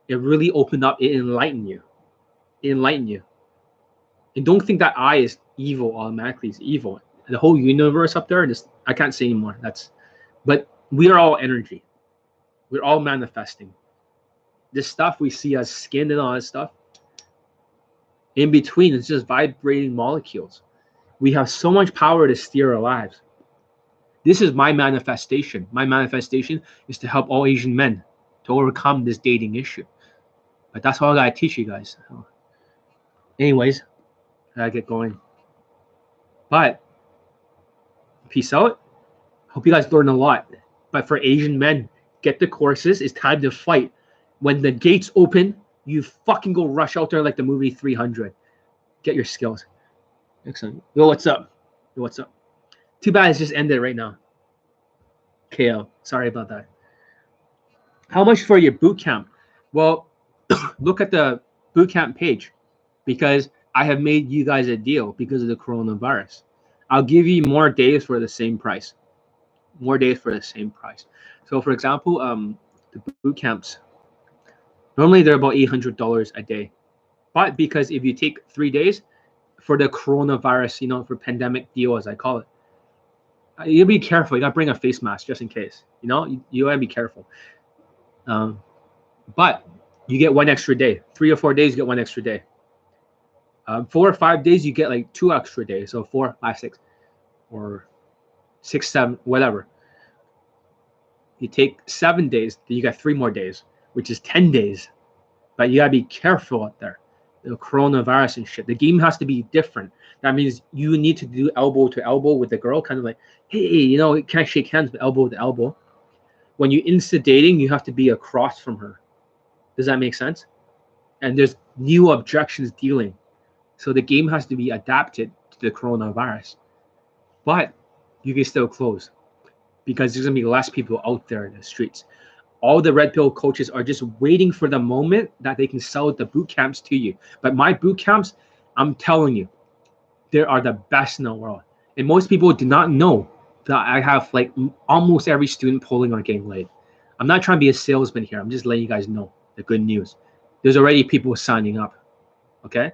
It really opened up. It enlightened you. It enlightened you. And don't think that I is evil automatically. It's evil. The whole universe up there, I can't say anymore. But we are all energy. We're all manifesting. This stuff we see as skin and all that stuff, in between, it's just vibrating molecules. We have so much power to steer our lives. This is my manifestation. My manifestation is to help all Asian men to overcome this dating issue. But that's all I gotta teach you guys. Anyways, I gotta get going. But peace out. Hope you guys learned a lot. But for Asian men, Get the courses. It's time to fight. When the gates open, you fucking go rush out there like the movie 300. Get your skills. Excellent. Yo, what's up? Yo, what's up? Too bad it's just ended right now. KO. Sorry about that. How much for your boot camp? Well, look at the boot camp page, because I have made you guys a deal because of the coronavirus. I'll give you more days for the same price. More days for the same price. So, for example, the boot camps, normally they're about $800 a day. But because if you take 3 days for the coronavirus, you know, for pandemic deal, as I call it, you be careful. You got to bring a face mask just in case. You know, you got to be careful. But you get 1 extra day. 3 or 4 days, you get 1 extra day. 4 or 5 days, you get like 2 extra days. So 4, 5, 6, or 6, 7, whatever. You take 7 days, then you got 3 more days, which is 10 days. But you gotta be careful out there. The coronavirus and shit. The game has to be different. That means you need to do elbow to elbow with the girl, kind of like, hey, you know, can I shake hands with elbow to elbow? When you insta dating, you have to be across from her. Does that make sense? And there's new objections dealing. So the game has to be adapted to the coronavirus. But you can still close, because there's gonna be less people out there in the streets. All the red pill coaches are just waiting for the moment that they can sell the boot camps to you. But my boot camps, I'm telling you, they are the best in the world. And most people do not know that I have like almost every student pulling on getting laid. I'm not trying to be a salesman here. I'm just letting you guys know the good news. There's already people signing up. Okay?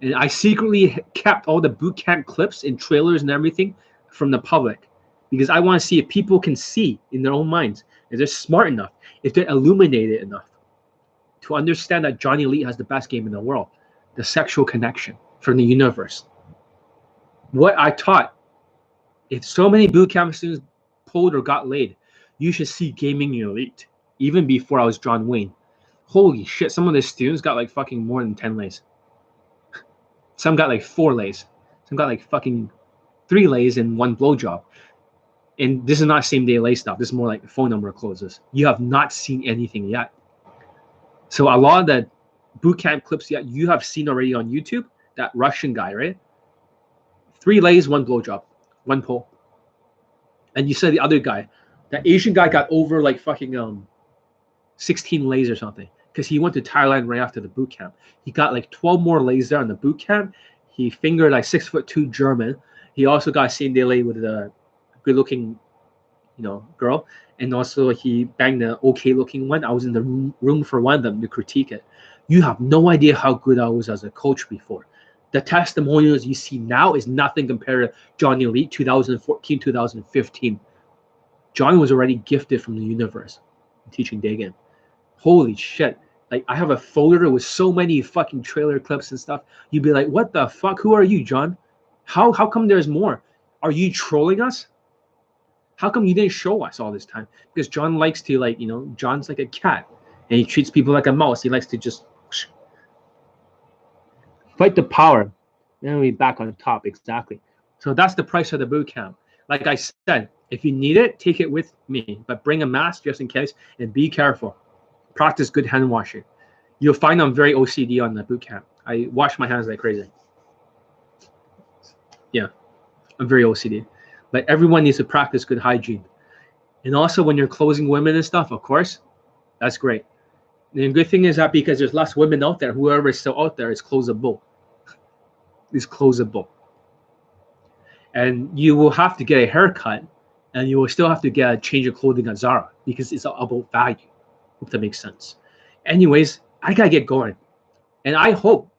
And I secretly kept all the boot camp clips and trailers and everything from the public, because I want to see if people can see in their own minds, if they're smart enough, if they're illuminated enough to understand that Johnny Elite has the best game in the world, the sexual connection from the universe. What I taught, if so many boot camp students pulled or got laid, you should see Gaming Elite, even before I was John Wayne. Holy shit, some of the students got like fucking more than 10 lays. Some got like 4 lays. Some got like fucking 3 lays and 1 blowjob. And this is not same day lay stuff. This is more like phone number closes. You have not seen anything yet. So a lot of the boot camp clips that you have seen already on YouTube, that Russian guy, right? 3 lays, 1 blowjob, 1 pull. And you said the other guy, that Asian guy, got over like fucking 16 lays or something, because he went to Thailand right after the boot camp. He got like 12 more lays there on the boot camp. He fingered like 6'2" German. He also got same day lay with a good-looking, you know, girl, and also he banged the okay-looking one. I was in the room for one of them to critique it. You have no idea how good I was as a coach before. The testimonials you see now is nothing compared to Johnny Elite 2014, 2015. Johnny was already gifted from the universe teaching day game. Holy shit. Like, I have a folder with so many fucking trailer clips and stuff. You'd be like, what the fuck? Who are you, John? How come there's more? Are you trolling us? How come you didn't show us all this time? Because John likes to, like, you know, John's like a cat, and he treats people like a mouse. He likes to just fight the power. Then we'll be back on top. Exactly. So that's the price of the boot camp. Like I said, if you need it, take it with me, but bring a mask just in case, and be careful. Practice good hand washing. You'll find I'm very OCD on the boot camp. I wash my hands like crazy. Yeah, I'm very OCD. But everyone needs to practice good hygiene. And also when you're closing women and stuff, of course, that's great. And the good thing is that because there's less women out there, whoever is still out there is closable. Is closable. And you will have to get a haircut, and you will still have to get a change of clothing at Zara, because it's about value. Hope that makes sense. Anyways, I gotta get going. And I hope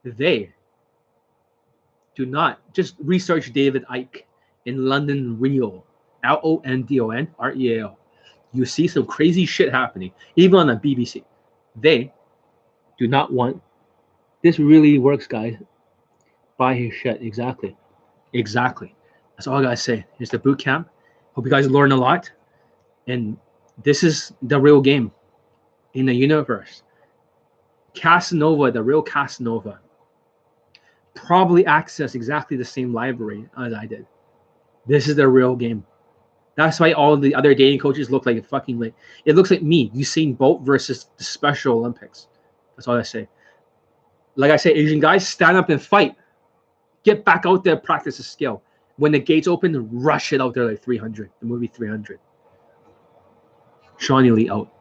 they do not just research David Icke in London Real, LONDON, you see some crazy shit happening, even on the BBC. They do not want this. Really works, guys. Buy his shit. Exactly. That's all I gotta say. Here's the boot camp. Hope you guys learn a lot. And this is the real game in the universe. Casanova, the real Casanova, probably access exactly the same library as I did. This is the real game. That's why all the other dating coaches look like fucking like it looks like me, Usain Bolt versus the Special Olympics. That's all I say. Like I say, Asian guys, stand up and fight. Get back out there, practice a skill. When the gates open, rush it out there like 300. The movie 300. Shawnee Lee out.